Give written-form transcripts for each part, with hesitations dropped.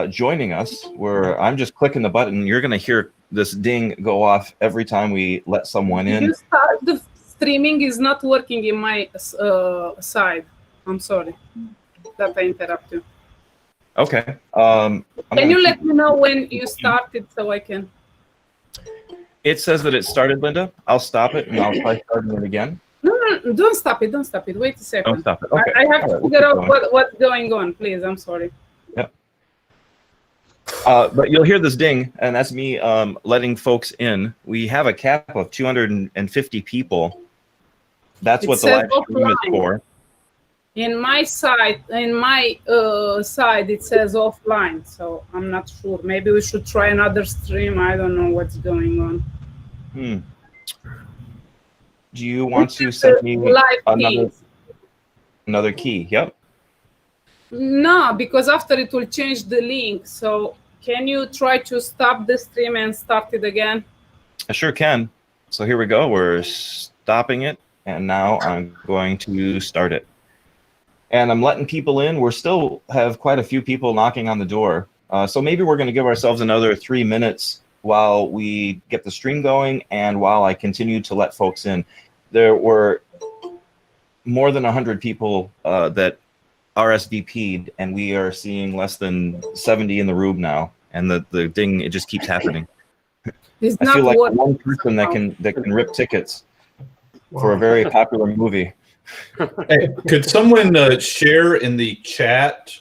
joining us, where I'm just clicking the button. You're going to hear this ding go off every time we let someone in. The streaming is not working in my side. I'm sorry that I interrupt you. Okay. Can you let me know when you started so I can? It says that it started, Linda. I'll stop it and I'll try starting it again. No, don't stop it. Don't stop it. Wait a second. Don't stop it. Okay. I have to figure out what's going on, please. I'm sorry. Yep. But you'll hear this ding, and that's me letting folks in. We have a cap of 250 people. That's what the live stream is for. In my side, it says offline, so I'm not sure. Maybe we should try another stream. I don't know what's going on. Do you want to send me another key? Yep. No, because after it will change the link. So can you try to stop the stream and start it again? I sure can. So here we go. We're stopping it, and now I'm going to start it. And I'm letting people in. We still have quite a few people knocking on the door. So maybe we're going to give ourselves another 3 minutes while we get the stream going and while I continue to let folks in. There were more than 100 people that RSVP'd, and we are seeing less than 70 in the room now. And the ding, it just keeps happening. I feel like one person that can rip tickets for a very popular movie. Hey, could someone share in the chat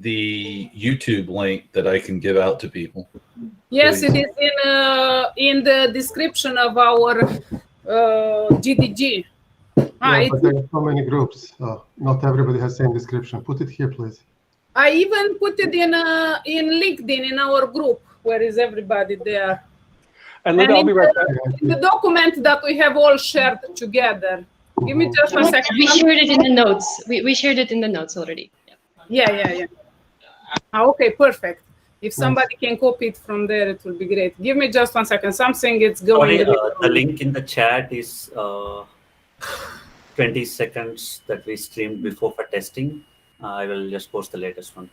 the YouTube link that I can give out to people? Yes, please? It is in the description of our GDG. Yeah, but there are so many groups. Not everybody has the same description. Put it here, please. I even put it in LinkedIn in our group. Where is everybody there? And Linda, I'll be right back. In the document that we have all shared together. Give me just 1 second. We shared it in the notes. We shared it in the notes already. Yeah. Okay, perfect. If somebody can copy it from there, it will be great. Give me just 1 second. Something it's going. Sorry, the link in the chat is 20 seconds that we streamed before for testing. I will just post the latest one.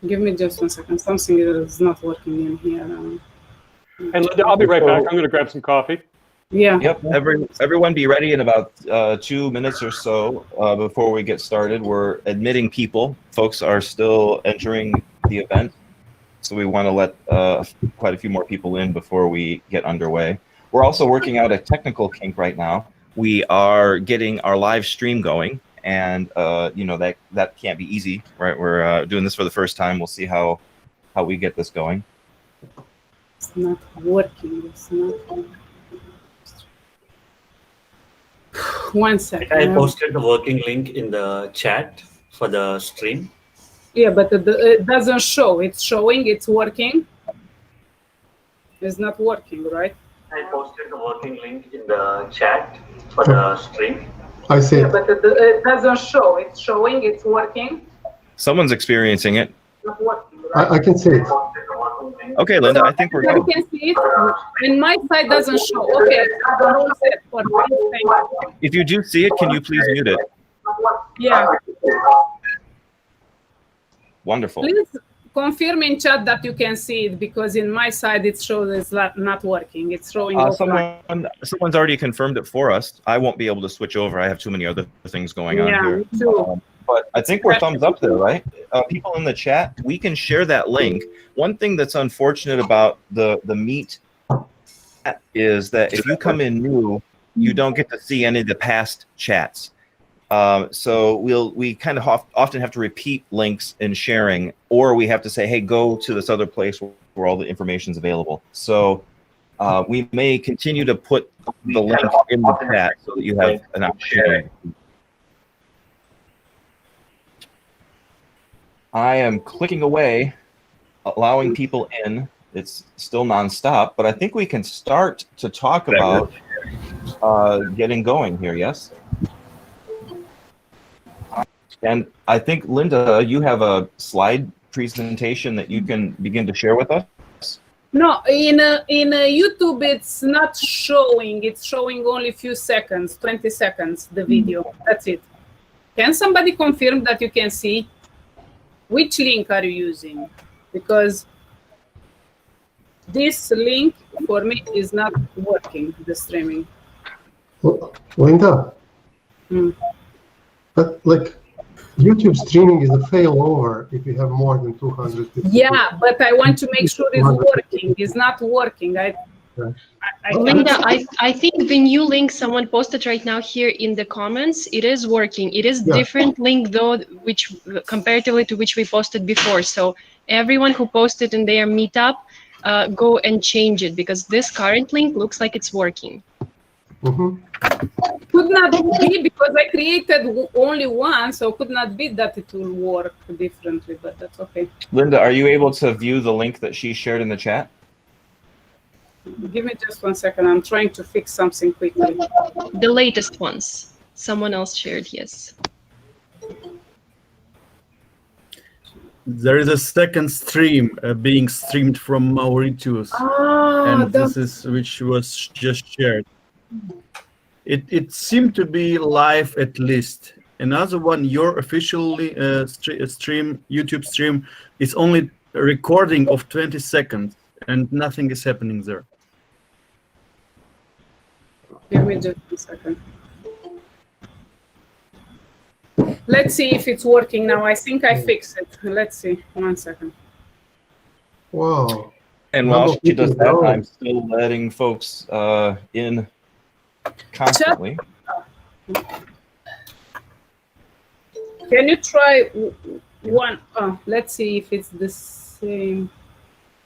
Give me just 1 second. Something is not working in here. And Linda, I'll be right back. I'm going to grab some coffee. Yeah. Yep. Everyone be ready in about 2 minutes or so before we get started. We're admitting people. Folks are still entering the event. So we want to let quite a few more people in before we get underway. We're also working out a technical kink right now. We are getting our live stream going, and that can't be easy, right? We're doing this for the first time. We'll see how we get this going. It's not working. It's not working. 1 second. I posted the working link in the chat for the stream. Yeah, but it doesn't show. It's showing. It's working. It's not working, right? I posted the working link in the chat for the stream. I see. Yeah, but it doesn't show. It's showing. It's working. Someone's experiencing it. Not working, right? I can see it. Okay, Linda, I think we're good. You can see it, and my side doesn't show. Okay, if you do see it, can you please mute it? Yeah. Wonderful. Please confirm in chat that you can see it, because in my side it shows it's not working. It's showing offline. Someone's already confirmed it for us. I won't be able to switch over. I have too many other things going on here. Me too. But I think we're thumbs up there, right? People in the chat, we can share that link. One thing that's unfortunate about the Meet is that if you come in new, you don't get to see any of the past chats. So we kind of often have to repeat links in sharing, or we have to say, hey, go to this other place where all the information is available. So we may continue to put the link in the chat so that you have an opportunity. I am clicking away, allowing people in. It's still nonstop, but I think we can start to talk about getting going here, yes? And I think, Linda, you have a slide presentation that you can begin to share with us? No, in YouTube, it's not showing. It's showing only a few seconds, 20 seconds, the video. That's it. Can somebody confirm that you can see? which link are you using? Because this link for me is not working, the streaming. Linda, Hmm. but like YouTube streaming is a failover if you have more than 250. Yeah, but I want to make sure it's working. It's not working. I Linda, I think the new link someone posted right now here in the comments, it is working. It is different link though, which comparatively to which we posted before. So everyone who posted in their meetup, go and change it because this current link looks like it's working. Could not be because I created only one, so could not be that it will work differently, but that's okay. Linda, are you able to view the link that she shared in the chat? Give me just 1 second. I'm trying to fix something quickly. The latest ones. Someone else shared, yes. There is a second stream being streamed from Mauritius, and this is which was just shared. It seemed to be live at least. Another one, your officially YouTube stream, is only a recording of 20 seconds, and nothing is happening there. Give me just 1 second. Let's see if it's working now. I think I fixed it. Let's see. 1 second. Wow. And while she does that, I'm still letting folks in constantly. Can you try one? Let's see if it's the same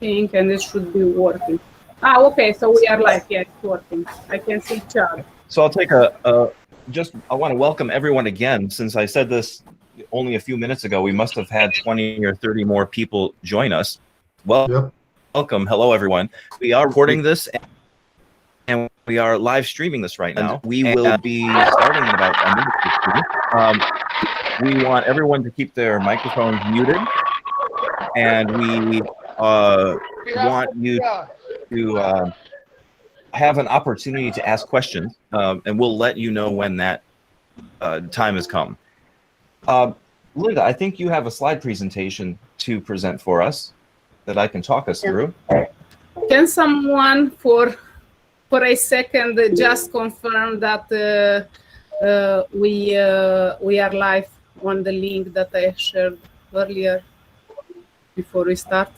thing, and it should be working. Okay, so we are live. Yeah, it's working. I can see chat. So I'll take I want to welcome everyone again. Since I said this only a few minutes ago, we must have had 20 or 30 more people join us. Well, welcome. Hello, everyone. We are recording this, and we are live streaming this right now. We will be starting in about a minute or two. We want everyone to keep their microphones muted, and we want you to have an opportunity to ask questions, and we'll let you know when that time has come. Linda, I think you have a slide presentation to present for us that I can talk us through. Can someone for a second just confirm that we are live on the link that I shared earlier before we start?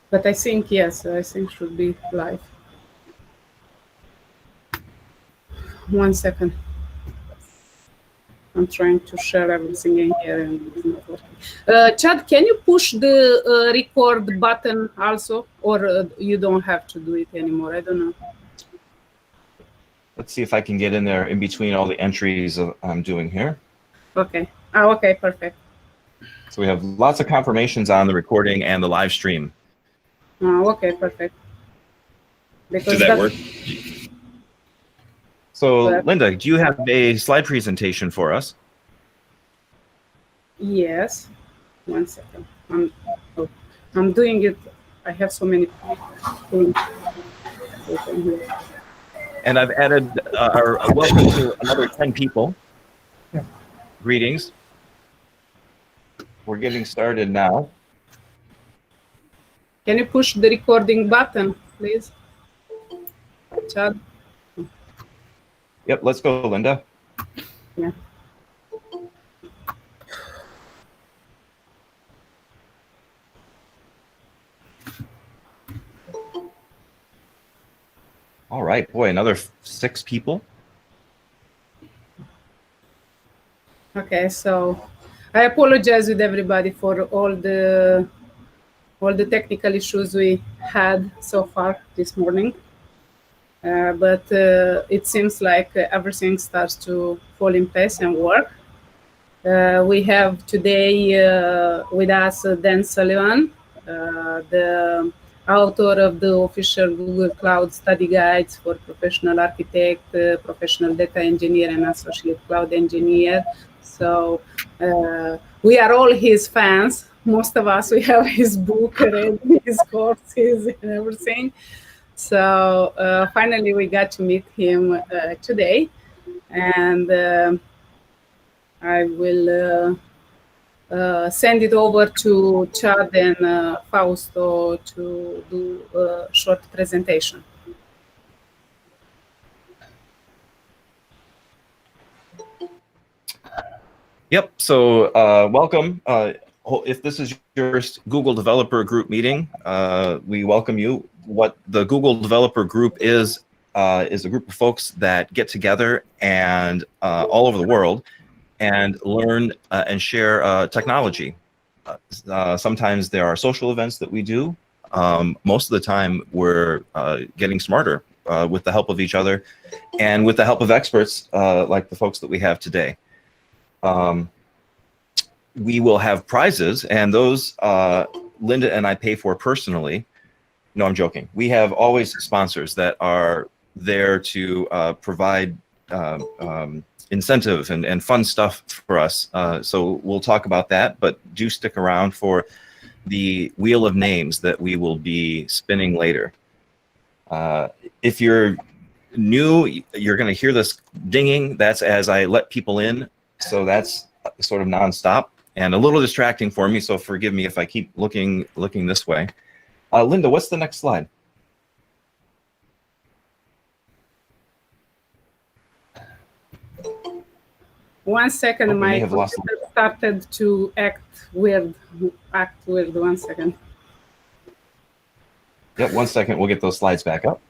But I think, yes, I think should be live. 1 second. I'm trying to share everything in here and it's not working. Chad, can you push the record button also, or you don't have to do it anymore? I don't know. Let's see if I can get in there in between all the entries I'm doing here. Okay. Okay, perfect. So we have lots of confirmations on the recording and the live stream. Okay, perfect. Because did that work? So, Linda, do you have a slide presentation for us? Yes. 1 second. I'm doing it. I have so many things open here. And I've added a welcome to another 10 people. Greetings. We're getting started now. Can you push the recording button, please? Chad? Yep, let's go, Linda. Yeah. All right, boy, another 6 people. Okay, so I apologize with everybody for all the technical issues we had so far this morning. But it seems like everything starts to fall in place and work. We have today with us Dan Sullivan, the author of the official Google Cloud study guides for professional architect, professional data engineer, and associate cloud engineer. So we are all his fans. Most of us, we have his book, read his courses and everything. So finally we got to meet him today. and I will send it over to Chad and Fausto to do a short presentation. Yep. So welcome. If this is your first Google Developer Group meeting, we welcome you. What the Google Developer Group is a group of folks that get together and all over the world and learn and share technology. Sometimes there are social events that we do. Most of the time, we're getting smarter with the help of each other and with the help of experts like the folks that we have today. We will have prizes, and those Linda and I pay for personally. No, I'm joking. We have always sponsors that are there to provide incentive and fun stuff for us. So we'll talk about that, but do stick around for the wheel of names that we will be spinning later. If you're new, you're going to hear this dinging. That's as I let people in. So that's sort of nonstop and a little distracting for me. So forgive me if I keep looking this way. Linda, what's the next slide? One second, my computer started to act weird. 1 second. Yep, 1 second. We'll get those slides back up.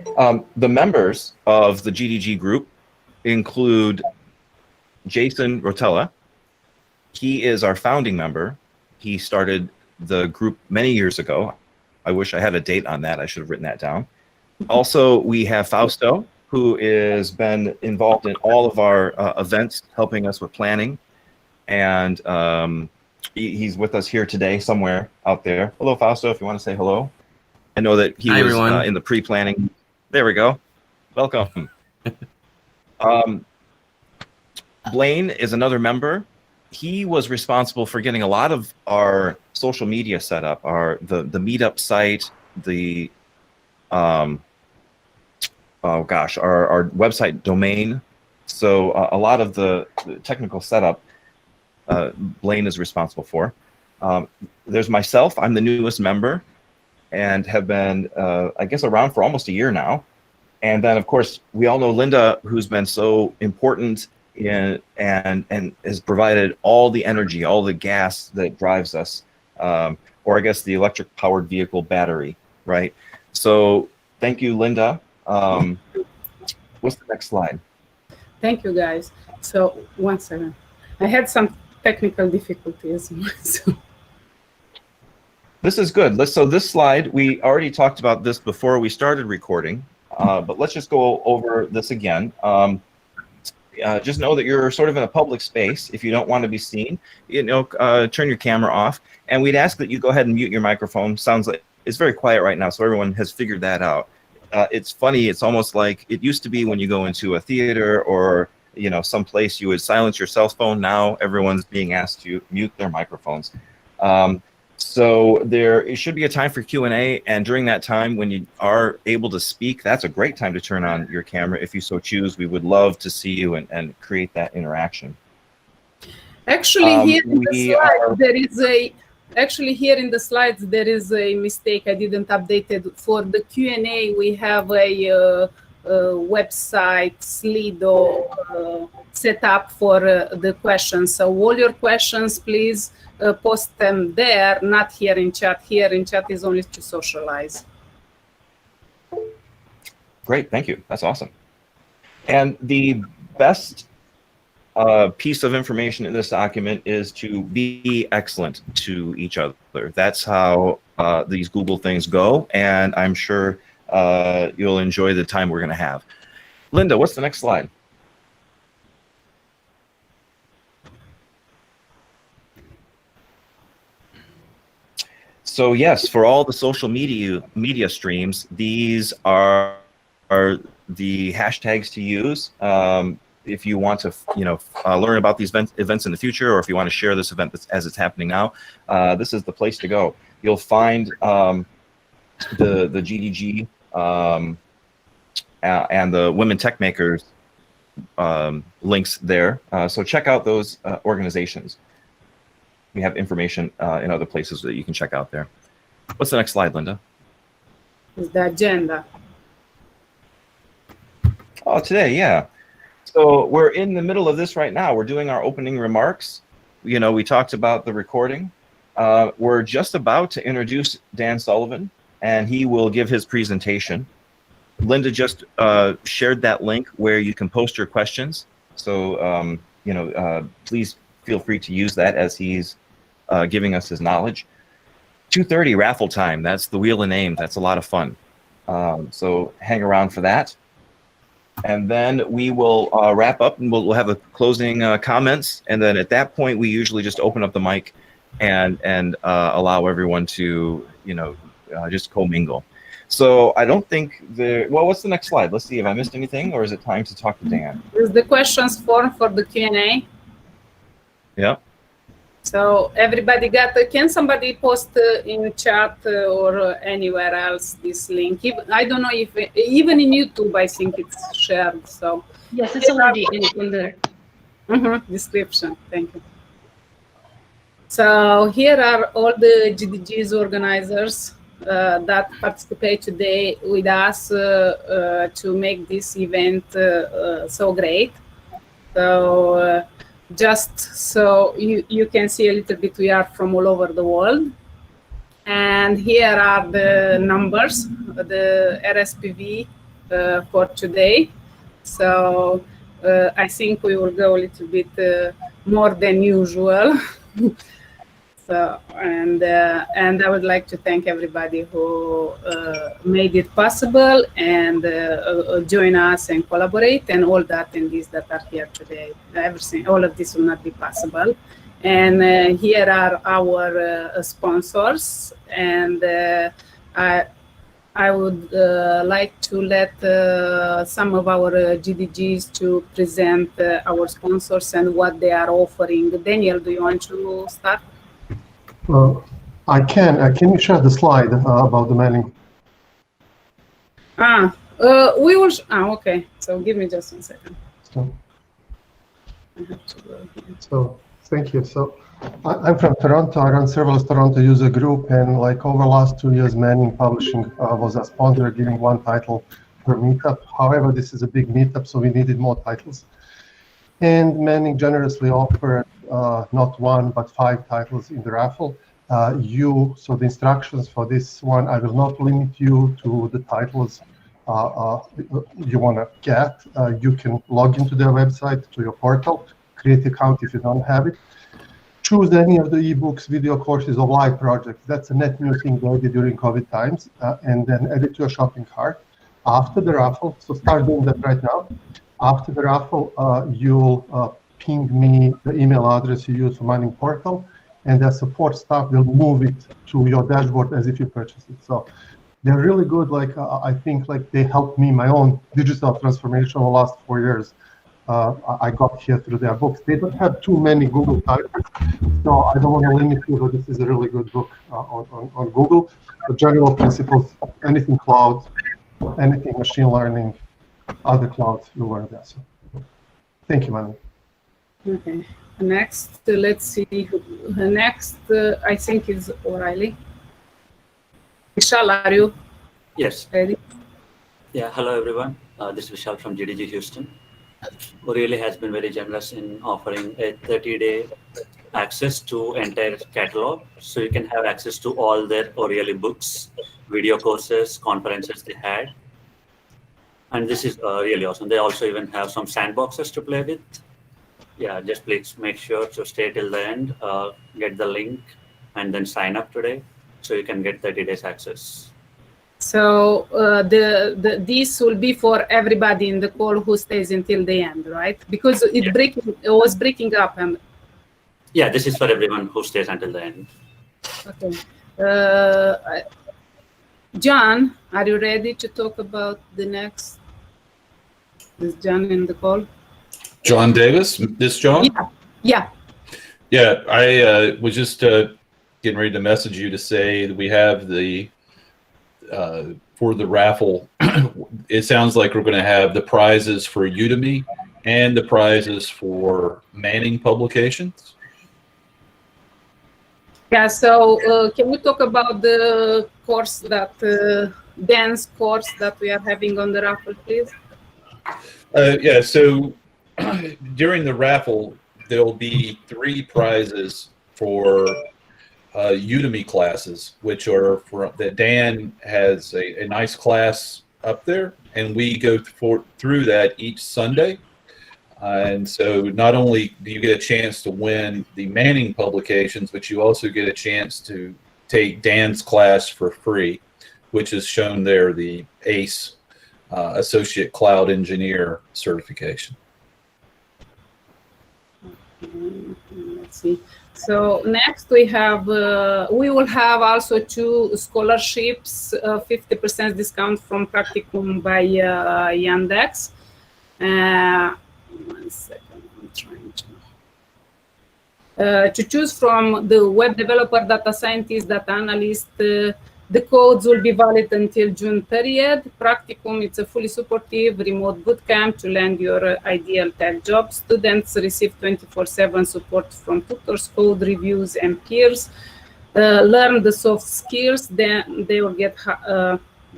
The members of the GDG group include Jason Rotella. He is our founding member. He started the group many years ago. I wish I had a date on that. I should have written that down. Also, we have Fausto, who has been involved in all of our events, helping us with planning. And he's with us here today, somewhere out there. Hello, Fausto, if you want to say hello. I know that he was in the pre-planning. There we go. Welcome. Blaine is another member. He was responsible for getting a lot of our social media set up, the meetup site, the our website domain. So a lot of the technical setup, Blaine is responsible for. There's myself. I'm the newest member and have been, I guess, around for almost a year now. And then, of course, we all know Linda, who's been so important and has provided all the energy, all the gas that drives us, or I guess the electric powered vehicle battery, right? So thank you, Linda. What's the next slide? Thank you, guys. So 1 second. I had some technical difficulties. So. This is good. So this slide, we already talked about this before we started recording, but let's just go over this again. Just know that you're sort of in a public space. If you don't want to be seen, turn your camera off. And we'd ask that you go ahead and mute your microphone. Sounds like it's very quiet right now, so everyone has figured that out. It's funny. It's almost like it used to be when you go into a theater or someplace you would silence your cell phone. Now everyone's being asked to mute their microphones. So it should be a time for Q&A, and during that time, when you are able to speak, that's a great time to turn on your camera if you so choose. We would love to see you and create that interaction. Actually, here in the slides, there is a mistake. I didn't update it. For the Q&A, we have a website, Slido, set up for the questions. So all your questions, please post them there, not here in chat. Here in chat is only to socialize. Great, thank you. That's awesome. And the best piece of information in this document is to be excellent to each other. That's how these Google things go, and I'm sure you'll enjoy the time we're going to have. Linda, what's the next slide? So yes, for all the social media streams, these are the hashtags to use if you want to learn about these events in the future, or if you want to share this event as it's happening now. This is the place to go. You'll find the GDG and the Women Tech Makers links there. So check out those organizations. We have information in other places that you can check out there. What's the next slide, Linda? Is the agenda. Oh, today, yeah. So we're in the middle of this right now. We're doing our opening remarks. You know, we talked about the recording. We're just about to introduce Dan Sullivan, and he will give his presentation. Linda just shared that link where you can post your questions. So, you know, please feel free to use that as he's giving us his knowledge. 2:30 raffle time. That's the Wheel of Name. That's a lot of fun. So hang around for that. And then we will wrap up, and we'll have a closing comments. And then at that point, we usually just open up the mic and allow everyone to, you know, just commingle. So I don't think well, what's the next slide? Let's see if I missed anything, or is it time to talk to Dan? Is the questions form for the Q&A? Yeah. So everybody got, can somebody post in chat or anywhere else this link? I don't know if, even in YouTube, I think it's shared, so. Yes, it's already in there. Description, thank you. So here are all the GDG's organizers that participate today with us to make this event so great. So just so you can see a little bit, we are from all over the world. And here are the numbers, the RSPV for today. So I think we will go a little bit more than usual. So, and I would like to thank everybody who made it possible and join us and collaborate, and all the attendees that are here today. Everything, all of this will not be possible. And here are our sponsors, and I would like to let some of our GDGs to present our sponsors and what they are offering. Daniel, do you want to start? I can. Can you share the slide about the mailing? We will. Okay. So give me just 1 second. So, I have to go here. So thank you. So I'm from Toronto. I run Serverless Toronto user group, and like over the last 2 years, Manning Publishing was a sponsor, giving 1 title per meetup. However, this is a big meetup, so we needed more titles. And Manning generously offered not 1, but 5 titles in the raffle. So the instructions for this one, I will not limit you to the titles you want to get. You can log into their website, to your portal, create an account if you don't have it. Choose any of the ebooks, video courses, or live projects. That's a net new thing they did during COVID times, and then add it to your shopping cart. After the raffle, so start doing that right now. After the raffle, you'll ping me the email address you use for Mining Portal, and the support staff will move it to your dashboard as if you purchased it. So they're really good. Like I think like they helped me my own digital transformation over the last 4 years. I got here through their books. They don't have too many Google titles, so I don't want to limit you, but this is a really good book on Google. The general principles, anything cloud, anything machine learning, other clouds, you learn there. So thank you, Manu. Okay. Next, let's see. Next, I think is O'Reilly. Vishal, are you? Yes. Ready? Yeah. Hello, everyone. This is Vishal from GDG Houston. O'Reilly has been very generous in offering a 30-day access to entire catalog, so you can have access to all their O'Reilly books, video courses, conferences they had. And this is really awesome. They also even have some sandboxes to play with. Yeah, just please make sure to stay till the end, get the link, and then sign up today so you can get 30 days access. So this will be for everybody in the call who stays until the end, right? Because it was breaking up. And yeah, this is for everyone who stays until the end. Okay. John, are you ready to talk about the next? Is John in the call? John Davis, this John? Yeah. Yeah, I was just getting ready to message you to say that we have for the raffle, it sounds like we're going to have the prizes for Udemy and the prizes for Manning Publications. Yeah, so can we talk about the course that, Dan's course that we are having on the raffle, please? Yeah, so during the raffle, there'll be 3 prizes for Udemy classes, which are for that Dan has a nice class up there, and we go through that each Sunday. And so not only do you get a chance to win the Manning publications, but you also get a chance to take Dan's class for free, which is shown there, the ACE Associate Cloud Engineer certification. Let's see. So next we have, we will have also 2 scholarships, 50% discount from Practicum by Yandex. 1 second, I'm trying to choose from the web developer, data scientist, data analyst. The codes will be valid until June 30th. Practicum, it's a fully supportive remote bootcamp to land your ideal tech job. Students receive 24/7 support from tutors, code reviews, and peers. Learn the soft skills, then they will get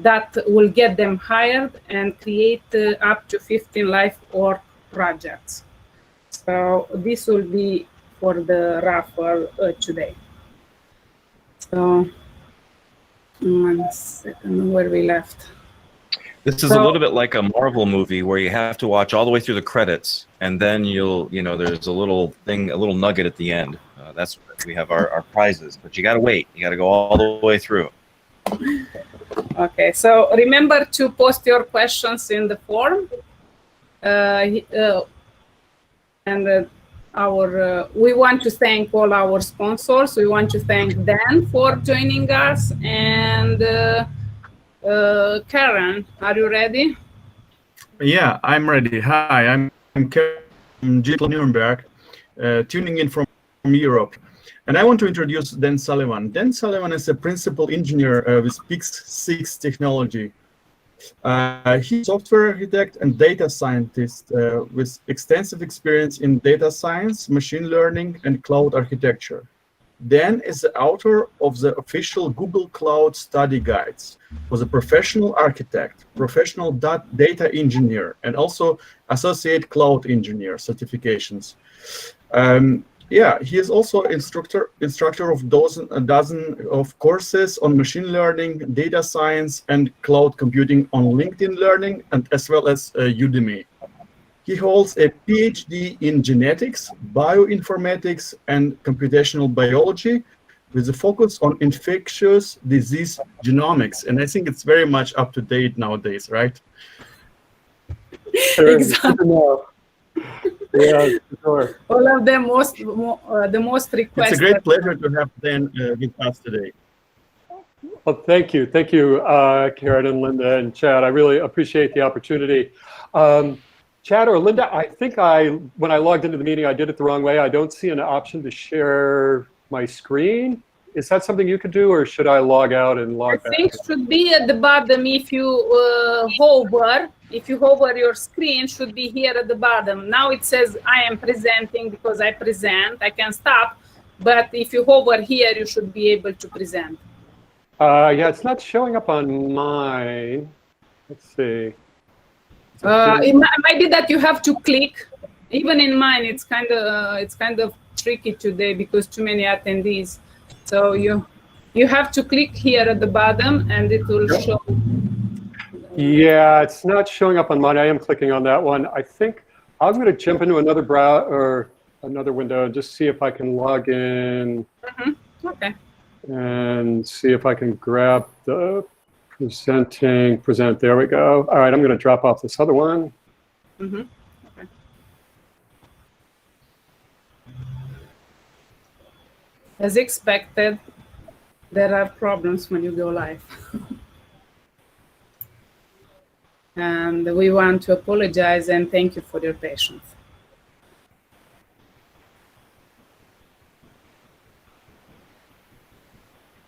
that will get them hired and create up to 15 live work projects. So this will be for the raffle today. So 1 second, where we left. This is a little bit like a Marvel movie where you have to watch all the way through the credits, and then there's a little thing, a little nugget at the end. That's where we have our prizes, but you got to wait. You got to go all the way through. Okay, so remember to post your questions in the form. We want to thank all our sponsors. We want to thank Dan for joining us, and Karen, are you ready? Yeah, I'm ready. Hi, I'm Karen from GDG Nuremberg, tuning in from Europe. And I want to introduce Dan Sullivan. Dan Sullivan is a principal engineer with Pix6 technology. He's a software architect and data scientist with extensive experience in data science, machine learning, and cloud architecture. Dan is the author of the official Google Cloud study guides, was a professional architect, professional data engineer, and also associate cloud engineer certifications. He is also instructor of a dozen of courses on machine learning, data science, and cloud computing on LinkedIn Learning, and as well as Udemy. He holds a PhD in genetics, bioinformatics, and computational biology with a focus on infectious disease genomics. And I think it's very much up to date nowadays, right? Exactly. Yeah, sure. All of them the most requested. It's a great pleasure to have Dan with us today. Well, thank you, Karen and Linda and Chad. I really appreciate the opportunity. Chad or Linda, I think when I logged into the meeting, I did it the wrong way. I don't see an option to share my screen. Is that something you could do, or should I log out and log back? I think it should be at the bottom. If you hover your screen, should be here at the bottom. Now it says I am presenting because I present. I can stop, but if you hover here, you should be able to present. Yeah, it's not showing up on mine. Let's see. It might be that you have to click. Even in mine, it's kind of tricky today because too many attendees. So you have to click here at the bottom, and it will show. Yeah, it's not showing up on mine. I am clicking on that one. I think I'm going to jump into another browser or another window and just see if I can log in. Mm-hmm. Okay. And see if I can grab the present. There we go. All right, I'm going to drop off this other one. Mm-hmm. Okay. As expected, there are problems when you go live. And we want to apologize and thank you for your patience.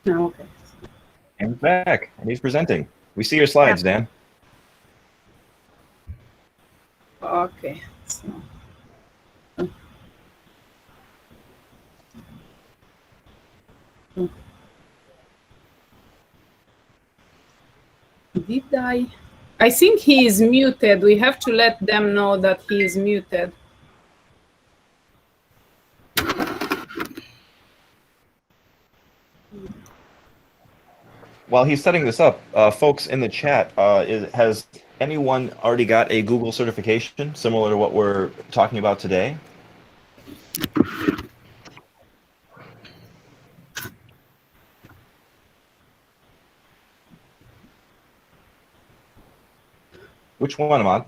Okay. And back, and he's presenting. We see your slides, Dan. Okay. So. Did I think he is muted. We have to let them know that he is muted. While he's setting this up, folks in the chat, has anyone already got a Google certification similar to what we're talking about today? Which one, Ahmad?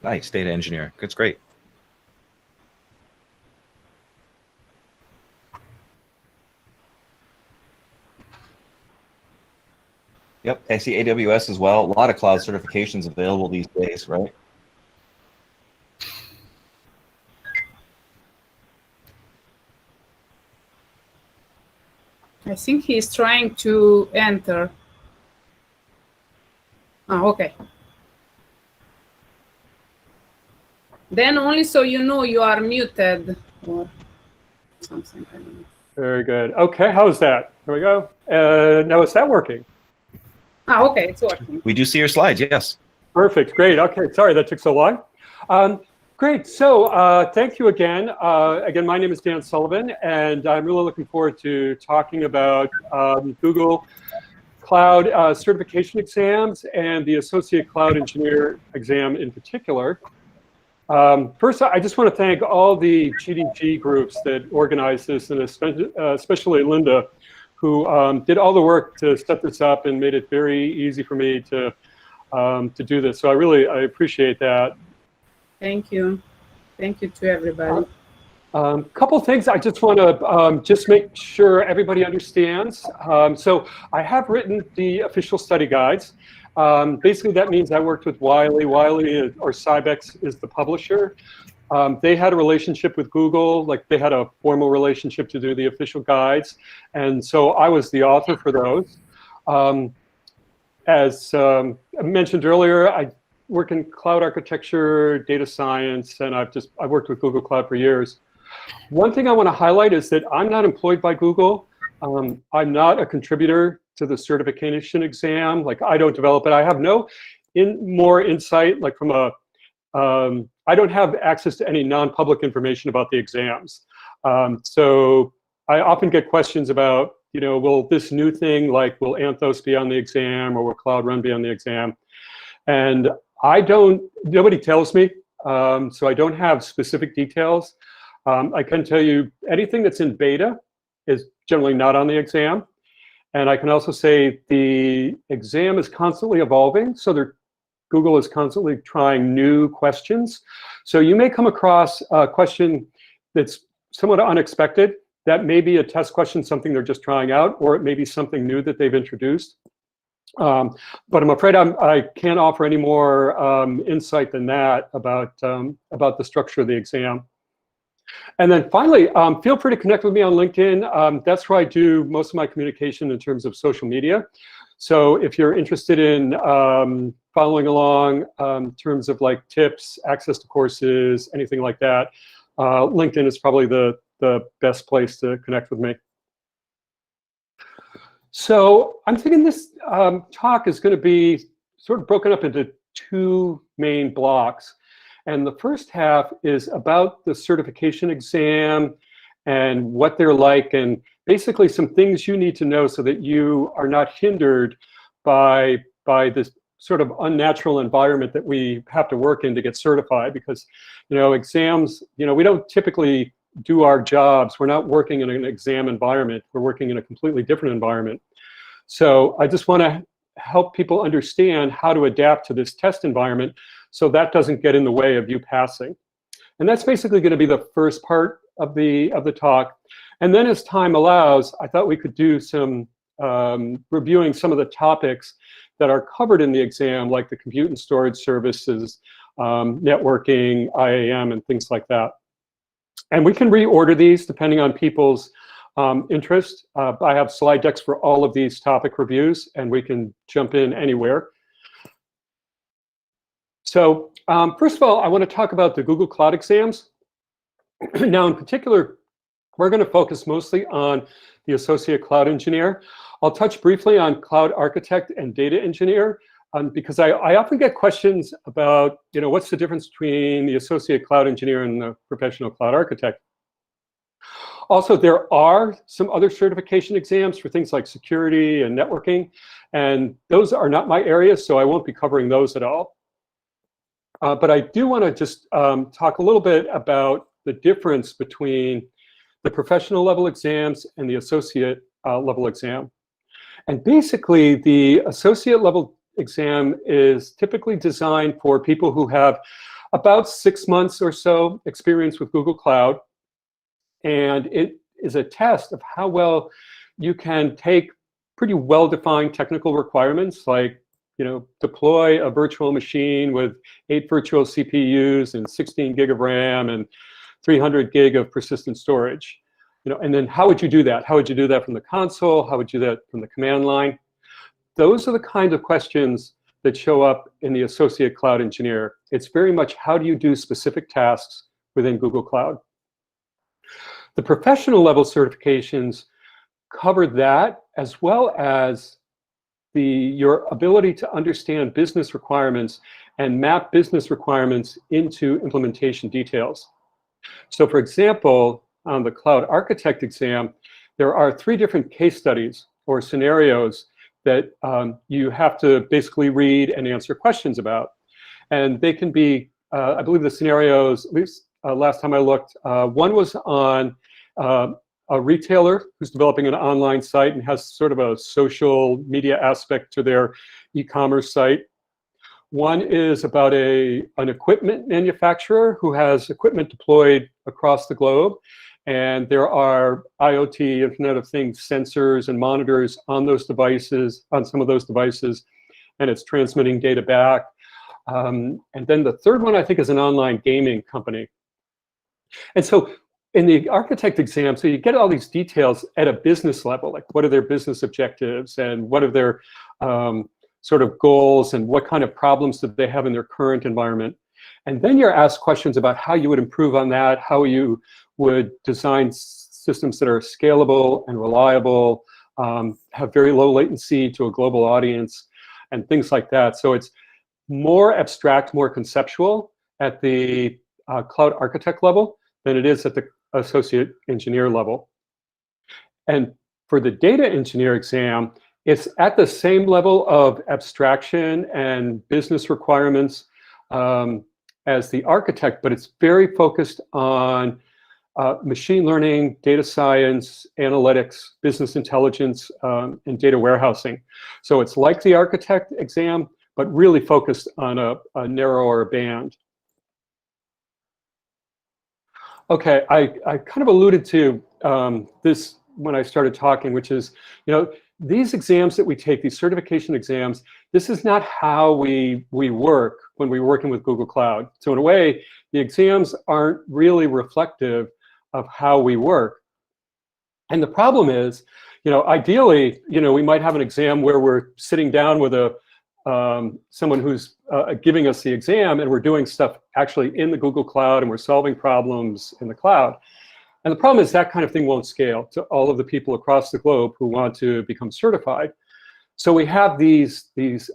Nice, data engineer. That's great. Yep, I see AWS as well. A lot of cloud certifications available these days, right? I think he's trying to enter. Oh, okay. Then only so you know you are muted or something. I don't know. Very good. Okay, how's that? Here we go. Now is that working? Ah, okay, it's working. We do see your slides, yes. Perfect, great. Okay, sorry that took so long. Great, so thank you again. Again, my name is Dan Sullivan, and I'm really looking forward to talking about Google Cloud certification exams and the Associate Cloud Engineer exam in particular. First, I just want to thank all the GDG groups that organized this, and especially Linda, who did all the work to set this up and made it very easy for me to do this. So I appreciate that. Thank you. Thank you to everybody. Couple things I just want to just make sure everybody understands. So I have written the official study guides. Basically, that means I worked with Wiley. Wiley or Cybex is the publisher. They had a relationship with Google, like they had a formal relationship to do the official guides. And so I was the author for those. As I mentioned earlier, I work in cloud architecture, data science, and I've worked with Google Cloud for years. One thing I want to highlight is that I'm not employed by Google. I'm not a contributor to the certification exam. Like, I don't develop it. I have no more insight, like from a, I don't have access to any non-public information about the exams. So I often get questions about, you know, will this new thing, like will Anthos be on the exam, or will Cloud Run be on the exam? And nobody tells me, so I don't have specific details. I can tell you anything that's in beta is generally not on the exam. And I can also say the exam is constantly evolving, so Google is constantly trying new questions. So you may come across a question that's somewhat unexpected. That may be a test question, something they're just trying out, or it may be something new that they've introduced. But I'm afraid I can't offer any more insight than that about the structure of the exam. And then finally, feel free to connect with me on LinkedIn. That's where I do most of my communication in terms of social media. So if you're interested in following along in terms of like tips, access to courses, anything like that, LinkedIn is probably the best place to connect with me. So I'm thinking this talk is going to be sort of broken up into two main blocks. And the first half is about the certification exam and what they're like, and basically some things you need to know so that you are not hindered by this sort of unnatural environment that we have to work in to get certified. Because, you know, exams, you know, we don't typically do our jobs. We're not working in an exam environment. We're working in a completely different environment. So I just want to help people understand how to adapt to this test environment so that doesn't get in the way of you passing. And that's basically going to be the first part of the talk. And then as time allows, I thought we could do some reviewing some of the topics that are covered in the exam, like the compute and storage services, networking, IAM, and things like that. And we can reorder these depending on people's interest. I have slide decks for all of these topic reviews, and we can jump in anywhere. So first of all, I want to talk about the Google Cloud exams. Now, in particular, we're going to focus mostly on the Associate Cloud Engineer. I'll touch briefly on Cloud Architect and Data Engineer, because I often get questions about, what's the difference between the Associate Cloud Engineer and the Professional Cloud Architect. Also, there are some other certification exams for things like security and networking, and those are not my area, so I won't be covering those at all. But I do want to just talk a little bit about the difference between the professional level exams and the associate level exam. And basically, the associate level exam is typically designed for people who have about 6 months or so experience with Google Cloud. And it is a test of how well you can take pretty well-defined technical requirements, like deploy a virtual machine with 8 virtual CPUs and 16 gig of RAM and 300 gig of persistent storage. And then how would you do that? How would you do that from the console? How would you do that from the command line? Those are the kinds of questions that show up in the Associate Cloud Engineer. It's very much how do you do specific tasks within Google Cloud. The professional level certifications cover that, as well as your ability to understand business requirements and map business requirements into implementation details. So for example, on the Cloud Architect exam, there are 3 different case studies or scenarios that you have to basically read and answer questions about. And they can be, I believe the scenarios, at least last time I looked, one was on a retailer who's developing an online site and has sort of a social media aspect to their e-commerce site. One is about an equipment manufacturer who has equipment deployed across the globe, and there are IoT, Internet of Things, sensors and monitors on those devices, on some of those devices, and it's transmitting data back. And then the third one, I think, is an online gaming company. And so in the architect exam, so you get all these details at a business level, like what are their business objectives and what are their sort of goals and what kind of problems do they have in their current environment. And then you're asked questions about how you would improve on that, how you would design systems that are scalable and reliable, have very low latency to a global audience, and things like that. So it's more abstract, more conceptual at the cloud architect level than it is at the associate engineer level. And for the data engineer exam, it's at the same level of abstraction and business requirements as the architect, but it's very focused on machine learning, data science, analytics, business intelligence, and data warehousing. So it's like the architect exam, but really focused on a narrower band. Okay, I kind of alluded to this when I started talking, which is, these exams that we take, these certification exams, this is not how we work when we're working with Google Cloud. So in a way, the exams aren't really reflective of how we work. And the problem is, ideally, we might have an exam where we're sitting down with someone who's giving us the exam, and we're doing stuff actually in the Google Cloud, and we're solving problems in the cloud. And the problem is that kind of thing won't scale to all of the people across the globe who want to become certified. So we have these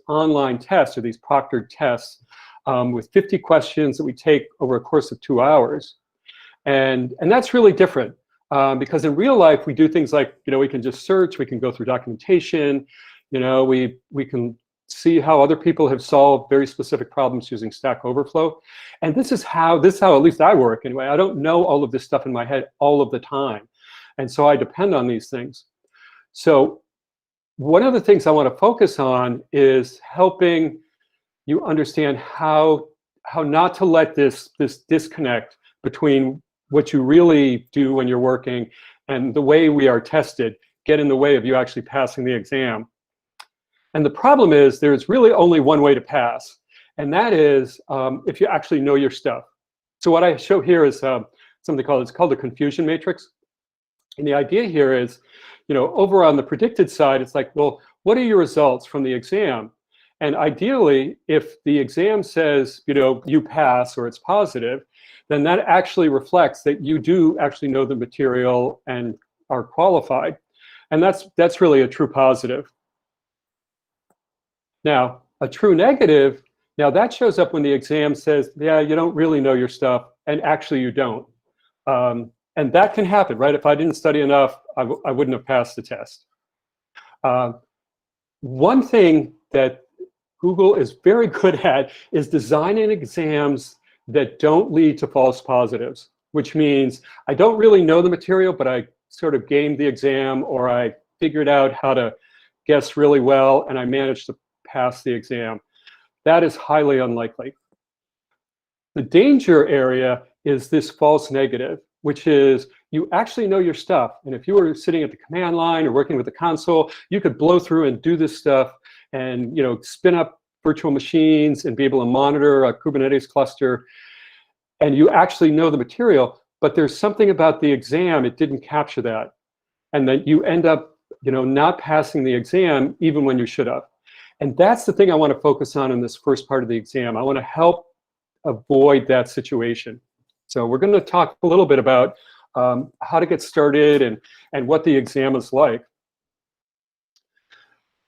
online tests, or these proctored tests, with 50 questions that we take over a course of 2 hours. And that's really different, because in real life, we do things like, we can just search, we can go through documentation, we can see how other people have solved very specific problems using Stack Overflow. And this is how at least I work anyway. I don't know all of this stuff in my head all of the time. And so I depend on these things. So one of the things I want to focus on is helping you understand how not to let this disconnect between what you really do when you're working and the way we are tested get in the way of you actually passing the exam. And the problem is there's really only one way to pass. And that is if you actually know your stuff. So what I show here is something called the confusion matrix. And the idea here is, over on the predicted side, it's like, well, what are your results from the exam? And ideally, if the exam says, you pass or it's positive, then that actually reflects that you do actually know the material and are qualified. And that's really a true positive. Now, a true negative, now that shows up when the exam says, yeah, you don't really know your stuff, and actually you don't. And that can happen, right? If I didn't study enough, I wouldn't have passed the test. One thing that Google is very good at is designing exams that don't lead to false positives, which means I don't really know the material, but I sort of gamed the exam, or I figured out how to guess really well, and I managed to pass the exam. That is highly unlikely. The danger area is this false negative, which is you actually know your stuff. And if you were sitting at the command line or working with the console, you could blow through and do this stuff and spin up virtual machines and be able to monitor a Kubernetes cluster. And you actually know the material, but there's something about the exam, it didn't capture that. And then you end up not passing the exam even when you should have. And that's the thing I want to focus on in this first part of the exam. I want to help avoid that situation. So we're going to talk a little bit about how to get started and what the exam is like.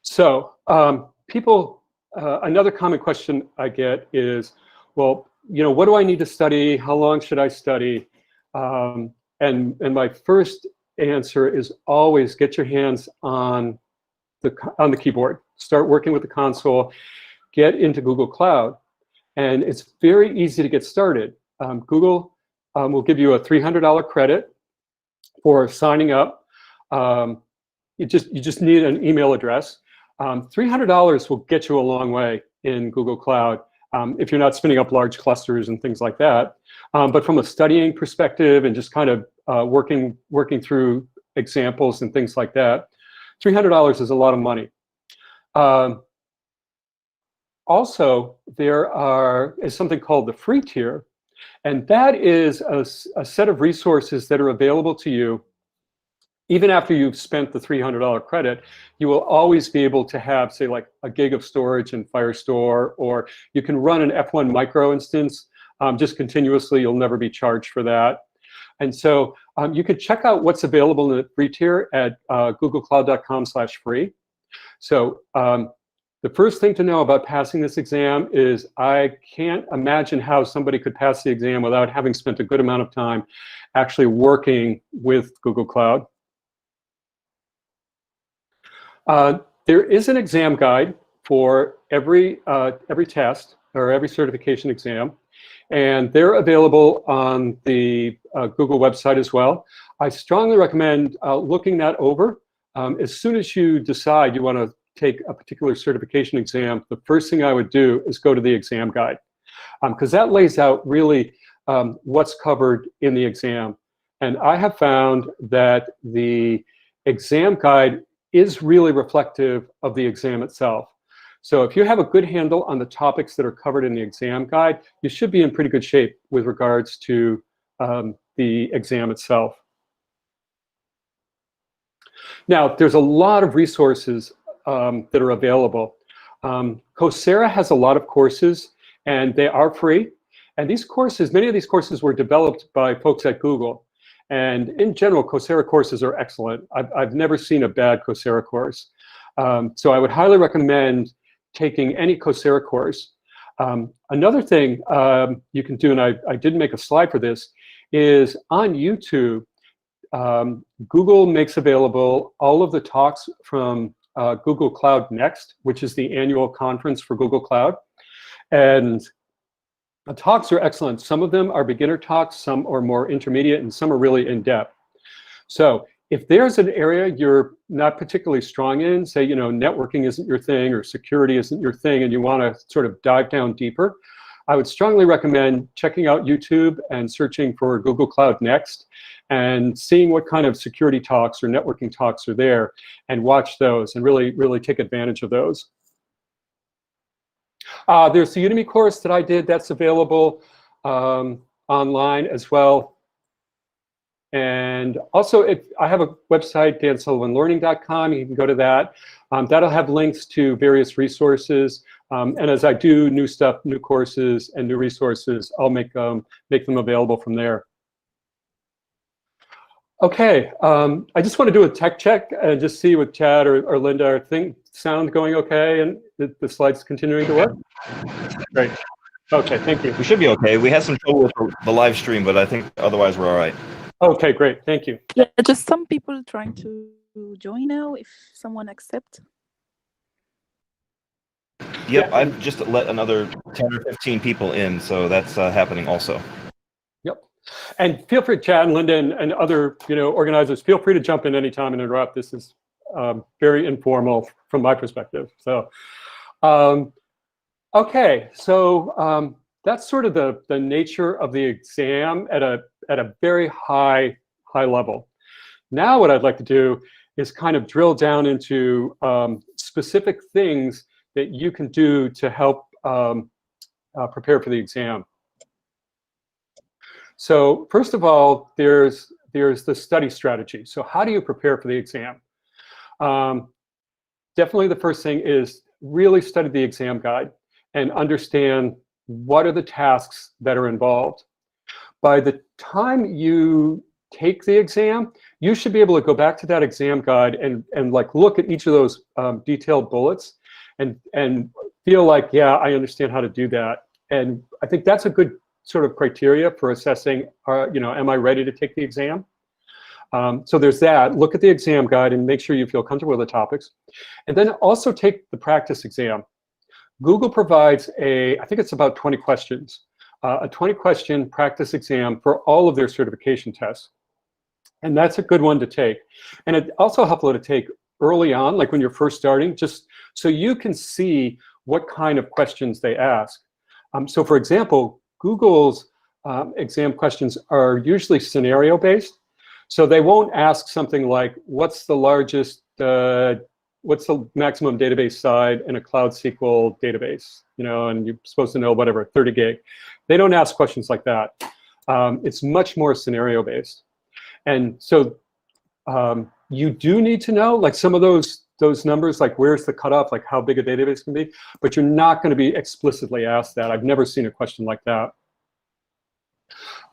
So another common question I get is, well, what do I need to study? How long should I study? And my first answer is always get your hands on the keyboard. Start working with the console. Get into Google Cloud. And it's very easy to get started. Google will give you a $300 credit for signing up. You just need an email address. $300 will get you a long way in Google Cloud if you're not spinning up large clusters and things like that. But from a studying perspective and just kind of working through examples and things like that, $300 is a lot of money. Also, there is something called the free tier, and that is a set of resources that are available to you. Even after you've spent the $300 credit, you will always be able to have, say, like a gig of storage in Firestore, or you can run an F1 micro instance just continuously. You'll never be charged for that. And so you can check out what's available in the free tier at googlecloud.com/free. So the first thing to know about passing this exam is I can't imagine how somebody could pass the exam without having spent a good amount of time actually working with Google Cloud. There is an exam guide for every test or every certification exam, and they're available on the Google website as well. I strongly recommend looking that over. As soon as you decide you want to take a particular certification exam, the first thing I would do is go to the exam guide, because that lays out really what's covered in the exam. And I have found that the exam guide is really reflective of the exam itself. So if you have a good handle on the topics that are covered in the exam guide, you should be in pretty good shape with regards to the exam itself. Now, there's a lot of resources that are available. Coursera has a lot of courses, and they are free. And these courses, many of these courses were developed by folks at Google. And in general, Coursera courses are excellent. I've never seen a bad Coursera course. So I would highly recommend taking any Coursera course. Another thing you can do, and I did make a slide for this, is on YouTube, Google makes available all of the talks from Google Cloud Next, which is the annual conference for Google Cloud. And the talks are excellent. Some of them are beginner talks, some are more intermediate, and some are really in-depth. So if there's an area you're not particularly strong in, say, networking isn't your thing or security isn't your thing, and you want to sort of dive down deeper, I would strongly recommend checking out YouTube and searching for Google Cloud Next and seeing what kind of security talks or networking talks are there, and watch those and really take advantage of those. There's the Udemy course that I did that's available online as well. And also, I have a website, dansullivanlearning.com. You can go to that. That'll have links to various resources. And as I do new stuff, new courses and new resources, I'll make them available from there. Okay, I just want to do a tech check and just see with Chad or Linda, are things sound going okay and the slides continuing to work? Great. Okay, thank you. We should be okay. We had some trouble with the live stream, but I think otherwise we're all right. Okay, great. Thank you. Yeah, just some people trying to join now. If someone accepts. Yep, I've just let another 10 or 15 people in, so that's happening also. Yep. And feel free, Chad and Linda and other organizers, feel free to jump in anytime and interrupt. This is very informal from my perspective. So, okay, so that's sort of the nature of the exam at a very high level. Now what I'd like to do is kind of drill down into specific things that you can do to help prepare for the exam. So first of all, there's the study strategy. So how do you prepare for the exam? Definitely the first thing is really study the exam guide and understand what are the tasks that are involved. By the time you take the exam, you should be able to go back to that exam guide and like look at each of those detailed bullets and feel like, yeah, I understand how to do that. And I think that's a good sort of criteria for assessing, am I ready to take the exam? So there's that. Look at the exam guide and make sure you feel comfortable with the topics. And then also take the practice exam. Google provides I think it's about 20 questions, a 20-question practice exam for all of their certification tests. And that's a good one to take. And it also helpful to take early on, like when you're first starting, just so you can see what kind of questions they ask. So for example, Google's exam questions are usually scenario-based. So they won't ask something like, what's the largest, what's the maximum database size in a Cloud SQL database? And you're supposed to know whatever, 30 gig. They don't ask questions like that. It's much more scenario-based. And so you do need to know, like some of those numbers, like where's the cutoff, like how big a database can be, but you're not going to be explicitly asked that. I've never seen a question like that.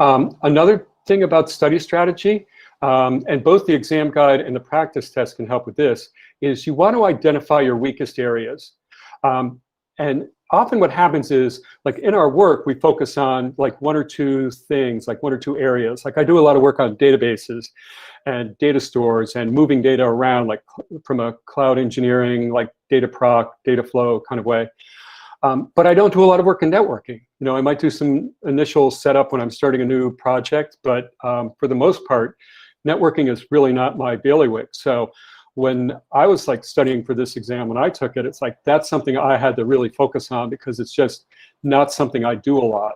Another thing about study strategy, and both the exam guide and the practice test can help with this, is you want to identify your weakest areas. And often what happens is, like in our work, we focus on like one or two things, like one or two areas. Like I do a lot of work on databases and data stores and moving data around, like from a cloud engineering, like data proc, data flow kind of way. But I don't do a lot of work in networking. I might do some initial setup when I'm starting a new project, but for the most part, networking is really not my bailiwick. So when I was like studying for this exam, when I took it, it's like that's something I had to really focus on because it's just not something I do a lot.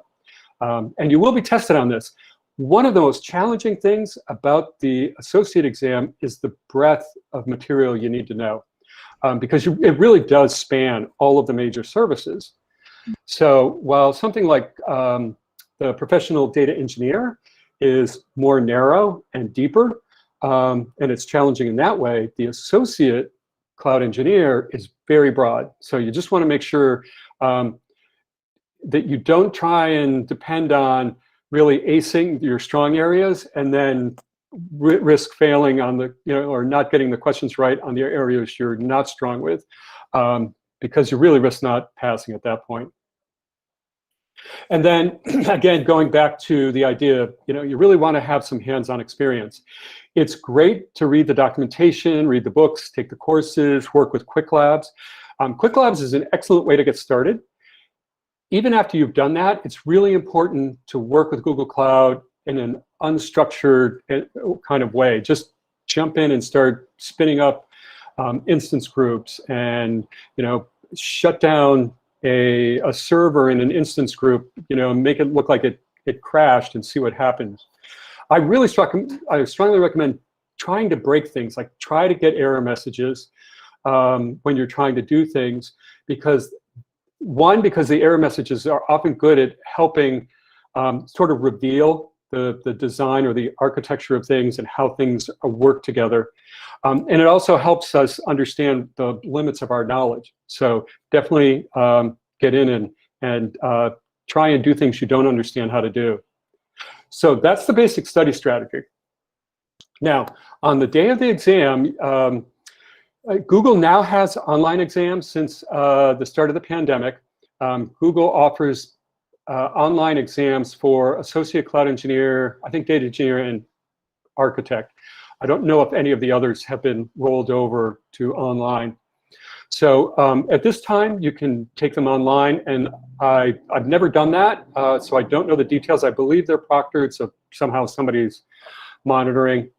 And you will be tested on this. One of the most challenging things about the associate exam is the breadth of material you need to know, because it really does span all of the major services. So while something like the professional data engineer is more narrow and deeper, and it's challenging in that way, the associate cloud engineer is very broad. So you just want to make sure that you don't try and depend on really acing your strong areas and then risk failing on the, or not getting the questions right on the areas you're not strong with, because you really risk not passing at that point. And then again, going back to the idea of, you really want to have some hands-on experience. It's great to read the documentation, read the books, take the courses, work with Quick Labs. Quick Labs is an excellent way to get started. Even after you've done that, it's really important to work with Google Cloud in an unstructured kind of way. Just jump in and start spinning up instance groups and, shut down a server in an instance group, make it look like it crashed and see what happens. I strongly recommend trying to break things, like try to get error messages when you're trying to do things, because One, because the error messages are often good at helping sort of reveal the design or the architecture of things and how things work together. And it also helps us understand the limits of our knowledge. So definitely get in and try and do things you don't understand how to do. So that's the basic study strategy. Now, on the day of the exam, Google now has online exams since the start of the pandemic. Google offers online exams for associate cloud engineer, I think data engineer and architect. I don't know if any of the others have been rolled over to online. So at this time, you can take them online, and I've never done that, so I don't know the details. I believe they're proctored, so somehow somebody's monitoring.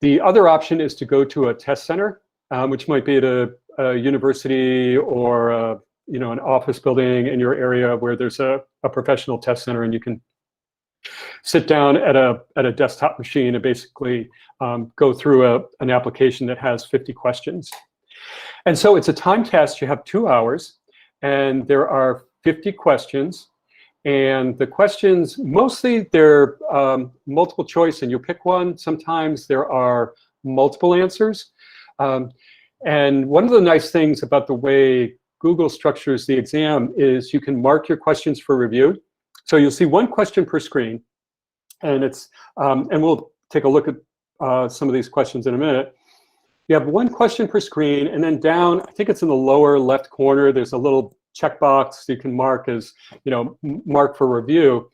The other option is to go to a test center, which might be at a university or you know, an office building in your area where there's a professional test center, and you can sit down at a desktop machine and basically go through an application that has 50 questions. And so it's a time test. You have 2 hours, and there are 50 questions. And the questions, mostly they're multiple choice, and you pick one. Sometimes there are multiple answers. And one of the nice things about the way Google structures the exam is you can mark your questions for review. So you'll see one question per screen, and it's and we'll take a look at some of these questions in a minute. You have one question per screen, and then down, I think it's in the lower left corner, there's a little checkbox you can mark as, you know, mark for review.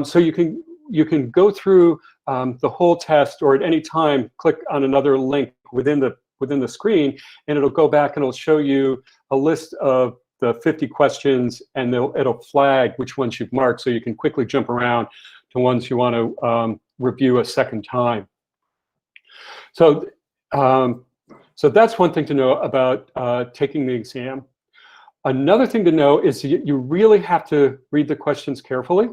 So you can go through the whole test, or at any time click on another link within the screen, and it'll go back and it'll show you a list of the 50 questions, and it'll flag which ones you've marked, so you can quickly jump around to ones you want to review a second time. So so that's one thing to know about taking the exam. Another thing to know is you really have to read the questions carefully.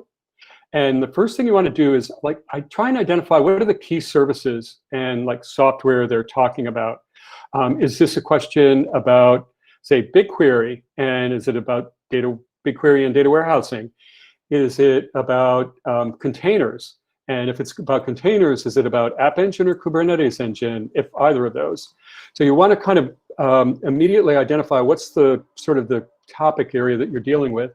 And the first thing you want to do is, like, I try and identify what are the key services and like software they're talking about. Is this a question about, say, BigQuery, and is it about BigQuery and data warehousing? Is it about containers? And if it's about containers, is it about App Engine or Kubernetes Engine, if either of those? So you want to kind of immediately identify what's the sort of the topic area that you're dealing with.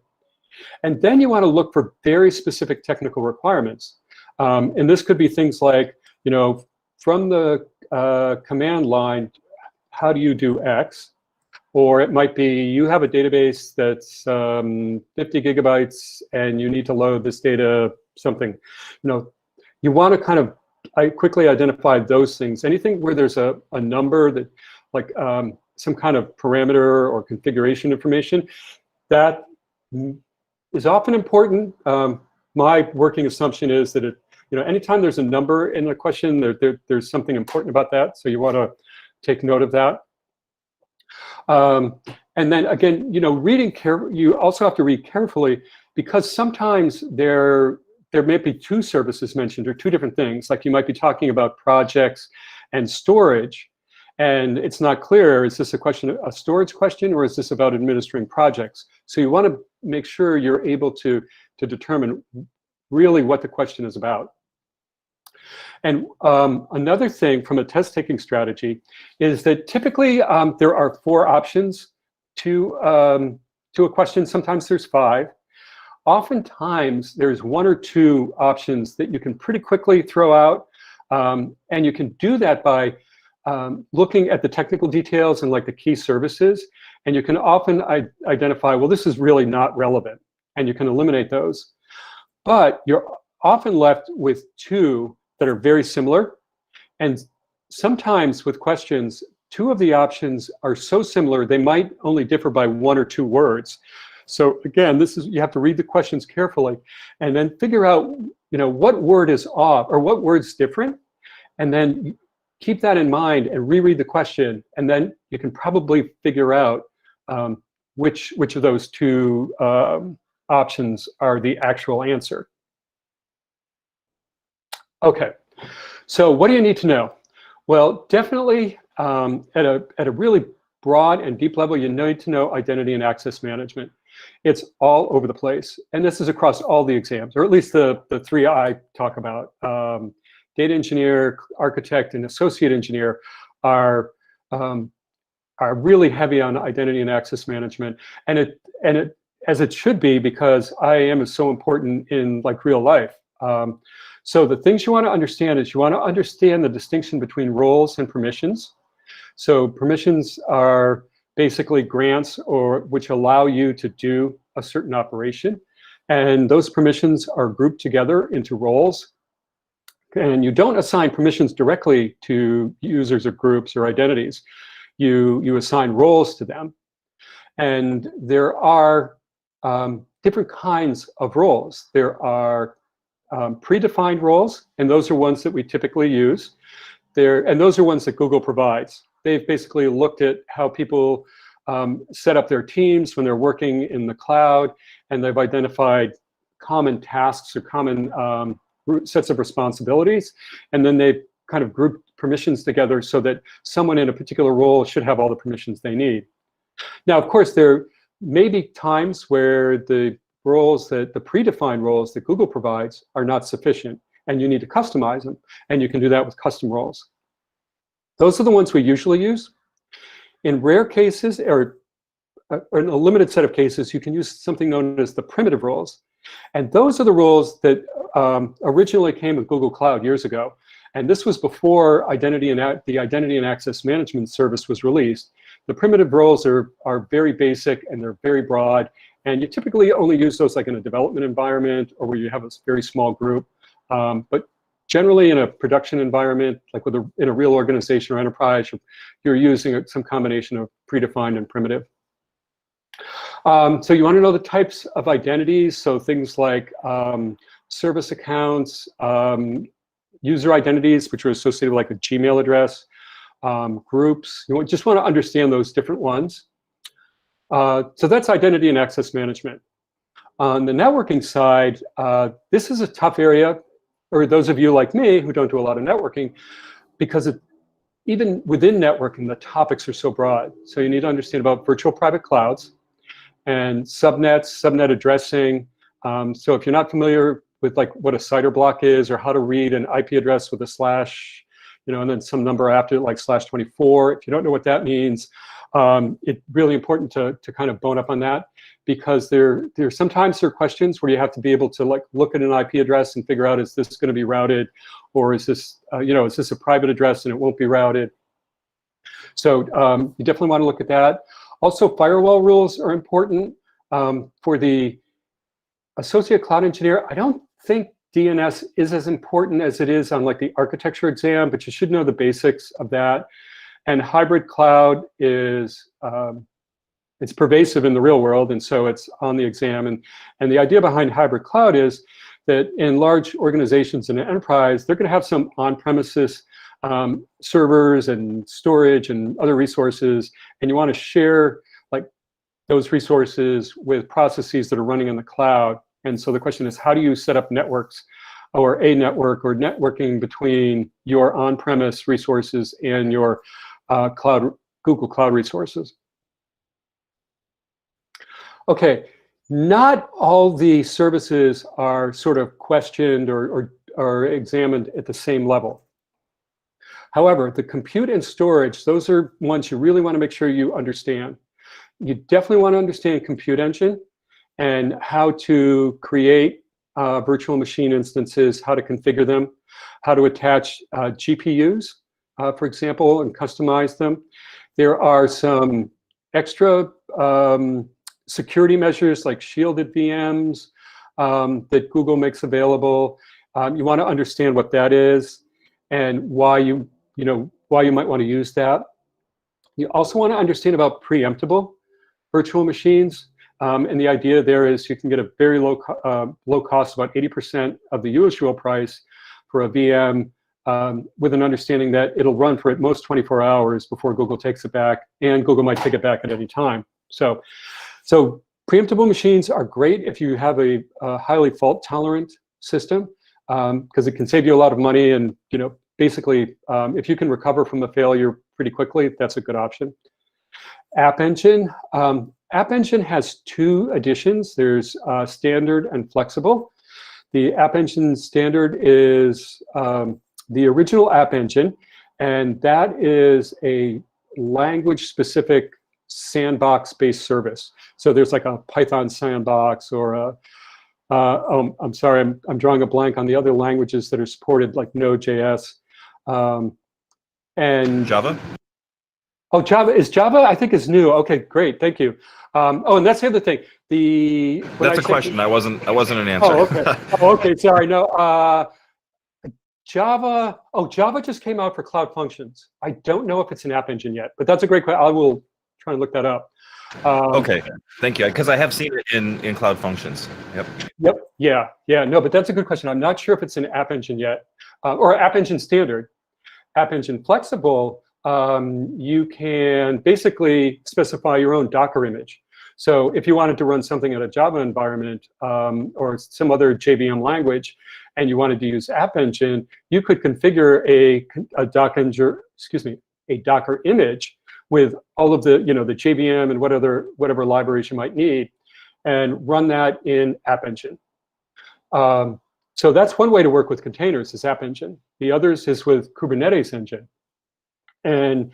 And then you want to look for very specific technical requirements. And this could be things like, you know, from the command line, how do you do X? Or it might be you have a database that's 50 gigabytes and you need to load this data, something. You know, you want to kind of quickly identify those things. Anything where there's a number that, like some kind of parameter or configuration information, that is often important. My working assumption is that anytime there's a number in a question, there's something important about that. So you want to take note of that. And then again, you also have to read carefully, because sometimes there may be two services mentioned or two different things. Like you might be talking about projects and storage, and it's not clear, is this a storage question, or is this about administering projects? So you want to make sure you're able to determine really what the question is about. And another thing from a test-taking strategy is that typically there are 4 options to a question. Sometimes there's 5. Oftentimes there's 1 or 2 options that you can pretty quickly throw out, and you can do that by looking at the technical details and like the key services, and you can often identify, well, this is really not relevant, and you can eliminate those. But you're often left with 2 that are very similar, and sometimes with questions, 2 of the options are so similar they might only differ by 1 or 2 words. So again, you have to read the questions carefully and then figure out what word is off or what word's different, and then keep that in mind and reread the question, and then you can probably figure out which of those 2 options are the actual answer. Okay, so what do you need to know? Well, definitely at a really broad and deep level, you need to know identity and access management. It's all over the place. And this is across all the exams, or at least the three I talk about. Data engineer, architect, and associate engineer are really heavy on identity and access management. And it as it should be, because IAM is so important in like real life. So the things you want to understand is you want to understand the distinction between roles and permissions. So permissions are basically grants or which allow you to do a certain operation. And those permissions are grouped together into roles. And you don't assign permissions directly to users or groups or identities. You assign roles to them. And there are different kinds of roles. There are predefined roles, and those are ones that we typically use. And those are ones that Google provides. They've basically looked at how people set up their teams when they're working in the cloud, and they've identified common tasks or common sets of responsibilities, and then they've kind of grouped permissions together so that someone in a particular role should have all the permissions they need. Now, of course, there may be times where the predefined roles that Google provides are not sufficient, and you need to customize them, and you can do that with custom roles. Those are the ones we usually use. In rare cases, or in a limited set of cases, you can use something known as the primitive roles. And those are the roles that originally came with Google Cloud years ago. And this was before the Identity and Access Management service was released. The primitive roles are very basic and they're very broad. And you typically only use those like in a development environment or where you have a very small group. But generally in a production environment, like in a real organization or enterprise, you're using some combination of predefined and primitive. So you want to know the types of identities. So things like service accounts, user identities, which are associated with like a Gmail address, groups. You just want to understand those different ones. So that's identity and access management. On the networking side, this is a tough area, or those of you like me who don't do a lot of networking, because even within networking, the topics are so broad. So you need to understand about virtual private clouds and subnets, subnet addressing. So if you're not familiar with like what a CIDR block is or how to read an IP address with a slash, and then some number after it, like /24. If you don't know what that means, it's really important to kind of bone up on that, because sometimes there are questions where you have to be able to like look at an IP address and figure out, is this going to be routed, or is this is this a private address and it won't be routed? So you definitely want to look at that. Also, firewall rules are important. For the associate cloud engineer, I don't think DNS is as important as it is on like the architecture exam, but you should know the basics of that. And hybrid cloud is, it's pervasive in the real world, and so it's on the exam. And the idea behind hybrid cloud is that in large organizations in an enterprise, they're going to have some on-premises servers and storage and other resources, and you want to share like those resources with processes that are running in the cloud. And so the question is, how do you set up networks, or a network, or networking between your on-premise resources and your Google Cloud resources? Okay, not all the services are sort of questioned or examined at the same level. However, the compute and storage, those are ones you really want to make sure you understand. You definitely want to understand compute engine and how to create virtual machine instances, how to configure them, how to attach GPUs, for example, and customize them. There are some extra security measures like shielded VMs that Google makes available. You want to understand what that is and why you might want to use that. You also want to understand about preemptible virtual machines. And the idea there is you can get a very low cost, about 80% of the usual price for a VM, with an understanding that it'll run for at most 24 hours before Google takes it back, and Google might take it back at any time. So preemptible machines are great if you have a highly fault-tolerant system, because it can save you a lot of money, and basically, if you can recover from a failure pretty quickly, that's a good option. App Engine. App Engine has two editions. There's standard and flexible. The App Engine standard is the original App Engine, and that is a language-specific sandbox-based service. So there's like a Python sandbox or a, I'm sorry, I'm drawing a blank on the other languages that are supported, like Node.js. And Java? Oh, Java, I think is new. Okay, great, thank you. Oh, and that's the other thing. That's a question. I wasn't an answer. Oh, okay. Oh, okay. Sorry. No. Java. Oh, Java just came out for Cloud Functions. I don't know if it's an App Engine yet, but that's a great question. I will try and look that up. Okay. Thank you. Because I have seen it in Cloud Functions. Yep. Yep. Yeah. Yeah. No, but that's a good question. I'm not sure if it's an App Engine yet, or App Engine standard. App Engine flexible. You can basically specify your own Docker image. So if you wanted to run something in a Java environment or some other JVM language, and you wanted to use App Engine, you could configure a Docker image with all of the the JVM and whatever libraries you might need, and run that in App Engine. So that's one way to work with containers, is App Engine. The others is with Kubernetes Engine. And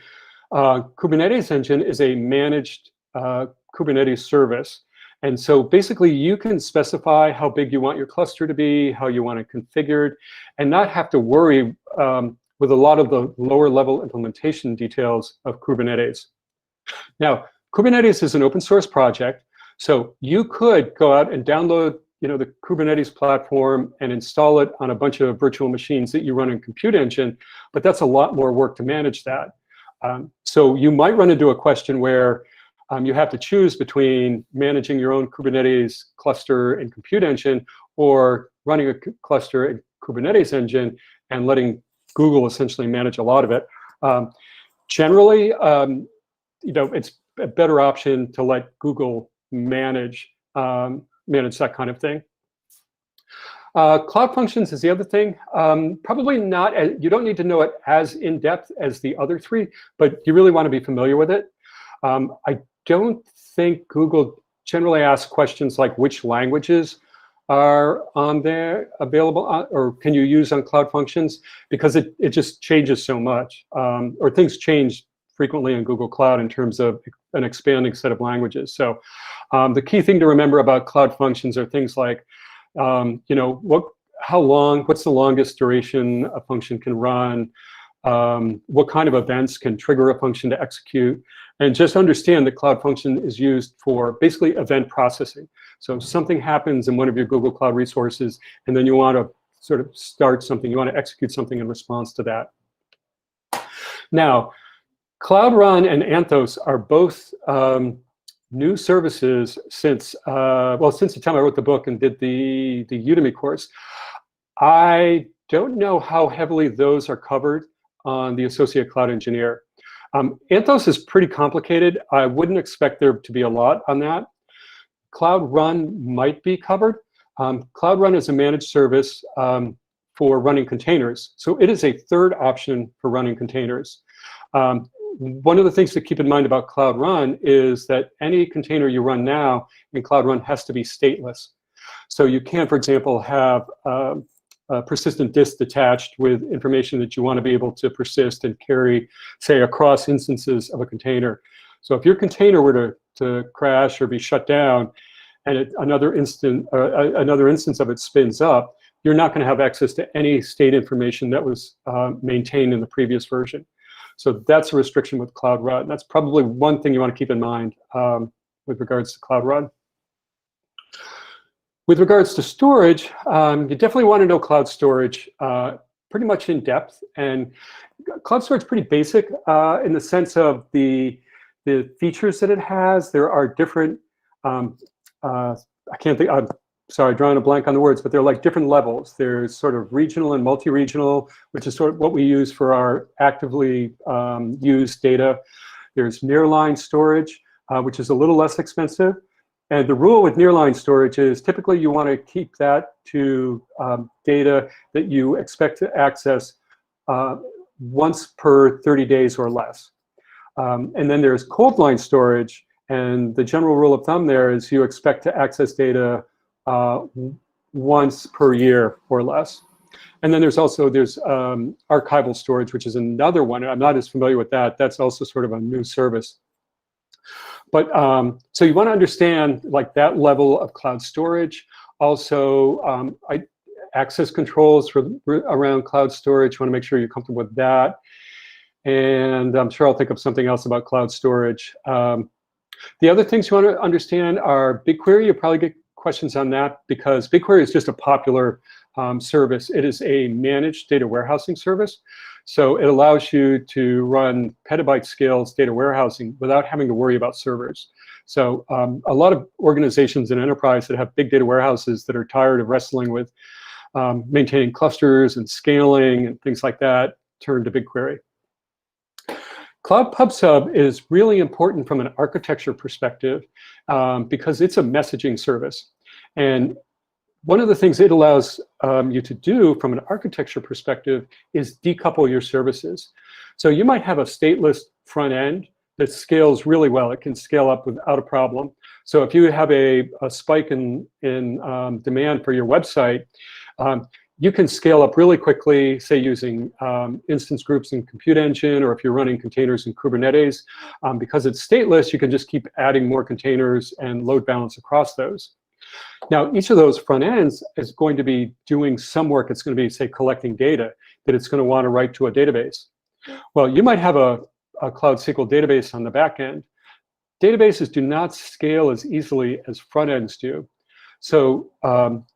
Kubernetes Engine is a managed Kubernetes service. And so basically you can specify how big you want your cluster to be, how you want it configured, and not have to worry with a lot of the lower level implementation details of Kubernetes. Now, Kubernetes is an open source project, so you could go out and download the Kubernetes platform and install it on a bunch of virtual machines that you run in Compute Engine, but that's a lot more work to manage that. So you might run into a question where you have to choose between managing your own Kubernetes cluster in Compute Engine or running a cluster in Kubernetes Engine and letting Google essentially manage a lot of it. Generally, it's a better option to let Google manage that kind of thing. Cloud Functions is the other thing. Probably not, you don't need to know it as in depth as the other three, but you really want to be familiar with it. I don't think Google generally asks questions like which languages are on there available or can you use on Cloud Functions, because it just changes so much, or things change frequently in Google Cloud in terms of an expanding set of languages. So the key thing to remember about Cloud Functions are things like, what's the longest duration a function can run, what kind of events can trigger a function to execute, and just understand that Cloud Function is used for basically event processing. So something happens in one of your Google Cloud resources, and then you want to sort of start something, you want to execute something in response to that. Now, Cloud Run and Anthos are both new services since the time I wrote the book and did the Udemy course. I don't know how heavily those are covered on the Associate Cloud Engineer. Anthos is pretty complicated. I wouldn't expect there to be a lot on that. Cloud Run might be covered. Cloud Run is a managed service for running containers. So it is a third option for running containers. One of the things to keep in mind about Cloud Run is that any container you run now in Cloud Run has to be stateless. So you can, for example, have a persistent disk attached with information that you want to be able to persist and carry, say, across instances of a container. So if your container were to crash or be shut down, and another instance of it spins up, you're not going to have access to any state information that was maintained in the previous version. So that's a restriction with Cloud Run. That's probably one thing you want to keep in mind with regards to Cloud Run. With regards to storage, you definitely want to know cloud storage pretty much in depth. And cloud storage is pretty basic in the sense of the features that it has. There are different, sorry, drawing a blank on the words, but they're like different levels. There's sort of regional and multi-regional, which is sort of what we use for our actively used data. There's nearline storage, which is a little less expensive. And the rule with nearline storage is typically you want to keep that to data that you expect to access once per 30 days or less. And then there's cold line storage, and the general rule of thumb there is you expect to access data once per year or less. And then there's archival storage, which is another one. I'm not as familiar with that. That's also sort of a new service. But so you want to understand like that level of cloud storage. Also, access controls around cloud storage. You want to make sure you're comfortable with that. And I'm sure I'll think of something else about cloud storage. The other things you want to understand are BigQuery. You'll probably get questions on that because BigQuery is just a popular service. It is a managed data warehousing service. So it allows you to run petabyte scale data warehousing without having to worry about servers. So a lot of organizations and enterprise that have big data warehouses that are tired of wrestling with maintaining clusters and scaling and things like that turn to BigQuery. Cloud PubSub is really important from an architecture perspective because it's a messaging service. And one of the things it allows you to do from an architecture perspective is decouple your services. So you might have a stateless front end that scales really well. It can scale up without a problem. So if you have a spike in demand for your website, you can scale up really quickly, say using instance groups in Compute Engine, or if you're running containers in Kubernetes. Because it's stateless, you can just keep adding more containers and load balance across those. Now, each of those front ends is going to be doing some work. It's going to be, say, collecting data that it's going to want to write to a database. Well, you might have a Cloud SQL database on the back end. Databases do not scale as easily as front ends do. So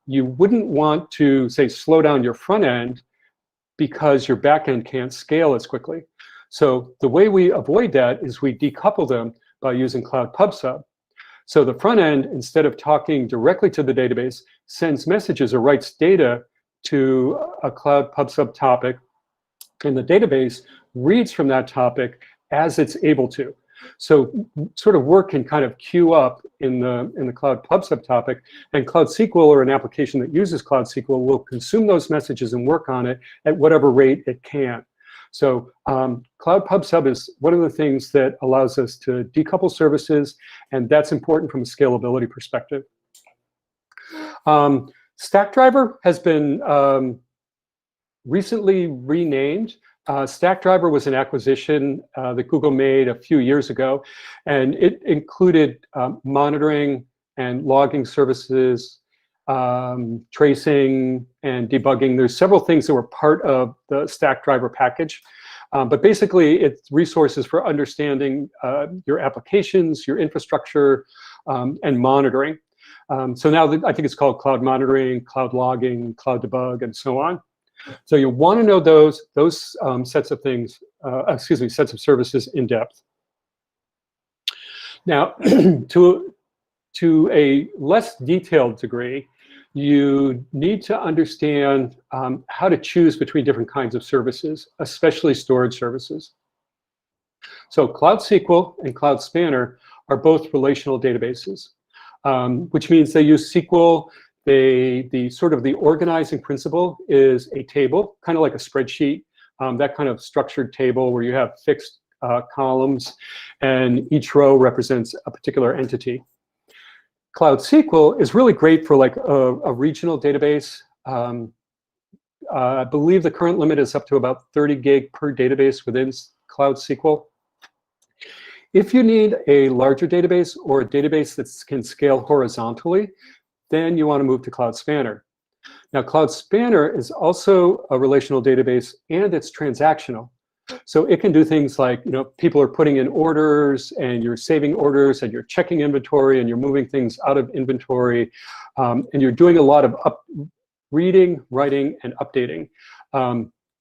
you wouldn't want to, say, slow down your front end because your back end can't scale as quickly. So the way we avoid that is we decouple them by using Cloud PubSub. So the front end, instead of talking directly to the database, sends messages or writes data to a Cloud PubSub topic, and the database reads from that topic as it's able to. So sort of work can kind of queue up in the Cloud PubSub topic, and Cloud SQL, or an application that uses Cloud SQL, will consume those messages and work on it at whatever rate it can. So Cloud PubSub is one of the things that allows us to decouple services, and that's important from a scalability perspective. Stackdriver has been recently renamed. Stackdriver was an acquisition that Google made a few years ago, and it included monitoring and logging services, tracing and debugging. There's several things that were part of the Stackdriver package, but basically it's resources for understanding your applications, your infrastructure, and monitoring. So now I think it's called Cloud Monitoring, Cloud Logging, Cloud Debug, and so on. So you want to know those sets of things, sets of services in depth. Now, to a less detailed degree, you need to understand how to choose between different kinds of services, especially storage services. So Cloud SQL and Cloud Spanner are both relational databases, which means they use SQL. The sort of the organizing principle is a table, kind of like a spreadsheet, that kind of structured table where you have fixed columns, and each row represents a particular entity. Cloud SQL is really great for like a regional database. I believe the current limit is up to about 30 gig per database within Cloud SQL. If you need a larger database or a database that can scale horizontally, then you want to move to Cloud Spanner. Now, Cloud Spanner is also a relational database, and it's transactional. So it can do things like, people are putting in orders, and you're saving orders, and you're checking inventory, and you're moving things out of inventory, and you're doing a lot of reading, writing, and updating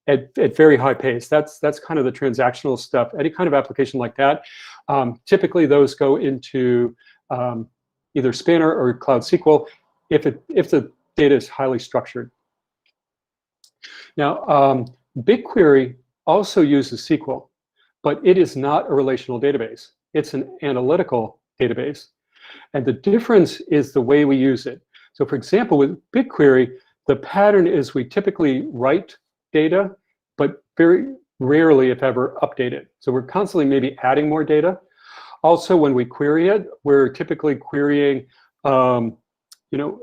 at very high pace. That's kind of the transactional stuff. Any kind of application like that, typically those go into either Spanner or Cloud SQL if the data is highly structured. Now, BigQuery also uses SQL, but it is not a relational database. It's an analytical database. And the difference is the way we use it. So for example, with BigQuery, the pattern is we typically write data, but very rarely, if ever, updated. So we're constantly maybe adding more data. Also, when we query it, we're typically querying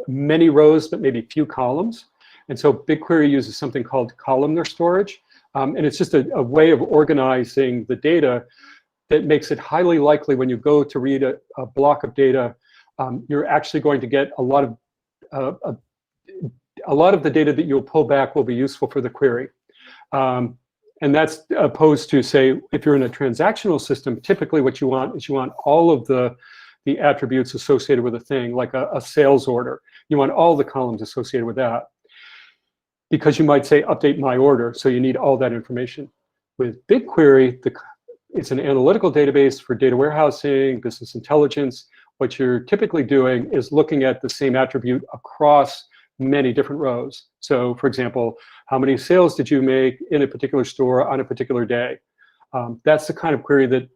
many rows, but maybe few columns. And so BigQuery uses something called columnar storage. And it's just a way of organizing the data that makes it highly likely when you go to read a block of data, you're actually going to get a lot of the data that you'll pull back will be useful for the query. And that's opposed to, say, if you're in a transactional system, typically what you want is you want all of the attributes associated with a thing, like a sales order. You want all the columns associated with that, because you might say update my order, so you need all that information. With BigQuery, it's an analytical database for data warehousing, business intelligence. What you're typically doing is looking at the same attribute across many different rows. So, for example, how many sales did you make in a particular store on a particular day? That's the kind of query that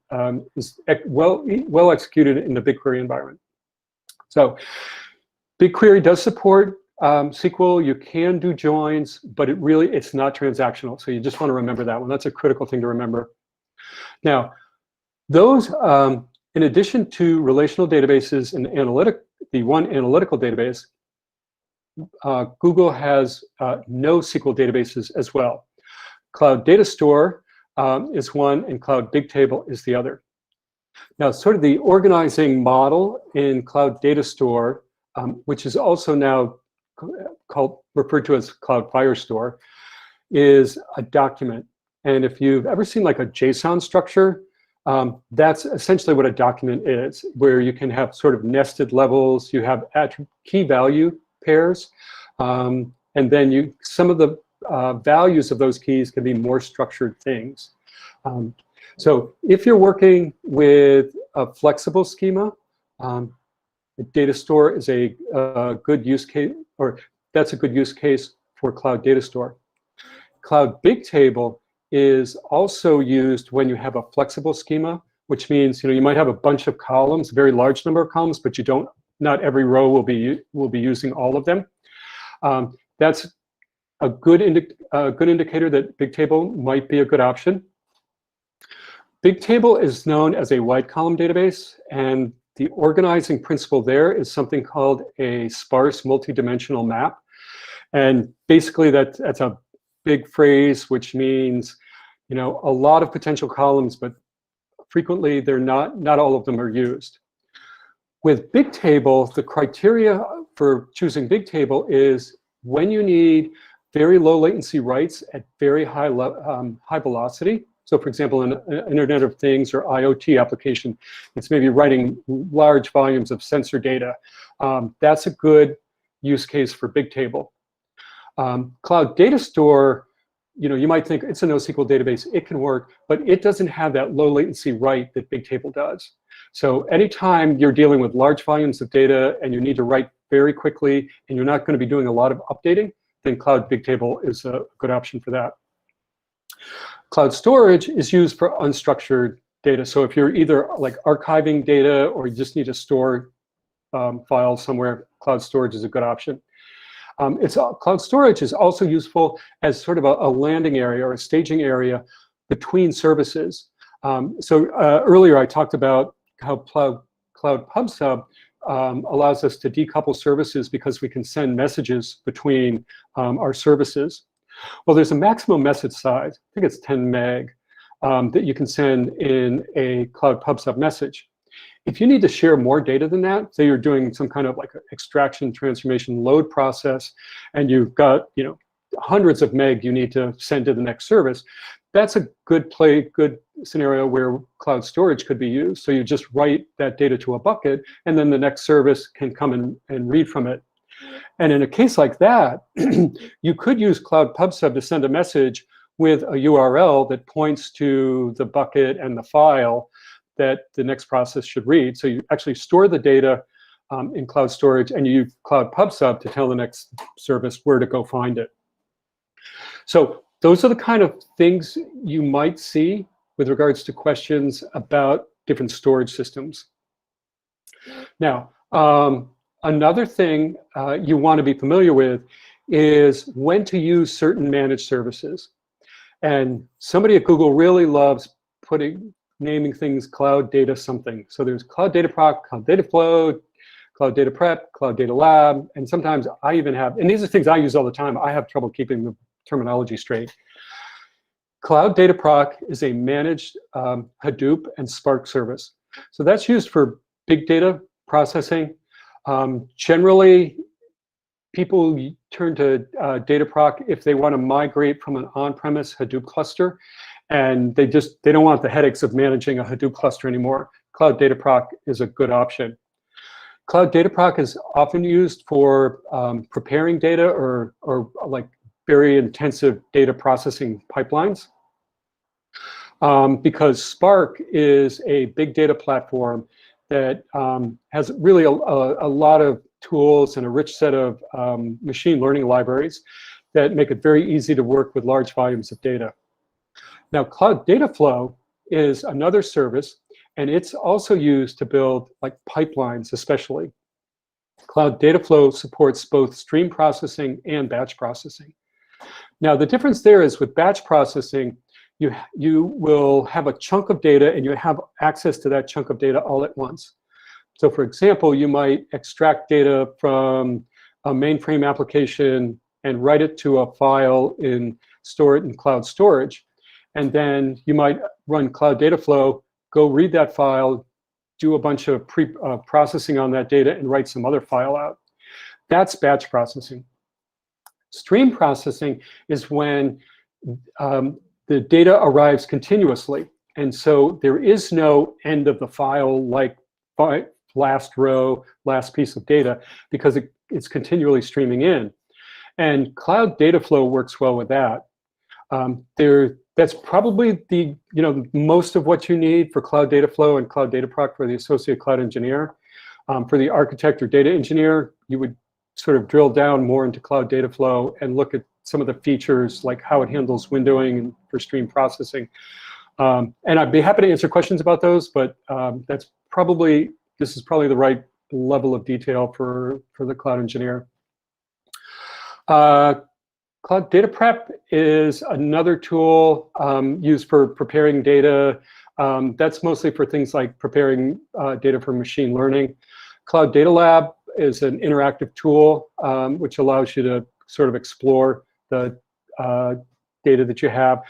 is well executed in the BigQuery environment. So BigQuery does support SQL. You can do joins, but it's not transactional. So you just want to remember that one. That's a critical thing to remember. Now, those, in addition to relational databases and the one analytical database, Google has NoSQL databases as well. Cloud Data Store is one, and Cloud Bigtable is the other. Now, sort of the organizing model in Cloud Data Store, which is also now referred to as Cloud Firestore, is a document. And if you've ever seen like a JSON structure, that's essentially what a document is, where you can have sort of nested levels, you have key value pairs, and then some of the values of those keys can be more structured things. So if you're working with a flexible schema, the data store is a good use case, or that's a good use case for Cloud Data Store. Cloud Bigtable is also used when you have a flexible schema, which means you might have a bunch of columns, a very large number of columns, but not every row will be using all of them. That's a good indicator that Bigtable might be a good option. Bigtable is known as a wide column database, and the organizing principle there is something called a sparse multidimensional map. And basically that's a big phrase, which means a lot of potential columns, but frequently not all of them are used. With Bigtable, the criteria for choosing Bigtable is when you need very low latency writes at very high velocity. So for example, in an Internet of Things or IoT application, it's maybe writing large volumes of sensor data. That's a good use case for Bigtable. Cloud Data Store, you might think it's a NoSQL database, it can work, but it doesn't have that low latency write that Bigtable does. So anytime you're dealing with large volumes of data and you need to write very quickly and you're not going to be doing a lot of updating, then Cloud Bigtable is a good option for that. Cloud storage is used for unstructured data. So if you're either like archiving data or you just need to store files somewhere, cloud storage is a good option. Cloud storage is also useful as sort of a landing area or a staging area between services. Earlier I talked about how Cloud PubSub allows us to decouple services because we can send messages between our services. Well, there's a maximum message size, I think it's 10 meg, that you can send in a Cloud PubSub message. If you need to share more data than that, say you're doing some kind of like extraction, transformation, load process, and you've got hundreds of meg you need to send to the next service, that's a good scenario where cloud storage could be used. So you just write that data to a bucket, and then the next service can come and read from it. And in a case like that, you could use Cloud PubSub to send a message with a URL that points to the bucket and the file that the next process should read. So you actually store the data in cloud storage, and you use Cloud PubSub to tell the next service where to go find it. So those are the kind of things you might see with regards to questions about different storage systems. Now, another thing you want to be familiar with is when to use certain managed services. And somebody at Google really loves naming things cloud data something. So there's cloud data proc, cloud data flow, cloud data prep, cloud data lab, and sometimes I even have, and these are things I use all the time, I have trouble keeping the terminology straight. Cloud data proc is a managed Hadoop and Spark service. So that's used for big data processing. Generally, people turn to Dataproc if they want to migrate from an on-premise Hadoop cluster, and they don't want the headaches of managing a Hadoop cluster anymore. Cloud Dataproc is a good option. Cloud Dataproc is often used for preparing data or like very intensive data processing pipelines, because Spark is a big data platform that has really a lot of tools and a rich set of machine learning libraries that make it very easy to work with large volumes of data. Now, Cloud Data Flow is another service, and it's also used to build like pipelines, especially. Cloud Data Flow supports both stream processing and batch processing. Now, the difference there is with batch processing, you will have a chunk of data and you have access to that chunk of data all at once. So for example, you might extract data from a mainframe application and write it to a file and store it in cloud storage. And then you might run Cloud Data Flow, go read that file, do a bunch of processing on that data and write some other file out. That's batch processing. Stream processing is when the data arrives continuously. And so there is no end of the file, like last row, last piece of data, because it's continually streaming in. And Cloud Data Flow works well with that. That's probably the most of what you need for Cloud Data Flow and Cloud Dataproc for the associate cloud engineer. For the architect or data engineer, you would sort of drill down more into Cloud Data Flow and look at some of the features, like how it handles windowing and for stream processing. And I'd be happy to answer questions about those, but this is probably the right level of detail for the cloud engineer. Cloud Data Prep is another tool used for preparing data. That's mostly for things like preparing data for machine learning. Cloud Data Lab is an interactive tool which allows you to sort of explore the data that you have.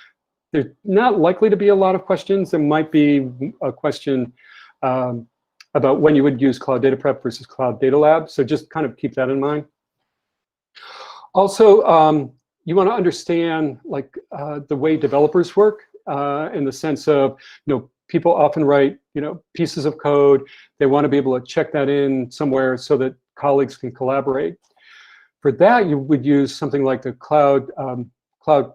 There's not likely to be a lot of questions. There might be a question about when you would use Cloud Data Prep versus Cloud Data Lab. So just kind of keep that in mind. Also, you want to understand like the way developers work in the sense of, people often write, pieces of code. They want to be able to check that in somewhere so that colleagues can collaborate. For that, you would use something like the Cloud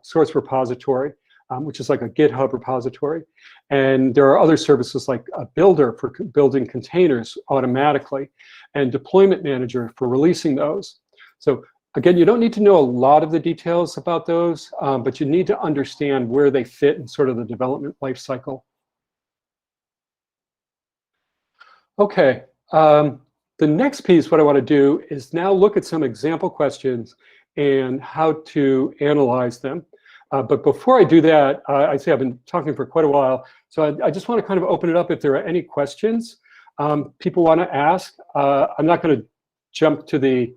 Source Repository, which is like a GitHub repository. And there are other services like a Builder for building containers automatically, and Deployment Manager for releasing those. So again, you don't need to know a lot of the details about those, but you need to understand where they fit in sort of the development life cycle. Okay. The next piece, what I want to do is now look at some example questions and how to analyze them. But before I do that, I say I've been talking for quite a while, so I just want to kind of open it up if there are any questions people want to ask. I'm not going to jump to the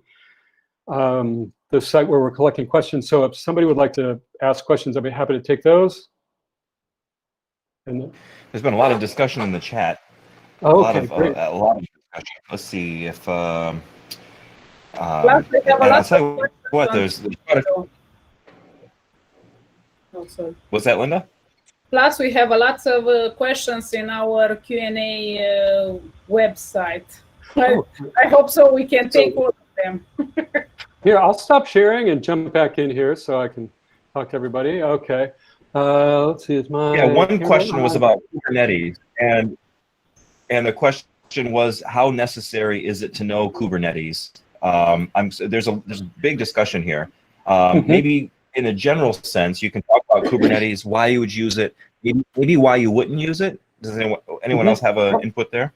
site where we're collecting questions, so if somebody would like to ask questions, I'd be happy to take those. And there's been a lot of discussion in the chat. Oh, a lot of discussion. Let's see if I'll tell you what, there's quite a... What's that, Linda? Plus, we have a lot of questions in our Q&A website. I hope so. We can take all of them. Here, I'll stop sharing and jump back in here so I can talk to everybody. Okay. Let's see. Is my one question was about Kubernetes, and the question was, how necessary is it to know Kubernetes? There's a big discussion here. Maybe in a general sense, you can talk about Kubernetes, why you would use it, maybe why you wouldn't use it. Does anyone else have an input there?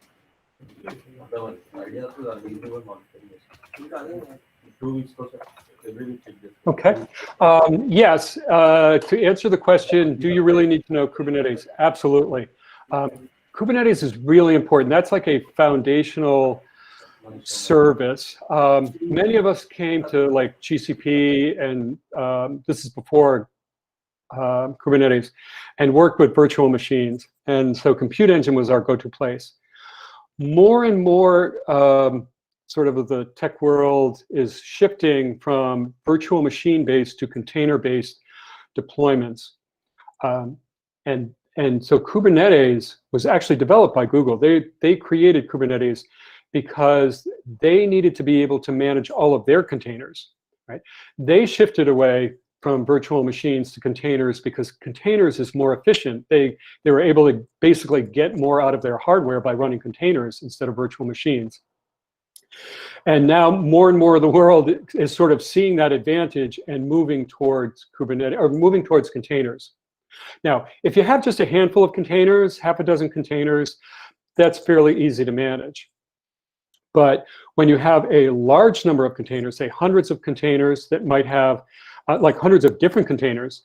Okay. Yes, to answer the question, do you really need to know Kubernetes? Absolutely. Kubernetes is really important. That's like a foundational service. Many of us came to like GCP, and this is before Kubernetes, and worked with virtual machines. And so Compute Engine was our go-to place. More and more sort of the tech world is shifting from virtual machine-based to container-based deployments. And so Kubernetes was actually developed by Google. They created Kubernetes because they needed to be able to manage all of their containers, right? They shifted away from virtual machines to containers because containers is more efficient. They were able to basically get more out of their hardware by running containers instead of virtual machines. And now more and more of the world is sort of seeing that advantage and moving towards Kubernetes, or moving towards containers. Now, if you have just a handful of containers, half a dozen containers, that's fairly easy to manage. But when you have a large number of containers, say hundreds of containers that might have like hundreds of different containers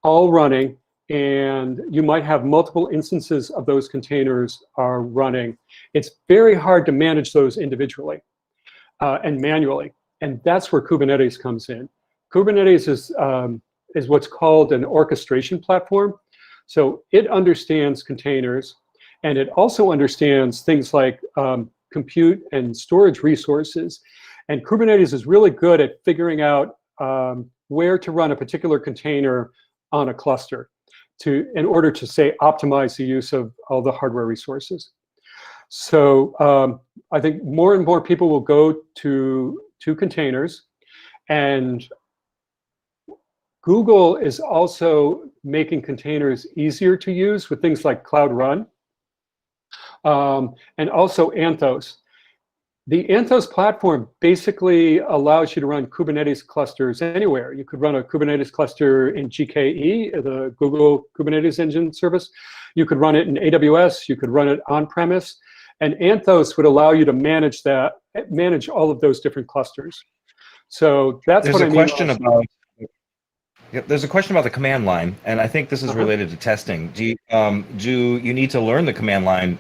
all running, and you might have multiple instances of those containers are running, it's very hard to manage those individually and manually. And that's where Kubernetes comes in. Kubernetes is what's called an orchestration platform. So it understands containers, and it also understands things like compute and storage resources. And Kubernetes is really good at figuring out where to run a particular container on a cluster in order to, say, optimize the use of all the hardware resources. So I think more and more people will go to containers, and Google is also making containers easier to use with things like Cloud Run and also Anthos. The Anthos platform basically allows you to run Kubernetes clusters anywhere. You could run a Kubernetes cluster in GKE, the Google Kubernetes Engine service. You could run it in AWS. You could run it on-premise. And Anthos would allow you to manage all of those different clusters. So that's what I mean. There's a question about the command line, and I think this is related to testing. Do you need to learn the command line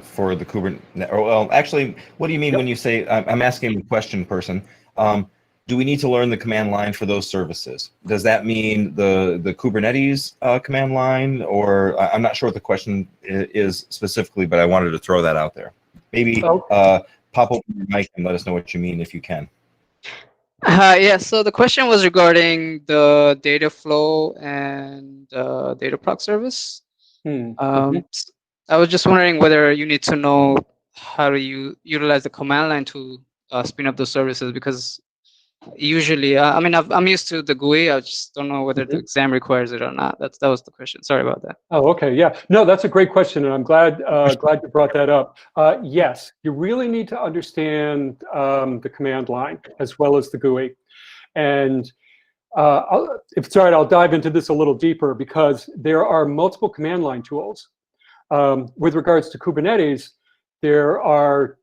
for the Kubernetes? Or, well, actually, what do you mean when you say, I'm asking the question person, do we need to learn the command line for those services? Does that mean the Kubernetes command line? Or I'm not sure what the question is specifically, but I wanted to throw that out there. Maybe pop open your mic and let us know what you mean if you can. Yeah, so the question was regarding the data flow and data proc service. I was just wondering whether you need to know how to utilize the command line to spin up those services, because usually, I mean, I'm used to the GUI. I just don't know whether the exam requires it or not. That was the question. Sorry about that. Oh, okay, yeah. No, that's a great question, and I'm glad you brought that up. Yes, you really need to understand the command line as well as the GUI. And if it's all right, I'll dive into this a little deeper, because there are multiple command line tools. With regards to Kubernetes, there's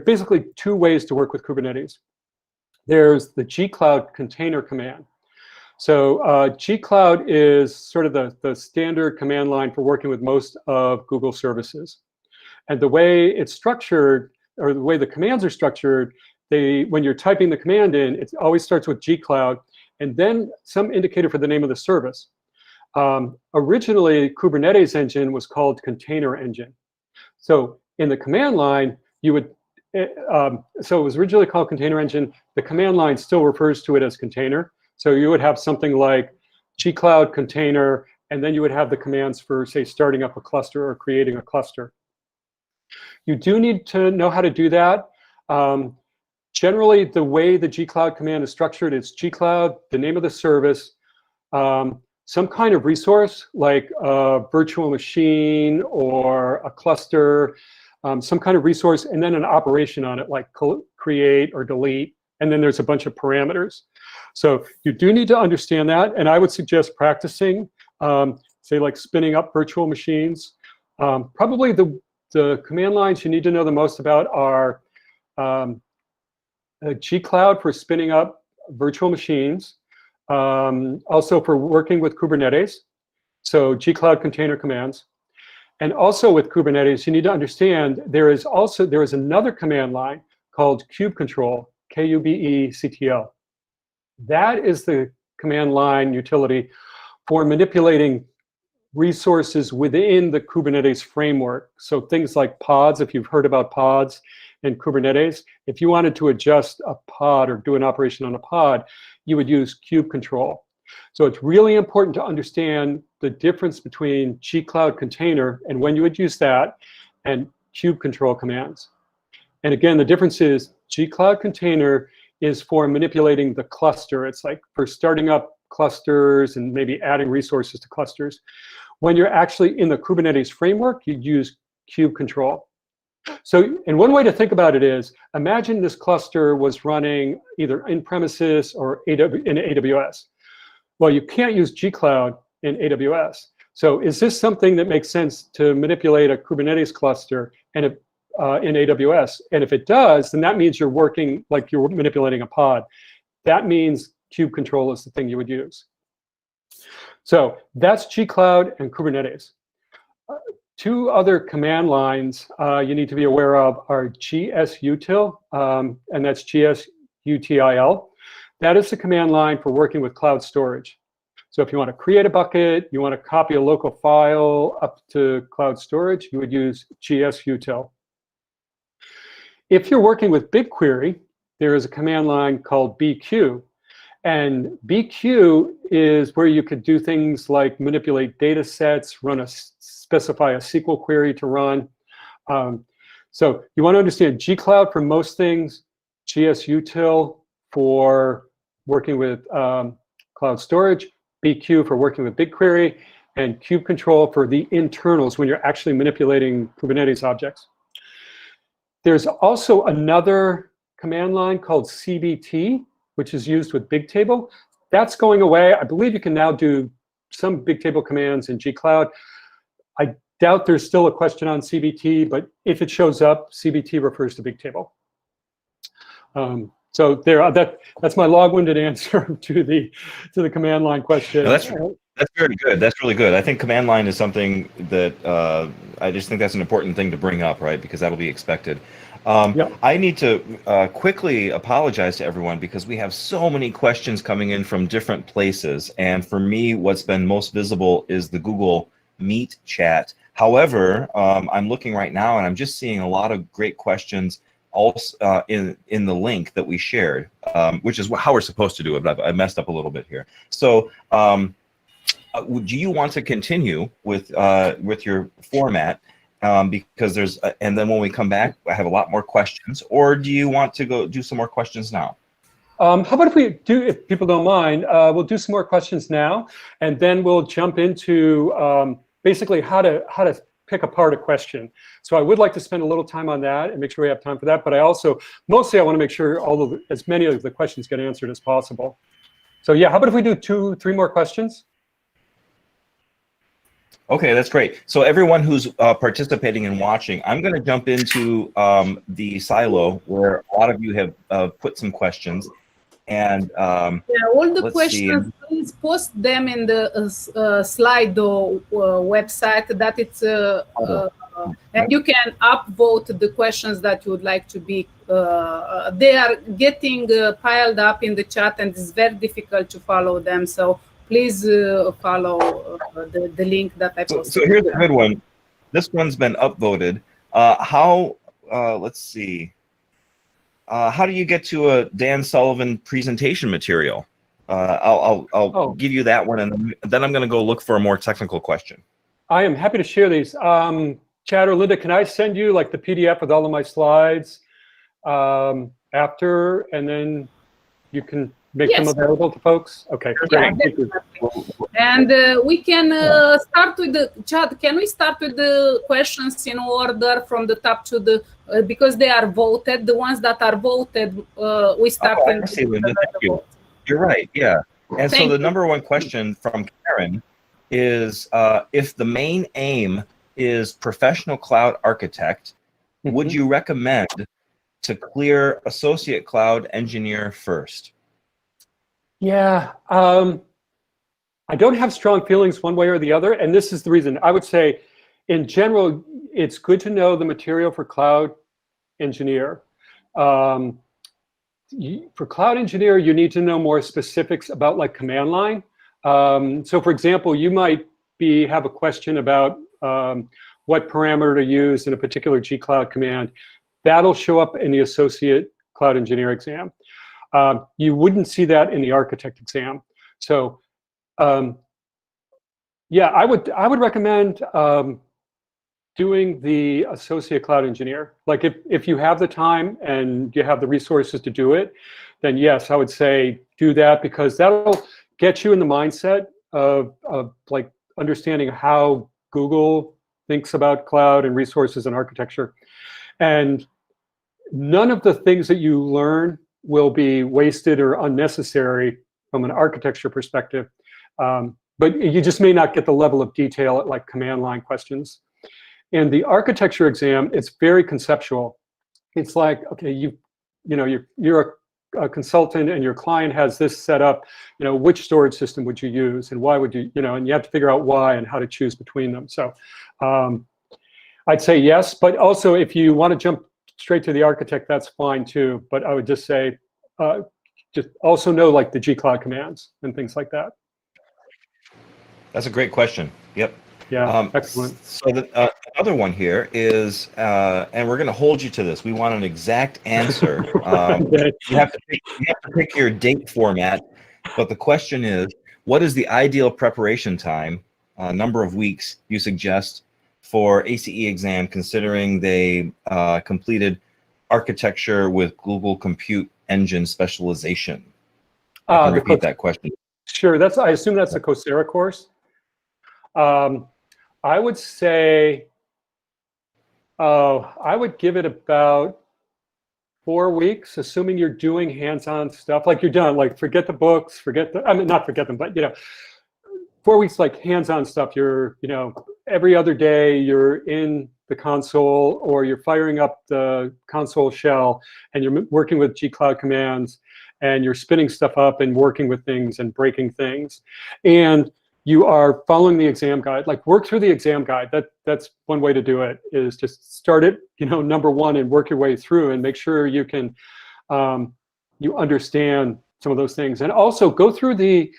basically two ways to work with Kubernetes. There's the G-Cloud container command. So G-Cloud is sort of the standard command line for working with most of Google services. And the way it's structured, or the way the commands are structured, when you're typing the command in, it always starts with G-Cloud, and then some indicator for the name of the service. Originally, Kubernetes engine was called Container Engine. So in the command line, you would, so it was originally called Container Engine. The command line still refers to it as container. So you would have something like G-Cloud container, and then you would have the commands for, say, starting up a cluster or creating a cluster. You do need to know how to do that. Generally, the way the G-Cloud command is structured, it's G-Cloud, the name of the service, some kind of resource like a virtual machine or a cluster, some kind of resource, and then an operation on it like create or delete, and then there's a bunch of parameters. So you do need to understand that, and I would suggest practicing, say like spinning up virtual machines. Probably the command lines you need to know the most about are G-Cloud for spinning up virtual machines, also for working with Kubernetes, so G-Cloud container commands. And also with Kubernetes, you need to understand there is another command line called kube control, KUBECTL. That is the command line utility for manipulating resources within the Kubernetes framework. So things like pods, if you've heard about pods in Kubernetes, if you wanted to adjust a pod or do an operation on a pod, you would use kube control. So it's really important to understand the difference between G-Cloud container and when you would use that and kube control commands. And again, the difference is G-Cloud container is for manipulating the cluster. It's like for starting up clusters and maybe adding resources to clusters. When you're actually in the Kubernetes framework, you'd use kube control. So, and one way to think about it is, imagine this cluster was running either in premises or in AWS. Well, you can't use G-Cloud in AWS. So is this something that makes sense to manipulate a Kubernetes cluster and in AWS? And if it does, then that means you're working like you're manipulating a pod. That means kube control is the thing you would use. So that's G-Cloud and Kubernetes. Two other command lines you need to be aware of are gsutil, and that's gsutil. That is the command line for working with cloud storage. So if you want to create a bucket, you want to copy a local file up to cloud storage, you would use gsutil. If you're working with BigQuery, there is a command line called bq. And bq is where you could do things like manipulate data sets, specify a SQL query to run. So you want to understand G-Cloud for most things, gsutil for working with cloud storage, BQ for working with BigQuery, and kube control for the internals when you're actually manipulating Kubernetes objects. There's also another command line called CBT, which is used with Bigtable. That's going away. I believe you can now do some Bigtable commands in G-Cloud. I doubt there's still a question on CBT, but if it shows up, CBT refers to Bigtable. So there, that's my long-winded answer to the command line question. No, that's very good. That's really good. I think command line is something that I just think that's an important thing to bring up, right? Because that'll be expected. Yep. I need to quickly apologize to everyone because we have so many questions coming in from different places. And for me, what's been most visible is the Google Meet chat. However, I'm looking right now and I'm just seeing a lot of great questions also in the link that we shared, which is how we're supposed to do it, but I messed up a little bit here. So do you want to continue with your format? Because there's, and then when we come back, I have a lot more questions, or do you want to go do some more questions now? How about if we do, if people don't mind, we'll do some more questions now, and then we'll jump into basically how to pick apart a question. So I would like to spend a little time on that and make sure we have time for that, but I also, mostly I want to make sure as many of the questions get answered as possible. So yeah, how about if we do 2-3 more questions? Okay, that's great. So everyone who's participating and watching, I'm going to jump into the silo where a lot of you have put some questions. And yeah, all the questions, please post them in the Slido website. That it's and you can upvote the questions that you would like to be. They are getting piled up in the chat, and it's very difficult to follow them. So please follow the link that I posted. So here's a good one. This one's been upvoted. Let's see. How do you get to a Dan Sullivan presentation material? I'll give you that one, and then I'm going to go look for a more technical question. I am happy to share these. Chad or Linda, can I send you like the PDF with all of my slides after, and then you can make them available to folks? Okay, yeah, great. And we can start with the chat. Can we start with the questions in order from the top to the, because they are voted, the ones that are voted, we start with the You're right, yeah. And so the number one question from Karen is, if the main aim is professional cloud architect, would you recommend to clear associate cloud engineer first? Yeah, I don't have strong feelings one way or the other, and this is the reason. I would say, in general, it's good to know the material for cloud engineer. For cloud engineer, you need to know more specifics about like command line. So for example, you might have a question about what parameter to use in a particular G-Cloud command. That'll show up in the associate cloud engineer exam. You wouldn't see that in the architect exam. So yeah, I would recommend doing the associate cloud engineer. Like if you have the time and you have the resources to do it, then yes, I would say do that, because that'll get you in the mindset of like understanding how Google thinks about cloud and resources and architecture. And none of the things that you learn will be wasted or unnecessary from an architecture perspective. But you just may not get the level of detail at like command line questions. In the architecture exam, it's very conceptual. It's like, okay, you're a consultant and your client has this set up, which storage system would you use and why would you, and you have to figure out why and how to choose between them. So I'd say yes, but also if you want to jump straight to the architect, that's fine too. But I would just say, just also know like the G-Cloud commands and things like that. That's a great question. Yep. Yeah, excellent. So the other one here is, and we're going to hold you to this. We want an exact answer. Okay. You have to pick your date format, but the question is, what is the ideal preparation time, number of weeks you suggest for ACE exam, considering they completed architecture with Google Compute Engine specialization? I can repeat that question. Sure, I assume that's a Coursera course. I would say, I would give it about 4 weeks, assuming you're doing hands-on stuff. Like you're done, like forget the books, not forget them, but 4 weeks like hands-on stuff. You're, every other day you're in the console or you're firing up the console shell and you're working with G-Cloud commands and you're spinning stuff up and working with things and breaking things. And you are following the exam guide, like work through the exam guide. That's one way to do it, is just start it, number one, and work your way through and make sure you can, you understand some of those things. And also go through the,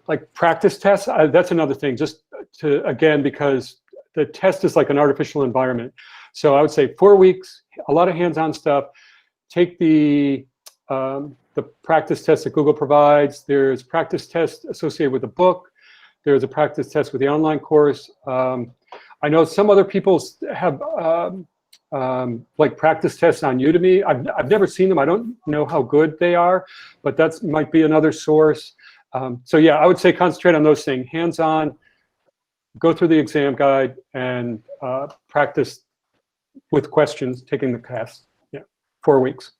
like practice tests. That's another thing, just to, again, because the test is like an artificial environment. So I would say 4 weeks, a lot of hands-on stuff. Take the practice test that Google provides. There's practice tests associated with the book. There's a practice test with the online course. I know some other people have like practice tests on Udemy. I've never seen them. I don't know how good they are, but that might be another source. So yeah, I would say concentrate on those things. Hands-on, go through the exam guide, and practice with questions, taking the test. Yeah, 4 weeks.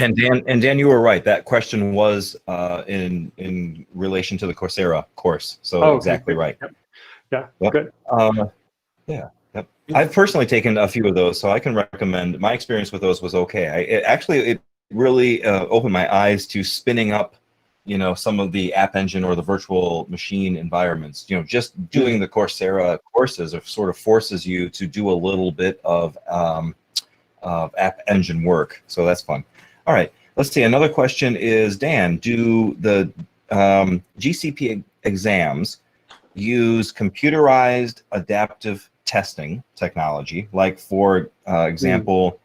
And Dan, you were right. That question was in relation to the Coursera course. So exactly right. Yep. Yeah, yep. Good. Yeah. Yep. I've personally taken a few of those, so I can recommend. My experience with those was okay. It really opened my eyes to spinning up, some of the App Engine or the virtual machine environments. Just doing the Coursera courses sort of forces you to do a little bit of App Engine work. So that's fun. All right, let's see. Another question is, Dan, do the GCP exams use computerized adaptive testing technology, like, for example,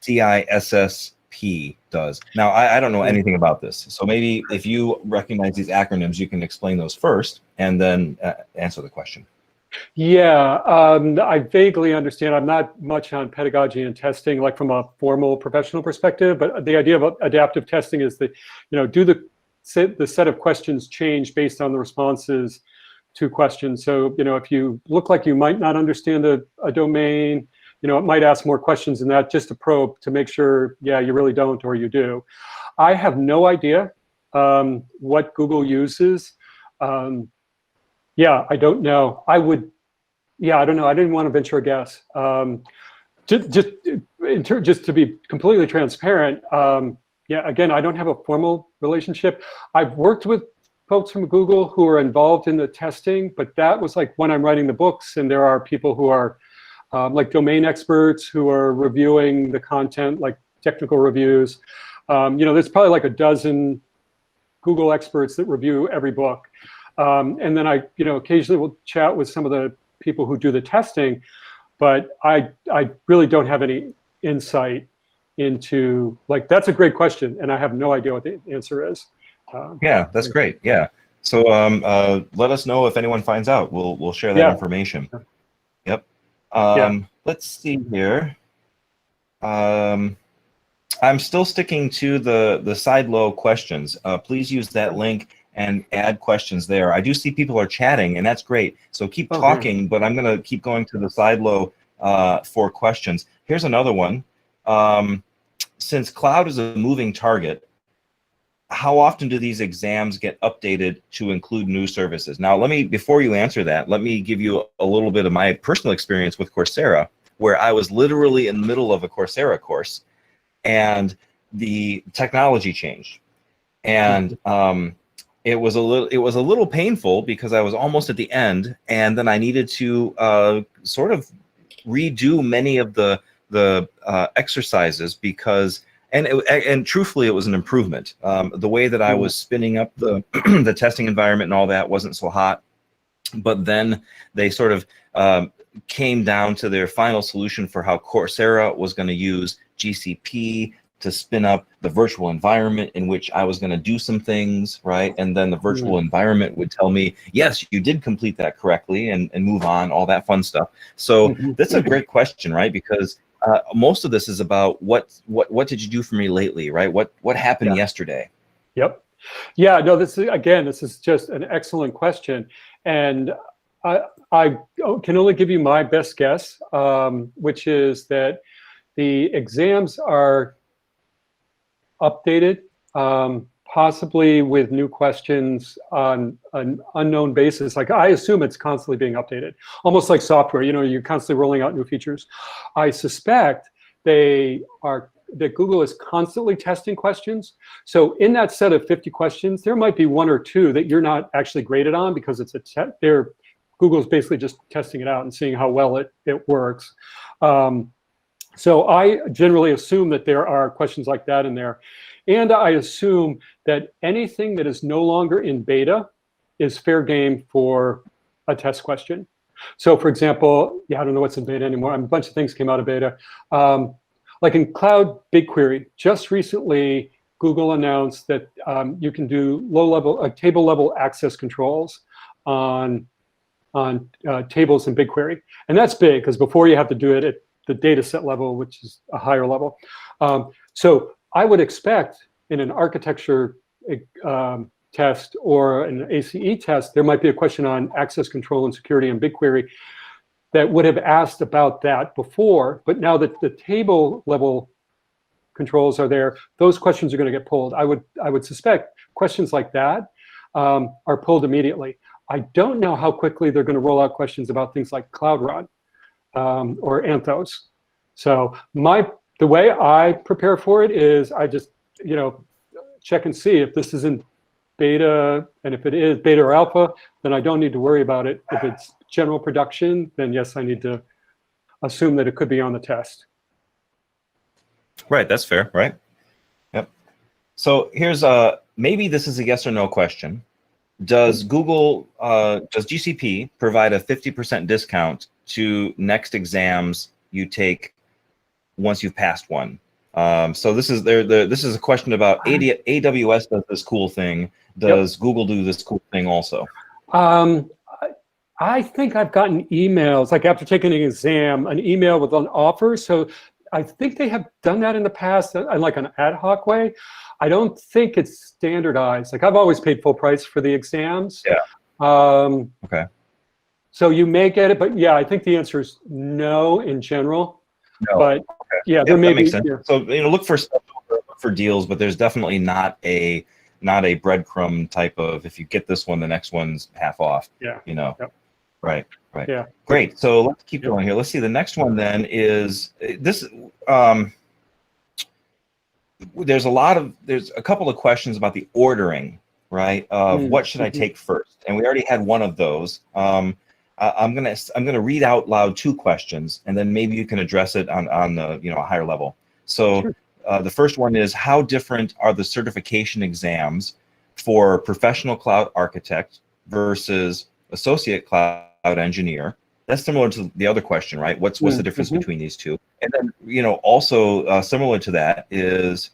CISSP does? Now, I don't know anything about this, so maybe if you recognize these acronyms, you can explain those first and then answer the question. Yeah, I vaguely understand. I'm not much on pedagogy and testing, like from a formal professional perspective, but the idea of adaptive testing is that, do the set of questions change based on the responses to questions? So, if you look like you might not understand a domain, it might ask more questions than that, just to probe to make sure, yeah, you really don't or you do. I have no idea what Google uses. Yeah, I don't know. I don't know. I didn't want to venture a guess. Just to be completely transparent, Yeah, again, I don't have a formal relationship. I've worked with folks from Google who are involved in the testing, but that was like when I'm writing the books, and there are people who are like domain experts who are reviewing the content, like technical reviews. There's probably like a dozen Google experts that review every book. And then I, occasionally will chat with some of the people who do the testing, but I really don't have any insight into, like, that's a great question, and I have no idea what the answer is. Yeah, that's great. Yeah. So let us know if anyone finds out. We'll share that information. Yep. Let's see here. I'm still sticking to the Sidelow questions. Please use that link and add questions there. I do see people are chatting, and that's great. So keep talking, but I'm going to keep going to the Sidelow for questions. Here's another one. Since cloud is a moving target, how often do these exams get updated to include new services? Now, before you answer that, let me give you a little bit of my personal experience with Coursera, where I was literally in the middle of a Coursera course, and the technology changed, and it was a little painful because I was almost at the end, and then I needed to sort of redo many of the exercises because. And truthfully, it was an improvement. The way that I was spinning up the the testing environment and all that wasn't so hot. But then they sort of came down to their final solution for how Coursera was going to use GCP to spin up the virtual environment in which I was going to do some things, right? And then the virtual environment would tell me, yes, you did complete that correctly, and move on, all that fun stuff. So that's a great question, right? Because most of this is about what did you do for me lately, right? What happened yesterday? Yep. Yeah. No. This is just an excellent question, and I can only give you my best guess, which is that the exams are updated, possibly with new questions on an unknown basis. Like, I assume it's constantly being updated, almost like software. You're constantly rolling out new features. I suspect that Google is constantly testing questions. So in that set of 50 questions, there might be one or two that you're not actually graded on because it's Google's basically just testing it out and seeing how well it works. So I generally assume that there are questions like that in there. And I assume that anything that is no longer in beta is fair game for a test question. So for example, I don't know what's in beta anymore. A bunch of things came out of beta. Like in Cloud BigQuery, just recently, Google announced that you can do low-level, table-level access controls on tables in BigQuery. And that's big, because before you have to do it at the data set level, which is a higher level. So I would expect in an architecture test or an ACE test, there might be a question on access control and security in BigQuery that would have asked about that before, but now that the table level controls are there, those questions are going to get pulled. I would suspect questions like that are pulled immediately. I don't know how quickly they're going to roll out questions about things like Cloud Run or Anthos. So the way I prepare for it is I just check and see if this is in beta, and if it is beta or alpha, then I don't need to worry about it. If it's general production, then yes, I need to assume that it could be on the test. Right, that's fair, right? Yep. So here's maybe this is a yes or no question. Does GCP provide a 50% discount to next exams you take once you've passed one? So this is a question about AWS does this cool thing. Does Google do this cool thing also? I think I've gotten emails, like after taking an exam, an email with an offer. So I think they have done that in the past, like an ad hoc way. I don't think it's standardized. Like, I've always paid full price for the exams. Yeah. Okay. So you may get it, but yeah, I think the answer is no in general. No. But yeah, there may be. Yeah. So look for deals, but there's definitely not a breadcrumb type of, if you get this one, the next one's half off. Yeah. Yep. Right. Yeah. Great. So let's keep going here. Let's see. The next one then is this. there's a couple of questions about the ordering, right? Of what should I take first? And we already had one of those. I'm gonna read out loud two questions, and then maybe you can address it on the a higher level. So the first one is, how different are the certification exams for professional cloud architect versus associate cloud engineer? That's similar to the other question, right? What's the difference between these two? And then, also similar to that is,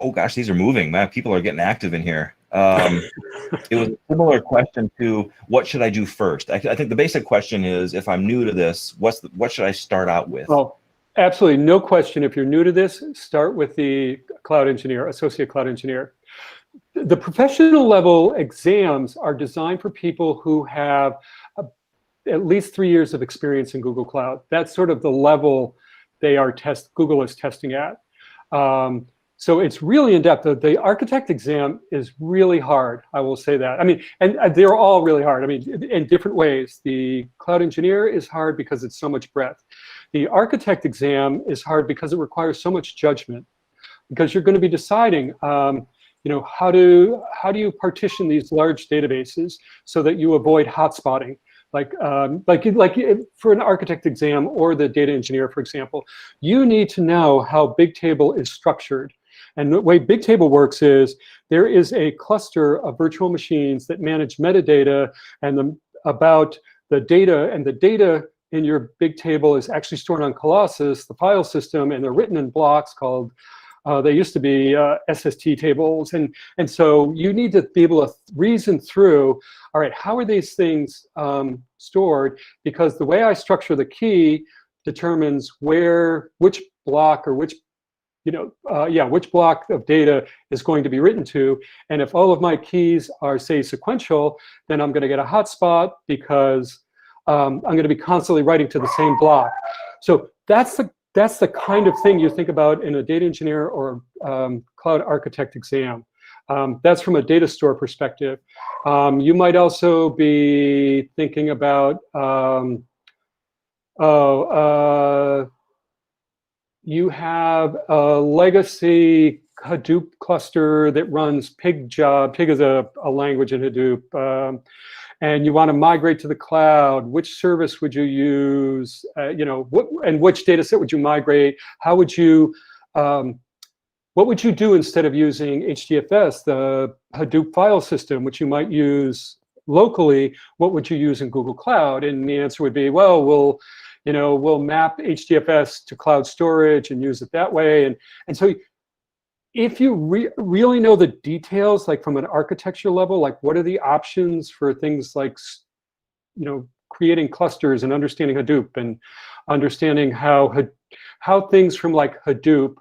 oh gosh, these are moving, man. People are getting active in here. It was a similar question to, what should I do first? I think the basic question is, if I'm new to this, what should I start out with? Oh, absolutely, no question. If you're new to this, start with the cloud engineer, associate cloud engineer. The professional level exams are designed for people who have at least 3 years of experience in Google Cloud. That's sort of the level Google is testing at. So it's really in depth. The architect exam is really hard, I will say that. I mean, and they're all really hard. I mean, in different ways. The cloud engineer is hard because it's so much breadth. The architect exam is hard because it requires so much judgment, because you're going to be deciding, how do you partition these large databases so that you avoid hotspotting? Like for an architect exam or the data engineer, for example, you need to know how Bigtable is structured. And the way Bigtable works is, there is a cluster of virtual machines that manage metadata about the data, and the data in your Bigtable is actually stored on Colossus, the file system, and they're written in blocks called, they used to be SST tables. And so you need to be able to reason through, all right, how are these things stored? Because the way I structure the key determines which block or which block of data is going to be written to. And if all of my keys are, say, sequential, then I'm going to get a hotspot because I'm going to be constantly writing to the same block. So that's the kind of thing you think about in a data engineer or cloud architect exam. That's from a data store perspective. You might also be thinking about, you have a legacy Hadoop cluster that runs Pig job. Pig is a language in Hadoop. And you want to migrate to the cloud. Which service would you use? And which data set would you migrate? How would you, what would you do instead of using HDFS, the Hadoop file system, which you might use locally? What would you use in Google Cloud? And the answer would be, well, we'll map HDFS to cloud storage and use it that way. And so if you really know the details, like from an architecture level, like what are the options for things like, creating clusters and understanding Hadoop and understanding how things from like Hadoop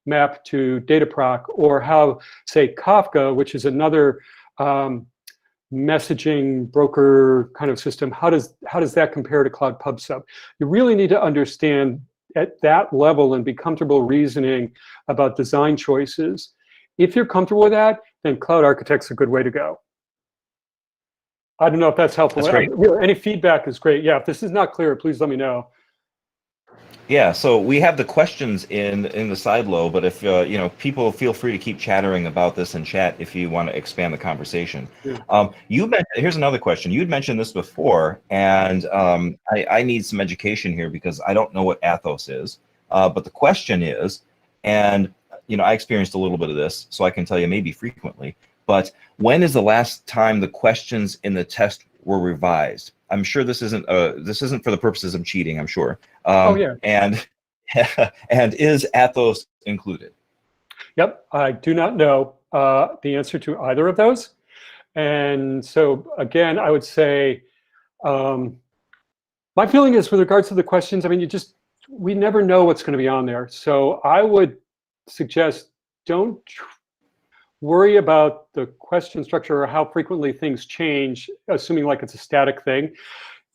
map to Dataproc, or how, say, Kafka, which is another messaging broker kind of system, how does that compare to Cloud PubSub? You really need to understand at that level and be comfortable reasoning about design choices. If you're comfortable with that, then Cloud Architect's a good way to go. I don't know if that's helpful. That's great. Any feedback is great. Yeah, if this is not clear, please let me know. Yeah, so we have the questions in the side-low, but if people, feel free to keep chattering about this in chat if you want to expand the conversation. Yeah. Here's another question. You'd mentioned this before, and I need some education here because I don't know what Athos is. But the question is, and I experienced a little bit of this, so I can tell you maybe frequently. But when is the last time the questions in the test were revised? I'm sure this isn't for the purposes of cheating, I'm sure. Oh yeah. And is Athos included? Yep, I do not know the answer to either of those. And so again, I would say, my feeling is with regards to the questions, I mean, we never know what's going to be on there. So I would suggest don't worry about the question structure or how frequently things change, assuming like it's a static thing.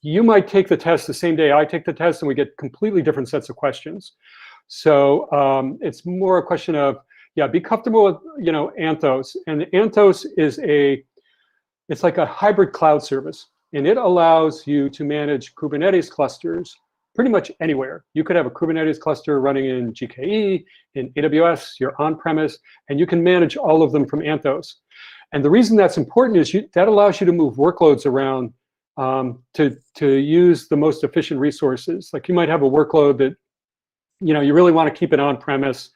You might take the test the same day I take the test and we get completely different sets of questions. So it's more a question of, be comfortable with, Anthos. And Anthos is it's like a hybrid cloud service, and it allows you to manage Kubernetes clusters pretty much anywhere. You could have a Kubernetes cluster running in GKE, in AWS, you're on-premise, and you can manage all of them from Anthos. And the reason that's important is that allows you to move workloads around to use the most efficient resources. Like you might have a workload that you really want to keep it on-premise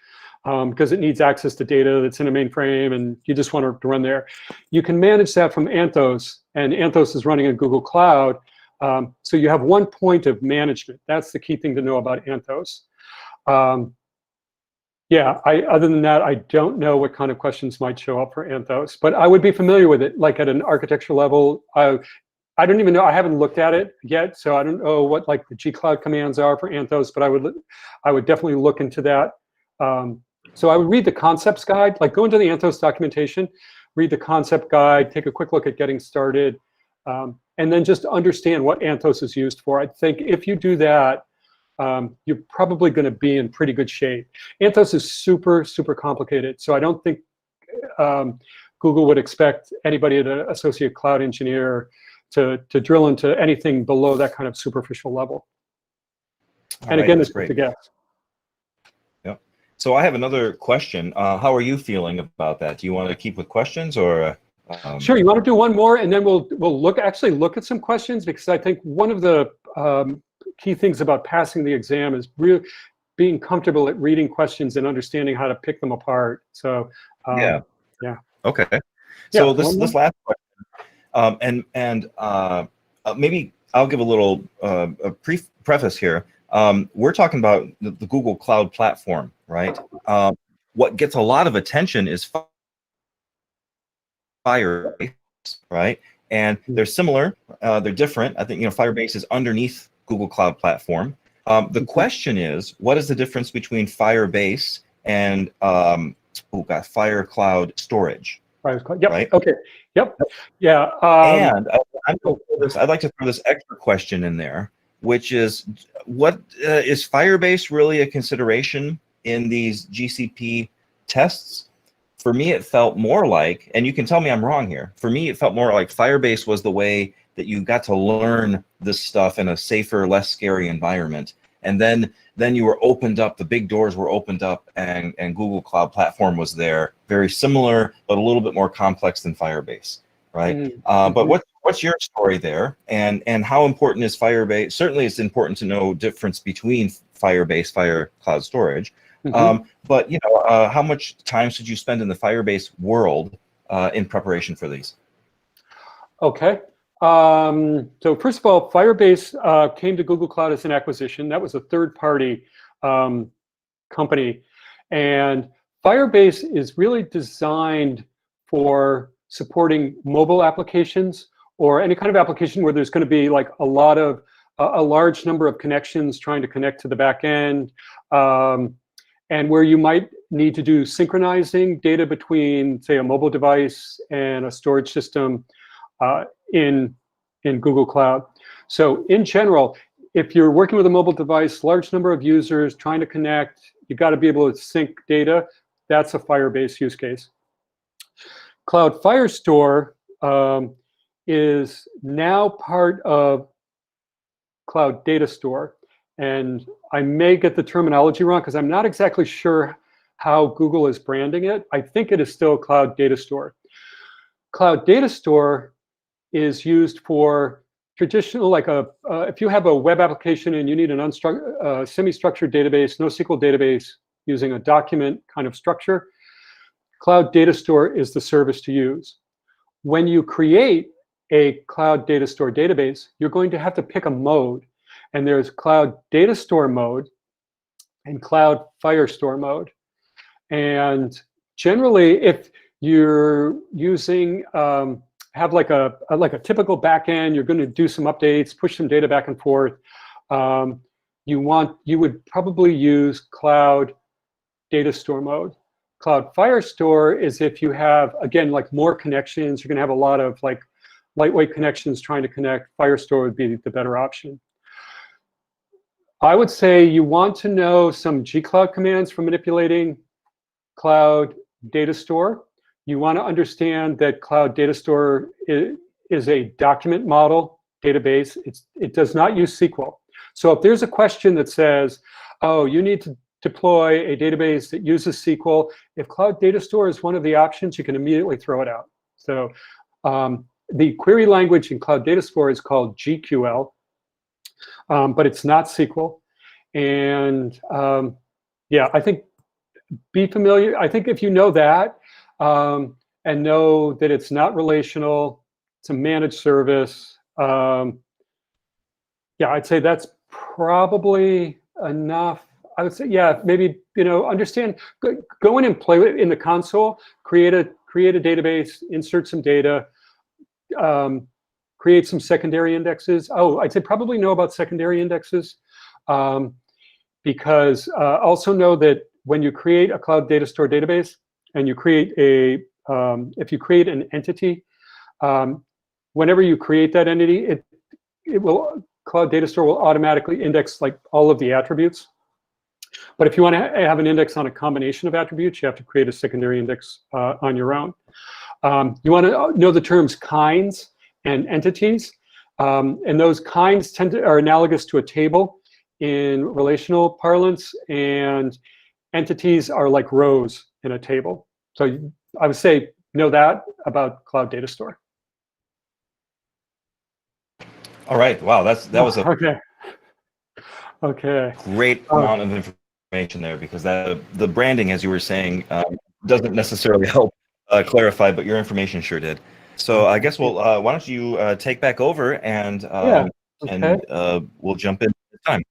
because it needs access to data that's in a mainframe and you just want to run there. You can manage that from Anthos, and Anthos is running in Google Cloud. So you have one point of management. That's the key thing to know about Anthos. Yeah, other than that, I don't know what kind of questions might show up for Anthos, but I would be familiar with it, like at an architecture level. I don't even know, I haven't looked at it yet, so I don't know what like the G-Cloud commands are for Anthos, but I would definitely look into that. So I would read the concepts guide, like go into the Anthos documentation, read the concept guide, take a quick look at getting started, and then just understand what Anthos is used for. I think if you do that, you're probably going to be in pretty good shape. Anthos is super, super complicated, so I don't think Google would expect anybody at an associate cloud engineer to drill into anything below that kind of superficial level. And again, it's great to guess. Yep. So I have another question. How are you feeling about that? Do you want to keep with questions or? Sure. You want to do one more, and then we'll look at some questions, because I think one of the key things about passing the exam is really being comfortable at reading questions and understanding how to pick them apart. So yeah. Okay. Yeah, so this last question. Maybe I'll give a little preface here. We're talking about the Google Cloud Platform, right? What gets a lot of attention is Firebase, right? And they're similar, they're different. I think Firebase is underneath Google Cloud Platform. The question is, what is the difference between Firebase and Fire Cloud Storage? Yep. Right? Okay. Yep. Yeah. And I'd like to throw this extra question in there, which is, what is Firebase really a consideration in these GCP tests? For me, it felt more like, and you can tell me I'm wrong here, for me, it felt more like Firebase was the way that you got to learn this stuff in a safer, less scary environment. And then you were opened up, the big doors were opened up, and Google Cloud Platform was there, very similar, but a little bit more complex than Firebase, right? But what's your story there? And how important is Firebase? Certainly it's important to know difference between Firebase, Fire Cloud Storage. But how much time should you spend in the Firebase world in preparation for these? Okay. So first of all, Firebase came to Google Cloud as an acquisition. That was a third-party company. And Firebase is really designed for supporting mobile applications or any kind of application where there's going to be like a large number of connections trying to connect to the back end, and where you might need to do synchronizing data between, say, a mobile device and a storage system in Google Cloud. So in general, if you're working with a mobile device, large number of users trying to connect, you got to be able to sync data. That's a Firebase use case. Cloud Firestore is now part of Cloud Data Store. And I may get the terminology wrong because I'm not exactly sure how Google is branding it. I think it is still Cloud Data Store. Cloud Data Store is used for traditional, like if you have a web application and you need an semi-structured database, NoSQL database using a document kind of structure, Cloud Data Store is the service to use. When you create a Cloud Data Store database, you're going to have to pick a mode. And there's Cloud Data Store mode and Cloud Firestore mode. And generally, if you're using, have like a typical backend, you're going to do some updates, push some data back and forth. You would probably use Cloud Data Store mode. Cloud Firestore is if you have, again, like more connections, you're going to have a lot of like lightweight connections trying to connect. Firestore would be the better option. I would say you want to know some G-Cloud commands for manipulating Cloud Data Store. You want to understand that Cloud Data Store is a document model database. It does not use SQL. So if there's a question that says, oh, you need to deploy a database that uses SQL, if Cloud Data Store is one of the options, you can immediately throw it out. So the query language in Cloud Data Store is called GQL, but it's not SQL. And yeah, I think be familiar. I think if you know that and know that it's not relational, it's a managed service. Yeah, I'd say that's probably enough. I would say, yeah, maybe, you know, understand, go in and play with it in the console, create a database, insert some data, create some secondary indexes. Oh, I'd say probably know about secondary indexes, because also know that when you create a Cloud Data Store database and you create a, if you create an entity, whenever you create that entity, it will, Cloud Data Store will automatically index like all of the attributes. But if you want to have an index on a combination of attributes, you have to create a secondary index on your own. You want to know the terms kinds and entities. And those kinds are analogous to a table in relational parlance, and entities are like rows in a table. So I would say know that about Cloud Data Store. All right. Wow, that was a great amount of information there, because the branding, as you were saying, doesn't necessarily help clarify, but your information sure did. So I guess why don't you take back over and we'll jump in this time.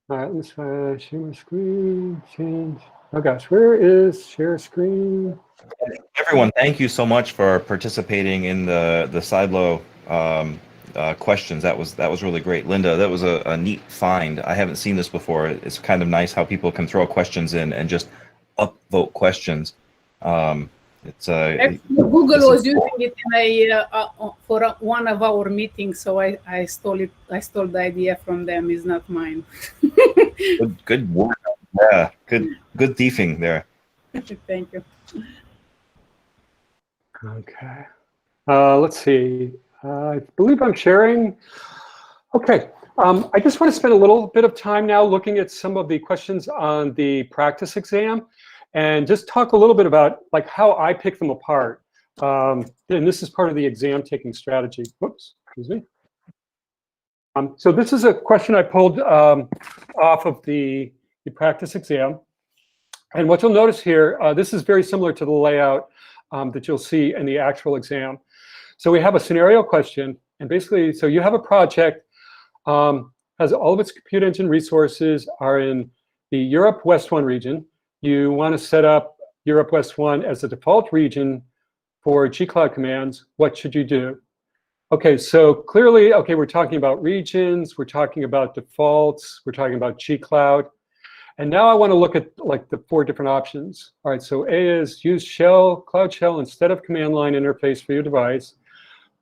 All right, let's share my screen. Change. Oh gosh, where is share screen? Everyone, thank you so much for participating in the Sidelo questions. That was really great. Linda, that was a neat find. I haven't seen this before. It's kind of nice how people can throw questions in and just upvote questions. Actually, Google was using it for one of our meetings, so I stole it. I stole the idea from them. It's not mine. Good work. Yeah, good thieving there. Thank you. Okay. Let's see. I believe I'm sharing. Okay. I just want to spend a little bit of time now looking at some of the questions on the practice exam, and just talk a little bit about like how I pick them apart. And this is part of the exam taking strategy. Whoops, excuse me. So this is a question I pulled off of the practice exam. And what you'll notice here, this is very similar to the layout that you'll see in the actual exam. So we have a scenario question, and basically, so you have a project, has all of its compute engine resources are in the Europe West 1 region. You want to set up Europe West 1 as the default region for G-Cloud commands. What should you do? Okay, so clearly, okay, we're talking about regions, we're talking about defaults, we're talking about G-Cloud. And now I want to look at like the 4 different options. All right, so A is use Cloud Shell instead of command line interface for your device.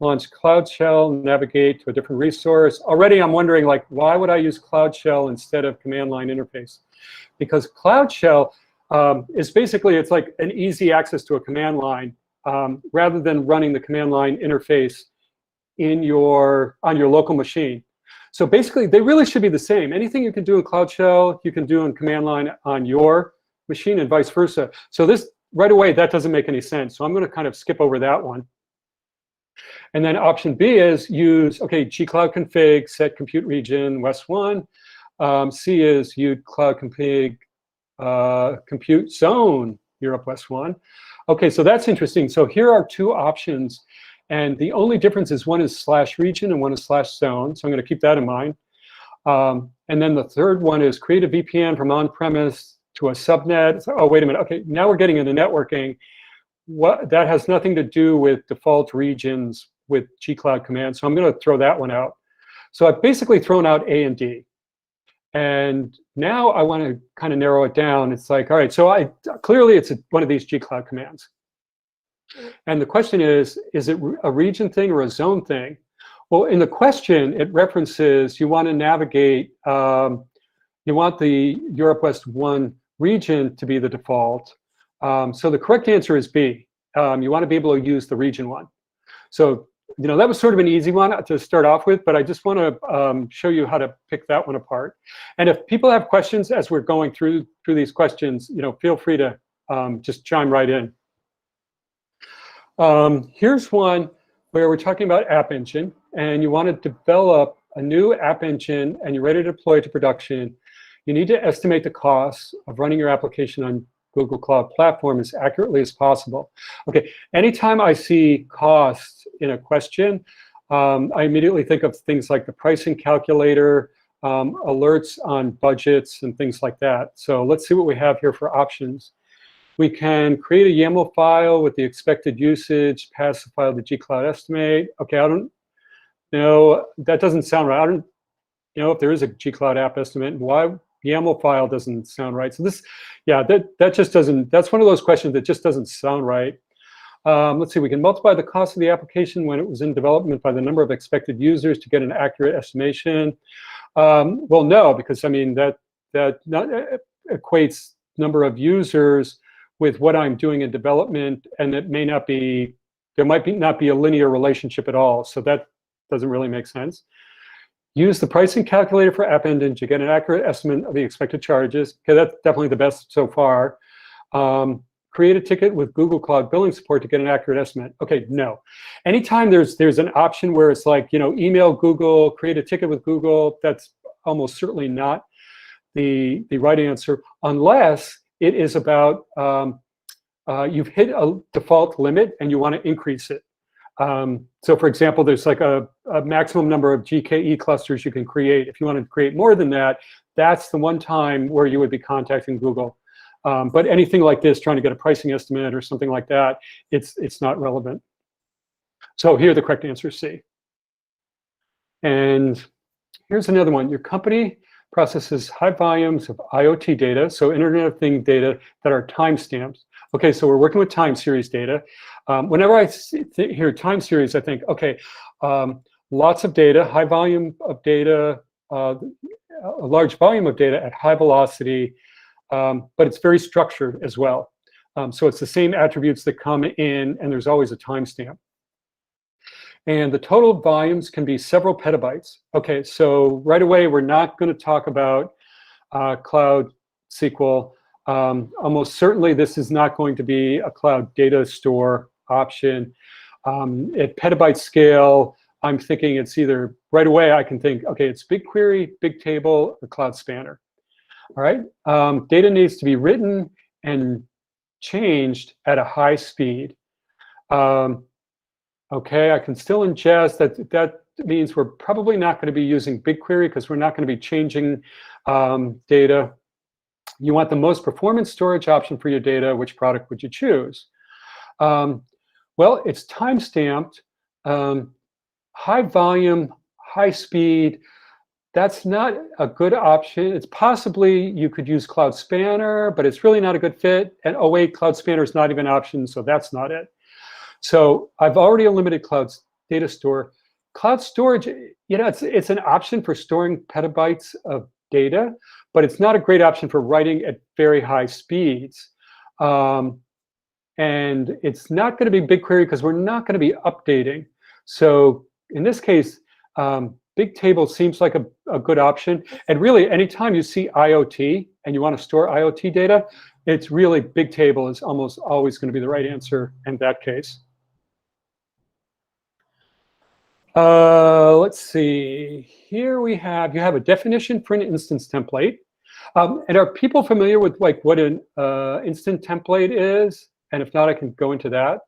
Launch Cloud Shell, navigate to a different resource. Already I'm wondering, like, why would I use Cloud Shell instead of command line interface? Because Cloud Shell is basically, it's like an easy access to a command line rather than running the command line interface on your local machine. So basically, they really should be the same. Anything you can do in Cloud Shell, you can do in command line on your machine and vice versa. So this, right away, that doesn't make any sense. So I'm going to kind of skip over that one. And then option B is use, okay, G-Cloud config, set compute region, West 1. C is use Cloud config, compute zone, Europe West 1. Okay, so that's interesting. So here are 2 options. And the only difference is one is /region and one is /zone. So I'm going to keep that in mind. And then the third one is create a VPN from on-premise to a subnet. So, oh, wait a minute. Okay, now we're getting into networking. That has nothing to do with default regions with G-Cloud commands. So I'm going to throw that one out. So I've basically thrown out A and D. And now I want to kind of narrow it down. It's like, all right, so clearly it's one of these G-Cloud commands. And the question is it a region thing or a zone thing? Well, in the question, it references you want to navigate, you want the Europe West 1 region to be the default. So the correct answer is B. You want to be able to use the region one. So that was sort of an easy one to start off with, but I just want to show you how to pick that one apart. And if people have questions as we're going through these questions, feel free to just chime right in. Here's one where we're talking about App Engine, and you want to develop a new App Engine, and you're ready to deploy it to production. You need to estimate the costs of running your application on Google Cloud Platform as accurately as possible. Okay, anytime I see costs in a question, I immediately think of things like the pricing calculator, alerts on budgets, and things like that. So let's see what we have here for options. We can create a YAML file with the expected usage, pass the file to G-Cloud Estimate. Okay, I don't know, that doesn't sound right. I don't know if there is a G-Cloud App Estimate, and why YAML file doesn't sound right. So this, yeah, that just doesn't, that's one of those questions that just doesn't sound right. Let's see, we can multiply the cost of the application when it was in development by the number of expected users to get an accurate estimation. Well, no, because I mean, that equates number of users with what I'm doing in development, and it may not be, there might not be a linear relationship at all. So that doesn't really make sense. Use the pricing calculator for App Engine to get an accurate estimate of the expected charges. Okay, that's definitely the best so far. Create a ticket with Google Cloud Billing support to get an accurate estimate. Okay, no. Anytime there's an option where it's like, email Google, create a ticket with Google, that's almost certainly not the right answer, unless it is about you've hit a default limit and you want to increase it. So for example, there's like a maximum number of GKE clusters you can create. If you want to create more than that, that's the one time where you would be contacting Google. But anything like this, trying to get a pricing estimate or something like that, it's not relevant. So here the correct answer is C. And here's another one. Your company processes high volumes of IoT data, so Internet of Things data that are timestamped. Okay, so we're working with time series data. Whenever I hear time series, I think, okay, lots of data, high volume of data, a large volume of data at high velocity, but it's very structured as well. So it's the same attributes that come in, and there's always a timestamp. And the total volumes can be several petabytes. Okay, so right away, we're not going to talk about Cloud SQL. Almost certainly, this is not going to be a cloud data store option. At petabyte scale, I'm thinking it's either, right away, I can think, okay, it's BigQuery, Bigtable, or Cloud Spanner. All right, data needs to be written and changed at a high speed. Okay, I can still ingest. That means we're probably not going to be using BigQuery because we're not going to be changing data. You want the most performance storage option for your data. Which product would you choose? Well, it's time-stamped, high volume, high speed. That's not a good option. It's possibly you could use Cloud Spanner, but it's really not a good fit. And oh wait, Cloud Spanner is not even an option, so that's not it. So I've already eliminated Cloud Data Store. Cloud storage, it's an option for storing petabytes of data, but it's not a great option for writing at very high speeds. And it's not going to be BigQuery because we're not going to be updating. So in this case, Bigtable seems like a good option. And really, anytime you see IoT and you want to store IoT data, it's really Bigtable is almost always going to be the right answer in that case. Let's see. Here you have a definition for an instance template. And are people familiar with like what an instant template is? And if not, I can go into that.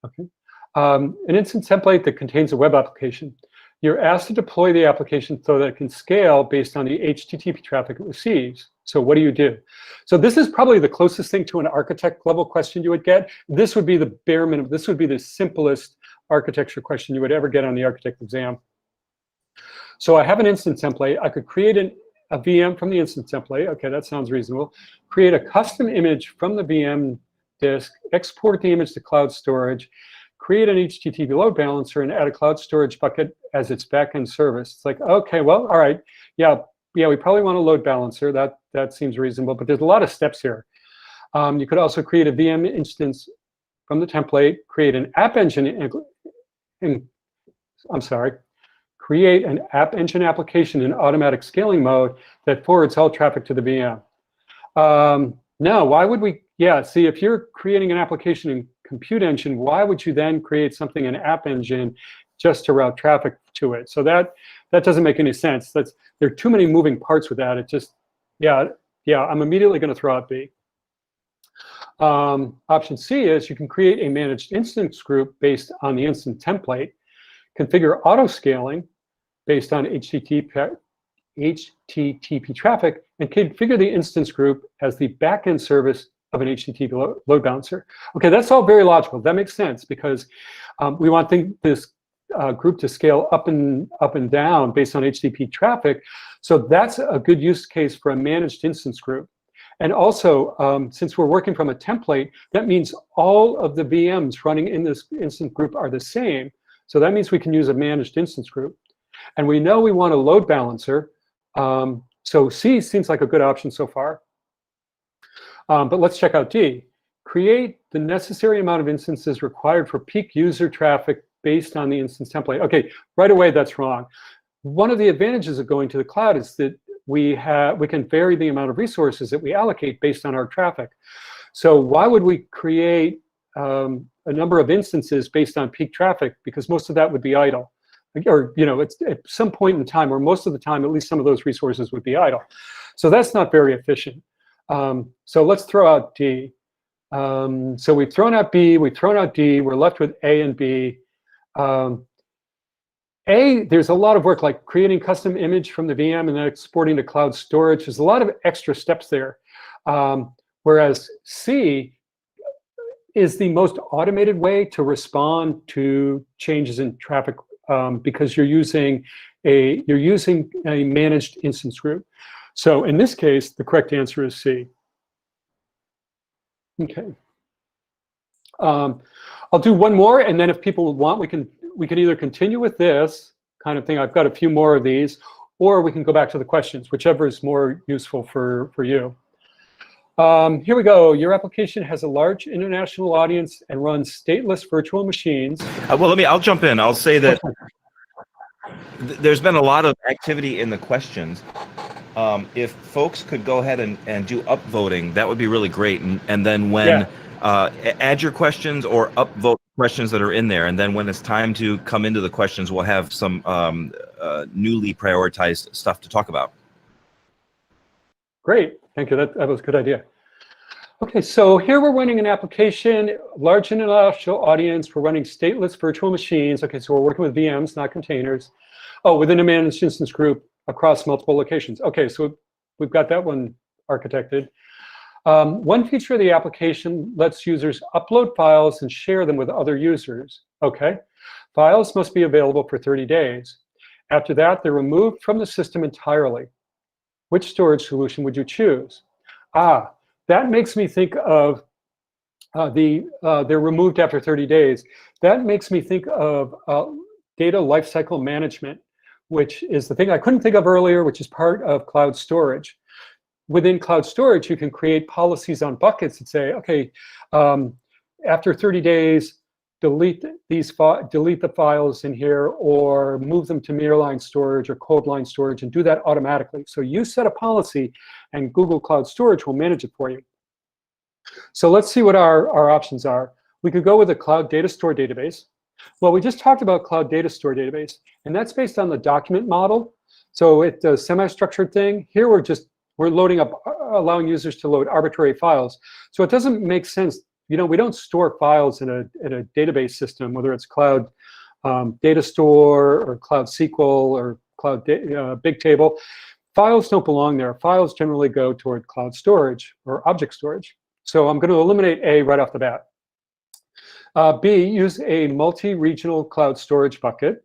Okay. An instance template that contains a web application. You're asked to deploy the application so that it can scale based on the HTTP traffic it receives. So what do you do? So this is probably the closest thing to an architect level question you would get. This would be the bare minimum. This would be the simplest architecture question you would ever get on the architect exam. So I have an instance template. I could create a VM from the instance template. Okay, that sounds reasonable. Create a custom image from the VM disk, export the image to cloud storage, create an HTTP load balancer, and add a cloud storage bucket as its backend service. It's like, okay, well, all right, yeah, we probably want a load balancer. That seems reasonable, but there's a lot of steps here. You could also create a VM instance from the template, create an App Engine, create an App Engine application in automatic scaling mode that forwards all traffic to the VM. No, why would we? Yeah, see, if you're creating an application in Compute Engine, why would you then create something in App Engine just to route traffic to it? So that doesn't make any sense. There are too many moving parts with that. It just, yeah, I'm immediately going to throw out B. Option C is you can create a managed instance group based on the instant template, configure auto scaling based on HTTP traffic, and configure the instance group as the backend service of an HTTP load balancer. Okay, that's all very logical. That makes sense because we want this group to scale up and down based on HTTP traffic. So that's a good use case for a managed instance group. And also, since we're working from a template, that means all of the VMs running in this instance group are the same. So that means we can use a managed instance group. And we know we want a load balancer. So C seems like a good option so far. But let's check out D. Create the necessary amount of instances required for peak user traffic based on the instance template. Okay, right away, that's wrong. One of the advantages of going to the cloud is that we can vary the amount of resources that we allocate based on our traffic. So why would we create a number of instances based on peak traffic? Because most of that would be idle. Or, you know, it's at some point in time, or most of the time, at least some of those resources would be idle. So that's not very efficient. So let's throw out D. So we've thrown out B, we've thrown out D, we're left with A and B. A, there's a lot of work like creating custom image from the VM and then exporting to cloud storage. There's a lot of extra steps there. Whereas C is the most automated way to respond to changes in traffic because you're using a managed instance group. So in this case, the correct answer is C. Okay. I'll do one more, and then if people want, we can either continue with this kind of thing. I've got a few more of these, or we can go back to the questions, whichever is more useful for you. Here we go. Your application has a large international audience and runs stateless virtual machines. Well, I'll jump in. I'll say that there's been a lot of activity in the questions. If folks could go ahead and do upvoting, that would be really great. And then when add your questions or upvote questions that are in there, and then when it's time to come into the questions, we'll have some newly prioritized stuff to talk about. Great, thank you. That was a good idea. Okay, so here we're running an application, large international audience. We're running stateless virtual machines. Okay, so we're working with VMs, not containers. Oh, within a managed instance group across multiple locations. Okay, so we've got that one architected. One feature of the application lets users upload files and share them with other users. Okay, files must be available for 30 days. After that, they're removed from the system entirely. Which storage solution would you choose? That makes me think of they're removed after 30 days. That makes me think of data lifecycle management, which is the thing I couldn't think of earlier, which is part of cloud storage. Within cloud storage, you can create policies on buckets that say, okay, after 30 days, delete the files in here or move them to nearline storage or cold line storage and do that automatically. So you set a policy and Google Cloud Storage will manage it for you. So let's see what our options are. We could go with a cloud data store database. Well, we just talked about cloud data store database, and that's based on the document model. So it's a semi-structured thing. Here we're loading up, allowing users to load arbitrary files. So it doesn't make sense. You know, we don't store files in a database system, whether it's cloud data store or cloud SQL or cloud Bigtable. Files don't belong there. Files generally go toward cloud storage or object storage. So I'm going to eliminate A right off the bat. B, use a multi-regional cloud storage bucket.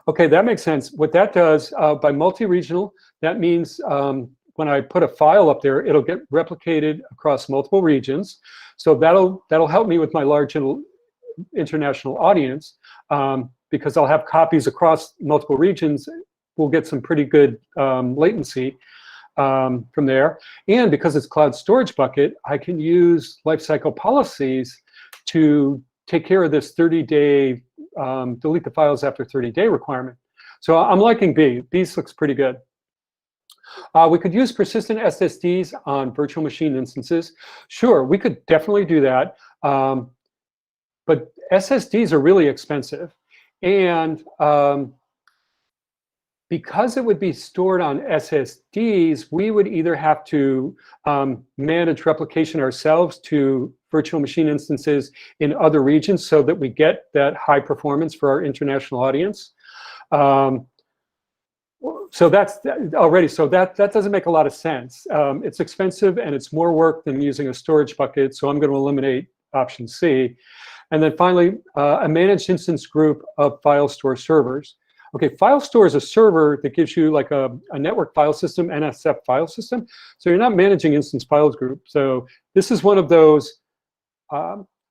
Okay, that makes sense. What that does by multi-regional, that means when I put a file up there, it'll get replicated across multiple regions. So that'll help me with my large international audience because I'll have copies across multiple regions. We'll get some pretty good latency from there. And because it's cloud storage bucket, I can use lifecycle policies to take care of this 30-day delete the files after 30-day requirement. So I'm liking B. B looks pretty good. We could use persistent SSDs on virtual machine instances. Sure, we could definitely do that. But SSDs are really expensive. And because it would be stored on SSDs, we would either have to manage replication ourselves to virtual machine instances in other regions so that we get that high performance for our international audience. So that's already, so that doesn't make a lot of sense. It's expensive and it's more work than using a storage bucket, so I'm going to eliminate option C. And then finally, a managed instance group of file store servers. Okay, file store is a server that gives you like a network file system, NSF file system. So you're not managing instance files group. So this is one of those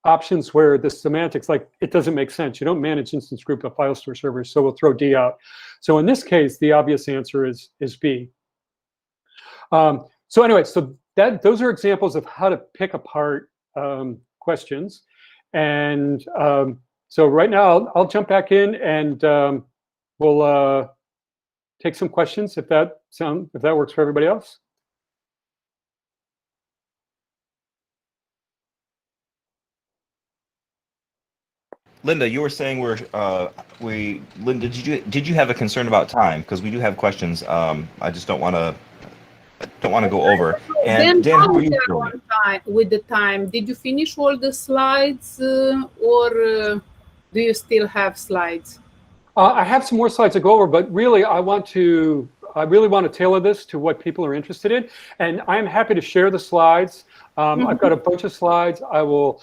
options where the semantics, like, it doesn't make sense. You don't manage instance group of file store servers, so we'll throw D out. So in this case, the obvious answer is B. So anyway, so those are examples of how to pick apart questions. And so right now, I'll jump back in and we'll take some questions if that works for everybody else. Linda, you were saying Linda, did you have a concern about time? Because we do have questions. I just don't want to go over. And Dan, how are you doing? With the time, did you finish all the slides, or do you still have slides? I have some more slides to go over, but really, I really want to tailor this to what people are interested in, and I'm happy to share the slides. I've got a bunch of slides. I will.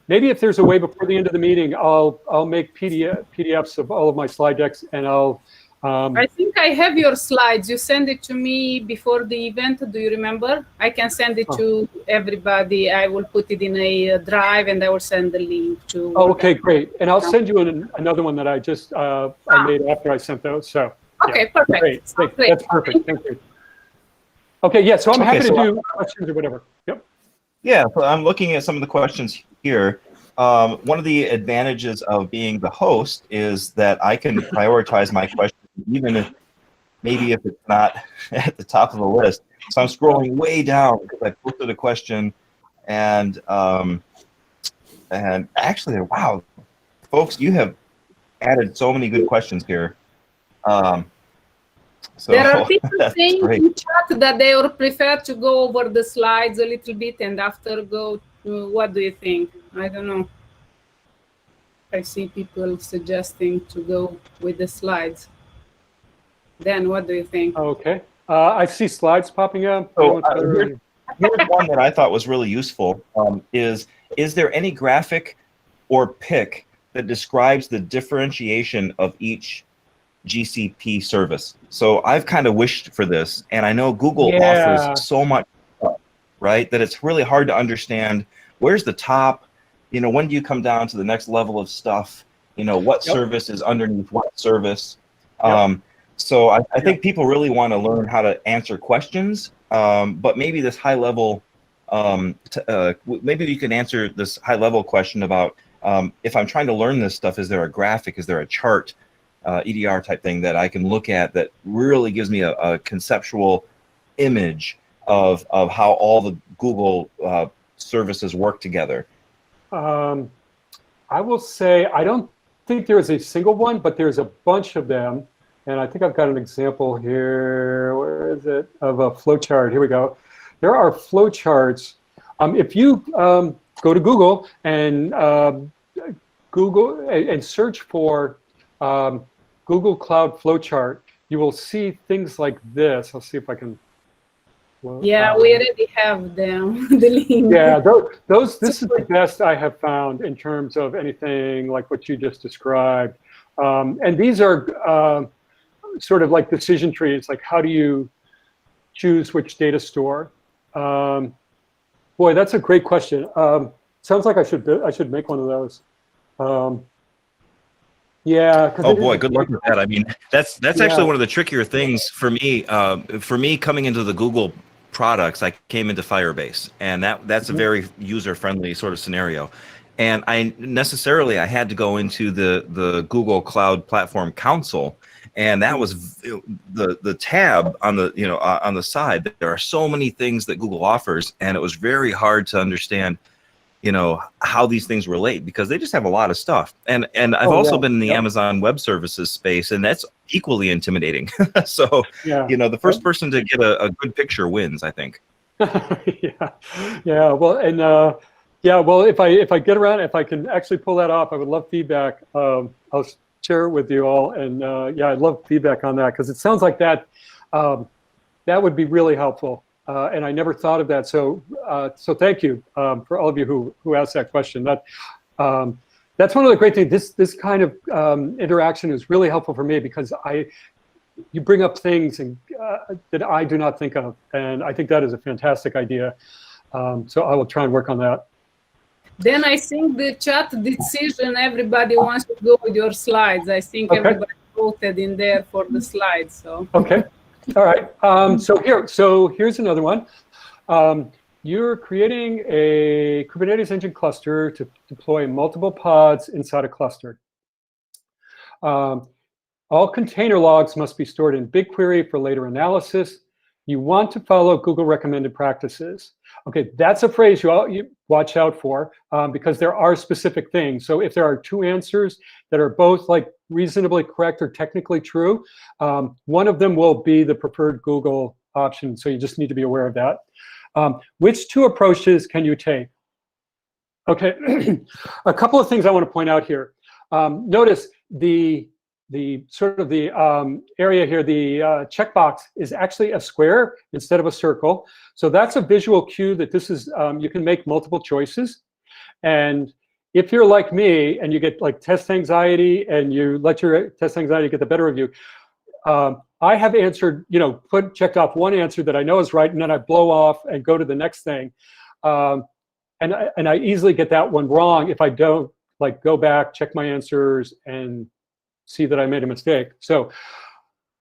Maybe if there's a way before the end of the meeting, I'll make PDFs of all of my slide decks, and I'll. I think I have your slides. You sent it to me before the event. Do you remember? I can send it to everybody. I will put it in a drive, and I will send the link to. Oh, okay, great. And I'll send you another one that I just I made after I sent those. So. Okay, yeah. perfect. Great. That's perfect. Thank you. Okay, yeah. So I'm happy to do questions or whatever. Yep. Yeah, so I'm looking at some of the questions here. One of the advantages of being the host is that I can prioritize my questions, even if it's not at the top of the list. So I'm scrolling way down because I posted a question, and actually, wow, folks, you have added so many good questions here. So there are people saying great. in chat that they would prefer to go over the slides a little bit and after go. What do you think? I don't know. I see people suggesting to go with the slides. Dan, what do you think? Okay. I see slides popping up. So, here's one that I thought was really useful. Is there any graphic or pic that describes the differentiation of each GCP service? So I've kind of wished for this, and I know Google offers so much stuff, right, that it's really hard to understand where's the top, when do you come down to the next level of stuff, what service is underneath what service. So I think people really want to learn how to answer questions, but maybe this high level, maybe you can answer this high level question about if I'm trying to learn this stuff, is there a graphic, is there a chart, EDR type thing that I can look at that really gives me a conceptual image of how all the Google services work together? I will say I don't think there is a single one, but there's a bunch of them. And I think I've got an example here. Where is it? Of a flowchart. Here we go. There are flowcharts. If you go to Google and search for Google Cloud flowchart, you will see things like this. I'll see if I can. Yeah, we already have them. The link. Yeah, this is the best I have found in terms of anything like what you just described. And these are sort of like decision trees, like how do you choose which data store? Boy, that's a great question. Sounds like I should make one of those. Yeah. Oh boy, good luck with that. I mean, that's actually one of the trickier things for me. For me, coming into the Google products, I came into Firebase, and that's a very user-friendly sort of scenario. And I had to go into the Google Cloud Platform Council, and that was the tab on the on the side. There are so many things that Google offers, and it was very hard to understand how these things relate, because they just have a lot of stuff. And I've also been in the Amazon Web Services space, and that's equally intimidating. So the first person to get a good picture wins, I think. Well, and well, if I get around, if I can actually pull that off, I would love feedback. I'll share it with you all, and I'd love feedback on that, because it sounds like that that would be really helpful. And I never thought of that. So thank you for all of you who asked that question. That's one of the great things. This kind of interaction is really helpful for me, because you bring up things that I do not think of, and I think that is a fantastic idea. So I will try and work on that. Then I think the chat decision, everybody wants to go with your slides. I think everybody voted in there for the slides. So okay. All right. So here's another one. You're creating a Kubernetes engine cluster to deploy multiple pods inside a cluster. All container logs must be stored in BigQuery for later analysis. You want to follow Google recommended practices. Okay, that's a phrase you watch out for, because there are specific things. So if there are two answers that are both like reasonably correct or technically true, one of them will be the preferred Google option. So you just need to be aware of that. Which two approaches can you take? Okay, a couple of things I want to point out here. Notice the sort of the area here, the checkbox is actually a square instead of a circle. So that's a visual cue that this is, you can make multiple choices. And if you're like me and you get like test anxiety and you let your test anxiety get the better of you, I have answered, checked off one answer that I know is right, and then I blow off and go to the next thing. And I easily get that one wrong if I don't like go back, check my answers, and see that I made a mistake. So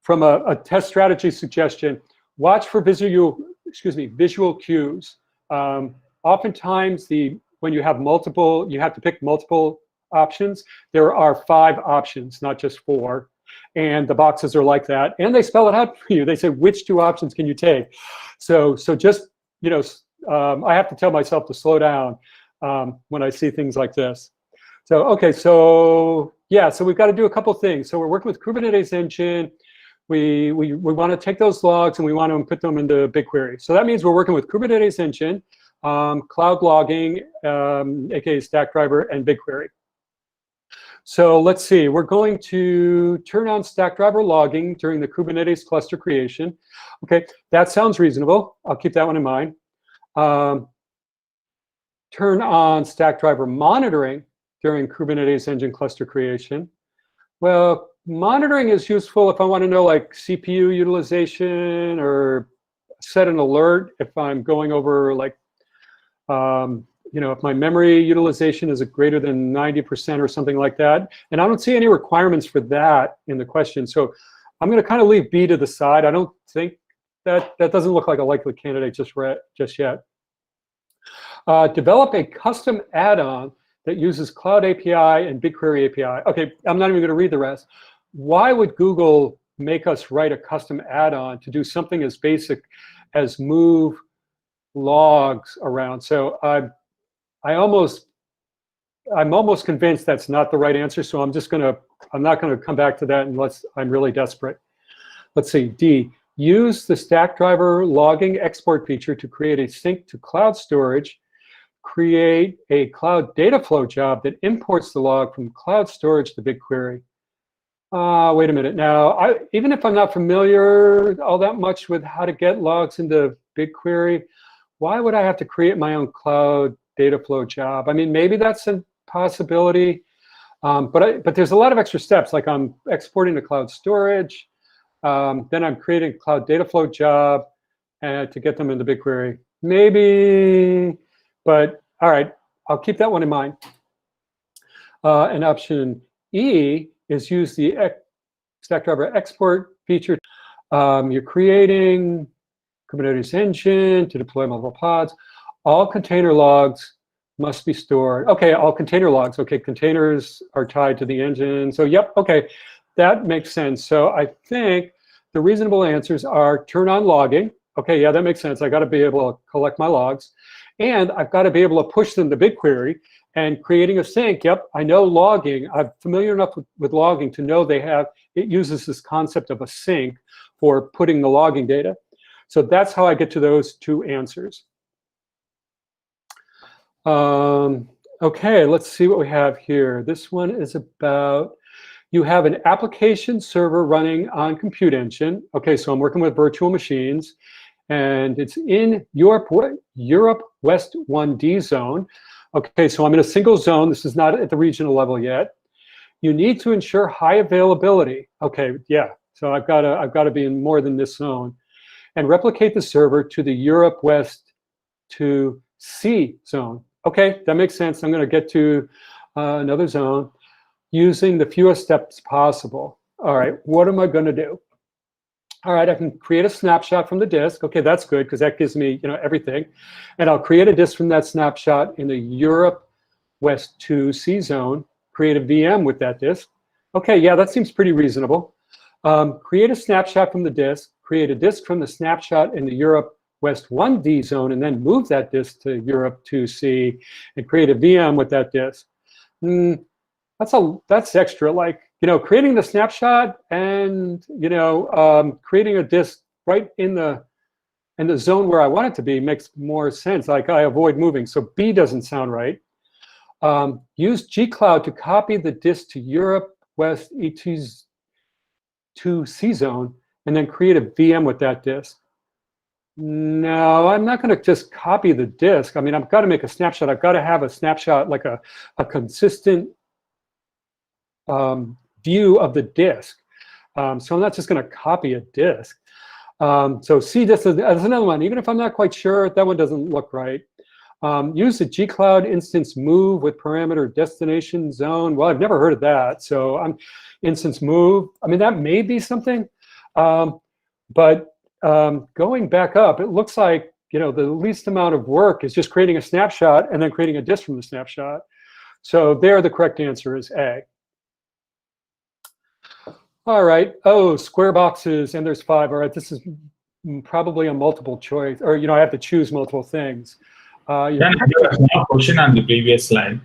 from a test strategy suggestion, watch for visual cues. Oftentimes when you have multiple, you have to pick multiple options. There are 5 options, not just 4. And the boxes are like that. And they spell it out for you. They say, which 2 options can you take? So just, I have to tell myself to slow down when I see things like this. So, okay, so we've got to do a couple things. So we're working with Kubernetes engine. We want to take those logs and we want to put them into BigQuery. So that means we're working with Kubernetes engine, cloud logging, aka Stackdriver, and BigQuery. So let's see, we're going to turn on Stackdriver logging during the Kubernetes cluster creation. Okay, that sounds reasonable. I'll keep that one in mind. Turn on Stackdriver monitoring during Kubernetes engine cluster creation. Well, monitoring is useful if I want to know like CPU utilization or set an alert if I'm going over like, if my memory utilization is greater than 90% or something like that. And I don't see any requirements for that in the question. So I'm going to kind of leave B to the side. I don't think that doesn't look like a likely candidate just yet. Develop a custom add-on that uses Cloud API and BigQuery API. Okay, I'm not even going to read the rest. Why would Google make us write a custom add-on to do something as basic as move logs around? So I'm almost convinced that's not the right answer. So I'm not going to come back to that unless I'm really desperate. Let's see, D, use the Stackdriver logging export feature to create a sync to cloud storage. Create a cloud data flow job that imports the log from cloud storage to BigQuery. Wait a minute. Now, even if I'm not familiar all that much with how to get logs into BigQuery, why would I have to create my own cloud data flow job? I mean, maybe that's a possibility, but there's a lot of extra steps. Like I'm exporting to cloud storage, then I'm creating a cloud data flow job to get them into BigQuery. Maybe. But all right, I'll keep that one in mind. And option E is use the Stackdriver export feature. You're creating Kubernetes engine to deploy multiple pods. All container logs must be stored. Okay, all container logs. Okay, containers are tied to the engine. So yep, okay, that makes sense. So I think the reasonable answers are turn on logging. Okay, yeah, that makes sense. I got to be able to collect my logs. And I've got to be able to push them to BigQuery. And creating a sink, yep, I know logging. I'm familiar enough with logging to know it uses this concept of a sink for putting the logging data. So that's how I get to those two answers. Okay, let's see what we have here. This one is about, you have an application server running on Compute Engine. Okay, so I'm working with virtual machines, and it's in Europe West 1D zone. Okay, so I'm in a single zone. This is not at the regional level yet. You need to ensure high availability. Okay, yeah, so I've got to be in more than this zone, and replicate the server to the Europe West 2C zone. Okay, that makes sense. I'm going to get to another zone using the fewest steps possible. All right, what am I going to do? All right, I can create a snapshot from the disk. Okay, that's good because that gives me, everything. And I'll create a disk from that snapshot in the Europe West 2C zone, create a VM with that disk. Okay, yeah, that seems pretty reasonable. Create a snapshot from the disk, create a disk from the snapshot in the Europe West 1D zone, and then move that disk to Europe 2C and create a VM with that disk. That's extra, like, creating the snapshot and, creating a disk right in the zone where I want it to be makes more sense. Like, I avoid moving. So B doesn't sound right. Use gcloud to copy the disk to Europe West E2C zone and then create a VM with that disk. No, I'm not going to just copy the disk. I mean, I've got to make a snapshot. I've got to have a snapshot, like a consistent view of the disk. So I'm not just going to copy a disk. So C disk is another one. Even if I'm not quite sure, that one doesn't look right. Use the gcloud instance move with parameter destination zone. Well, I've never heard of that. So I'm instance move. I mean, that may be something. But going back up, it looks like, the least amount of work is just creating a snapshot and then creating a disk from the snapshot. So there, the correct answer is A. All right. Oh, square boxes, and there's 5. All right, this is probably a multiple choice, or I have to choose multiple things. I have a question on the previous slide.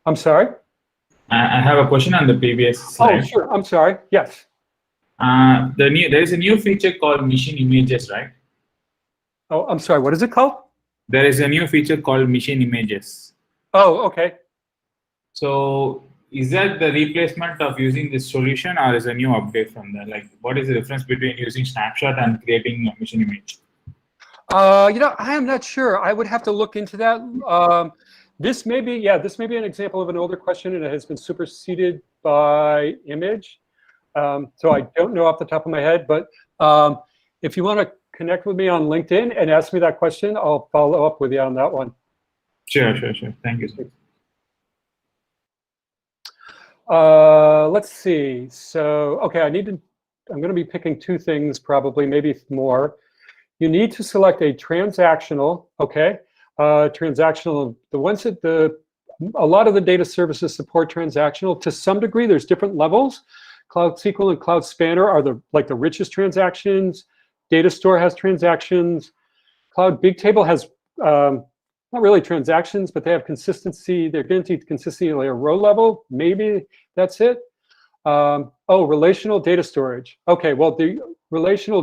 I'm sorry? I have a question on the previous slide. Oh, sure. I'm sorry. Yes. There is a new feature called machine images, right? Oh, I'm sorry. What is it called? There is a new feature called machine images. Oh, okay. So is that the replacement of using this solution, or is a new update from that? Like, what is the difference between using snapshot and creating a machine image? I am not sure. I would have to look into that. This may be an example of an older question, and it has been superseded by image. So I don't know off the top of my head, but if you want to connect with me on LinkedIn and ask me that question, I'll follow up with you on that one. Sure. Thank you. Let's see. So, okay, I'm going to be picking 2 things, probably, maybe more. You need to select a transactional, okay? Transactional, the ones that a lot of the data services support transactional to some degree. There's different levels. Cloud SQL and Cloud Spanner are the richest transactions. Data Store has transactions. Cloud Bigtable has not really transactions, but they have consistency. They're guaranteed consistency at a row level. Maybe that's it. Oh, relational data storage. Okay, well, the relational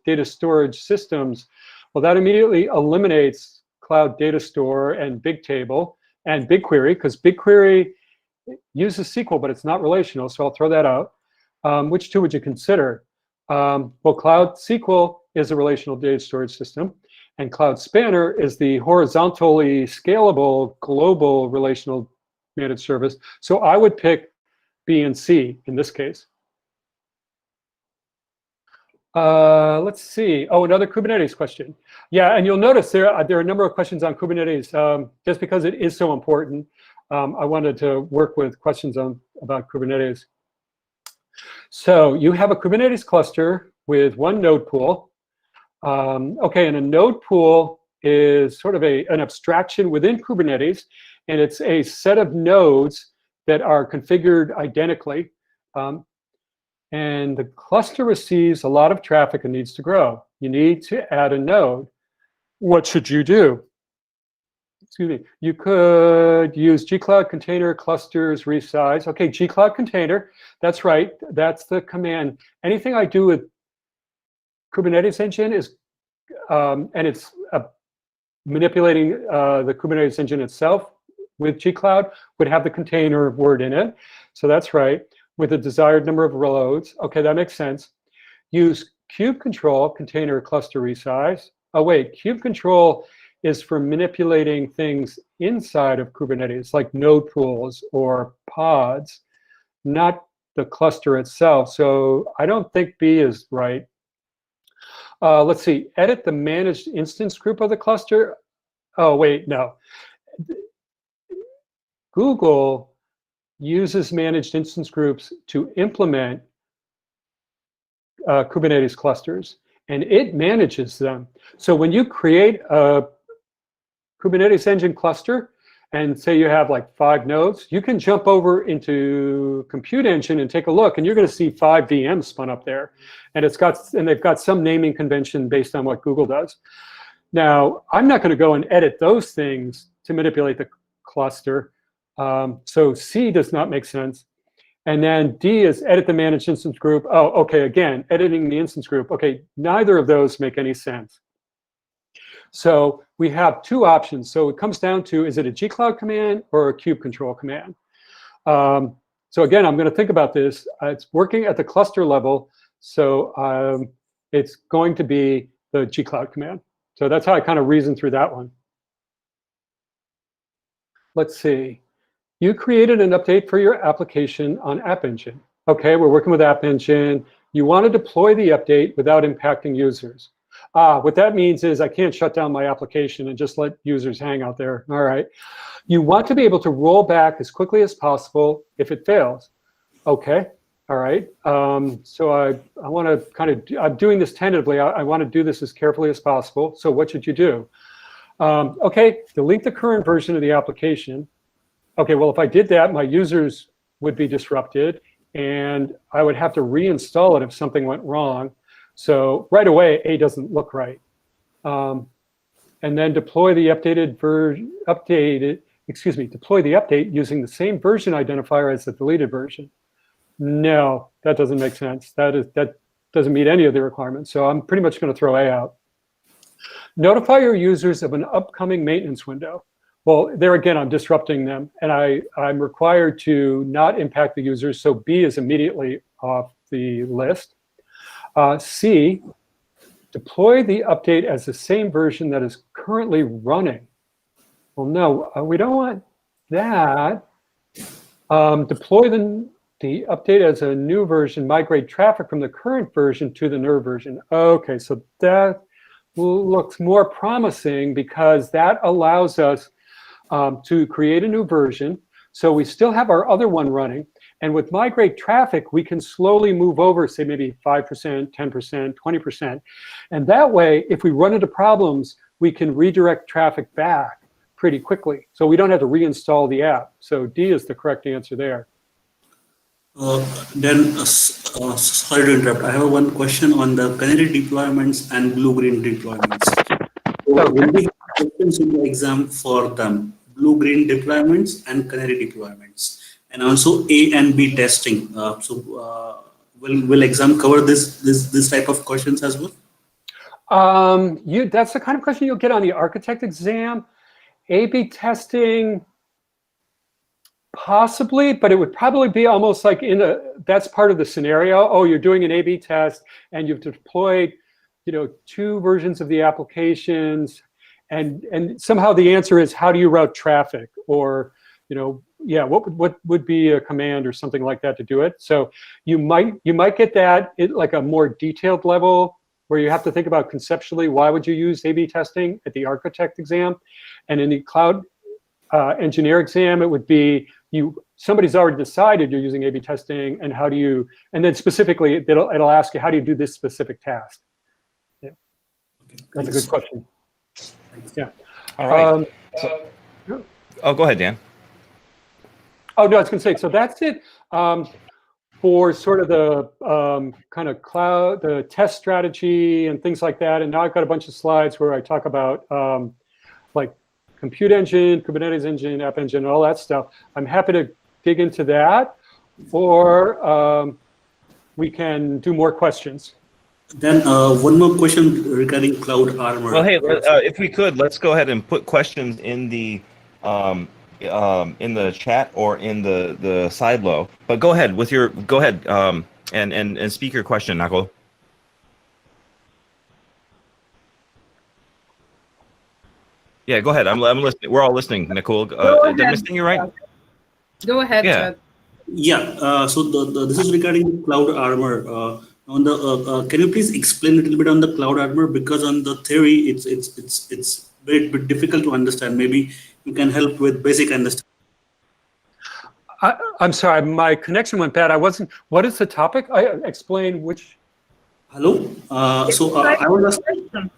data storage systems, well, that immediately eliminates Cloud Data Store and Bigtable and BigQuery, because BigQuery uses SQL, but it's not relational, so I'll throw that out. Which 2 would you consider? Well, Cloud SQL is a relational data storage system, and Cloud Spanner is the horizontally scalable global relational managed service. So I would pick B and C in this case. Let's see. Oh, another Kubernetes question. Yeah, and you'll notice there are a number of questions on Kubernetes. Just because it is so important, I wanted to work with questions about Kubernetes. So you have a Kubernetes cluster with 1 node pool. Okay, and a node pool is sort of an abstraction within Kubernetes, and it's a set of nodes that are configured identically. And the cluster receives a lot of traffic and needs to grow. You need to add a node. What should you do? Excuse me. You could use gcloud container clusters resize. Okay, gcloud container, that's right. That's the command. Anything I do with Kubernetes engine is, and it's manipulating the Kubernetes engine itself with gcloud would have the container word in it. So that's right. With a desired number of loads. Okay, that makes sense. Use kube control, container cluster resize. Oh wait, kube control is for manipulating things inside of Kubernetes, like node pools or pods, not the cluster itself. So I don't think B is right. Let's see, edit the managed instance group of the cluster. Oh wait, no. Google uses managed instance groups to implement Kubernetes clusters, and it manages them. So when you create a Kubernetes engine cluster, and say you have like 5 nodes, you can jump over into Compute Engine and take a look, and you're going to see 5 VMs spun up there, and they've got some naming convention based on what Google does. Now, I'm not going to go and edit those things to manipulate the cluster. So C does not make sense. And then D is edit the managed instance group. Oh, okay, again, editing the instance group. Okay, neither of those make any sense. So we have 2 options. So it comes down to, is it a gcloud command or a kube control command? So again, I'm going to think about this. It's working at the cluster level. So it's going to be the gcloud command. So that's how I kind of reasoned through that one. Let's see. You created an update for your application on App Engine. Okay, we're working with App Engine. You want to deploy the update without impacting users. What that means is I can't shut down my application and just let users hang out there. All right. You want to be able to roll back as quickly as possible if it fails. Okay. All right. So I want to kind of, I'm doing this tentatively. I want to do this as carefully as possible. So what should you do? Okay, delete the current version of the application. Okay, well, if I did that, my users would be disrupted, and I would have to reinstall it if something went wrong. So right away, A doesn't look right. And then deploy the deploy the update using the same version identifier as the deleted version. No, that doesn't make sense. That doesn't meet any of the requirements. So I'm pretty much going to throw A out. Notify your users of an upcoming maintenance window. Well, there again, I'm disrupting them, and I'm required to not impact the users, so B is immediately off the list. C, deploy the update as the same version that is currently running. Well, no, we don't want that. Deploy the update as a new version, migrate traffic from the current version to the newer version. Okay, so that looks more promising because that allows us to create a new version. So we still have our other one running. And with migrate traffic, we can slowly move over, say maybe 5%, 10%, 20%. And that way, if we run into problems, we can redirect traffic back pretty quickly. So we don't have to reinstall the app. So D is the correct answer there. Sorry to interrupt. I have one question on the canary deployments and blue-green deployments. So okay. Will we have questions in the exam for them? Blue-green deployments and canary deployments, and also A and B testing. Will exam cover this type of questions as well? That's the kind of question you'll get on the architect exam. A/B testing, possibly, but it would probably be almost like that's part of the scenario. Oh, you're doing an A/B test and you've deployed, 2 versions of the applications, and somehow the answer is, how do you route traffic? Or, what would be a command or something like that to do it? So you might get that at like a more detailed level where you have to think about conceptually, why would you use A/B testing at the architect exam? And in the cloud engineer exam, it would be somebody's already decided you're using A/B testing, and how do you, and then specifically it'll ask you, how do you do this specific task? Yeah, that's a good question. Yeah. All right. Oh, go ahead, Dan. Oh, no, I was going to say, so that's it for sort of the kind of cloud, the test strategy and things like that. And now I've got a bunch of slides where I talk about like compute engine, Kubernetes engine, app engine, all that stuff. I'm happy to dig into that, or we can do more questions. Then one more question regarding Cloud Armor. Well, hey, if we could, let's go ahead and put questions in the chat or in the side-low. But go ahead with your and speak your question, Nako. Yeah, go ahead. I'm listening. We're all listening, Nicole. Did I understand you right? Go ahead, Yeah. Chad. Yeah. So this is regarding Cloud Armor. On the can you please explain a little bit on the Cloud Armor, because on the theory it's very bit difficult to understand. Maybe you can help with basic understanding. I'm sorry, my connection went bad. I wasn't. What is the topic? I explain which. Hello. So I want to.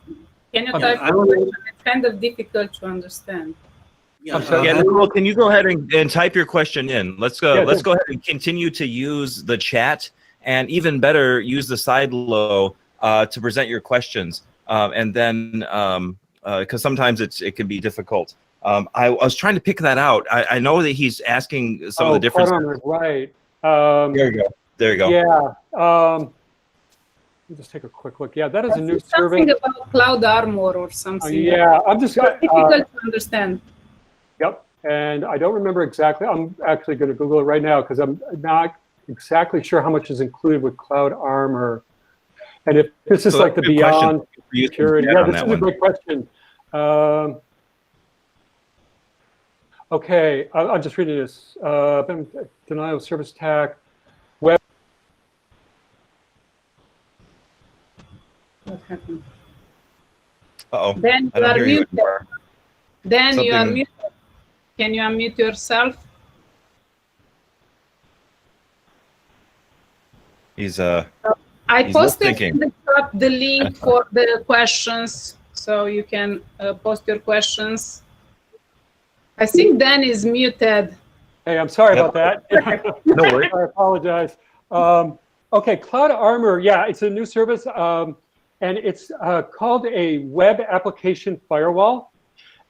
Can you type the question? It's kind of difficult to understand. Yeah, Nicole, can you go ahead and type your question in? Let's go. Yeah, let's go ahead and continue to use the chat, and even better, use the side-low to present your questions. And then, because sometimes it can be difficult. I was trying to pick that out. I know that he's asking some of the differences. Right. There you go. There you go. Yeah. Let me just take a quick look. Yeah, that is a new service. Something about Cloud Armor or something. Yeah, I'm just difficult to understand. Yep, and I don't remember exactly. I'm actually going to Google it right now because I'm not exactly sure how much is included with Cloud Armor. And if this is like the beyond security, yeah, this is a great question. Okay, I'm just reading this. Denial of service attack. Web. What happened? Uh-oh. Then you are muted. Then you are muted. Can you unmute yourself? He's I posted in the chat the link for the questions, so you can post your questions. I think Dan is muted. Hey, I'm sorry about that. No worries. I apologize. Okay, Cloud Armor, yeah, it's a new service, and it's called a web application firewall.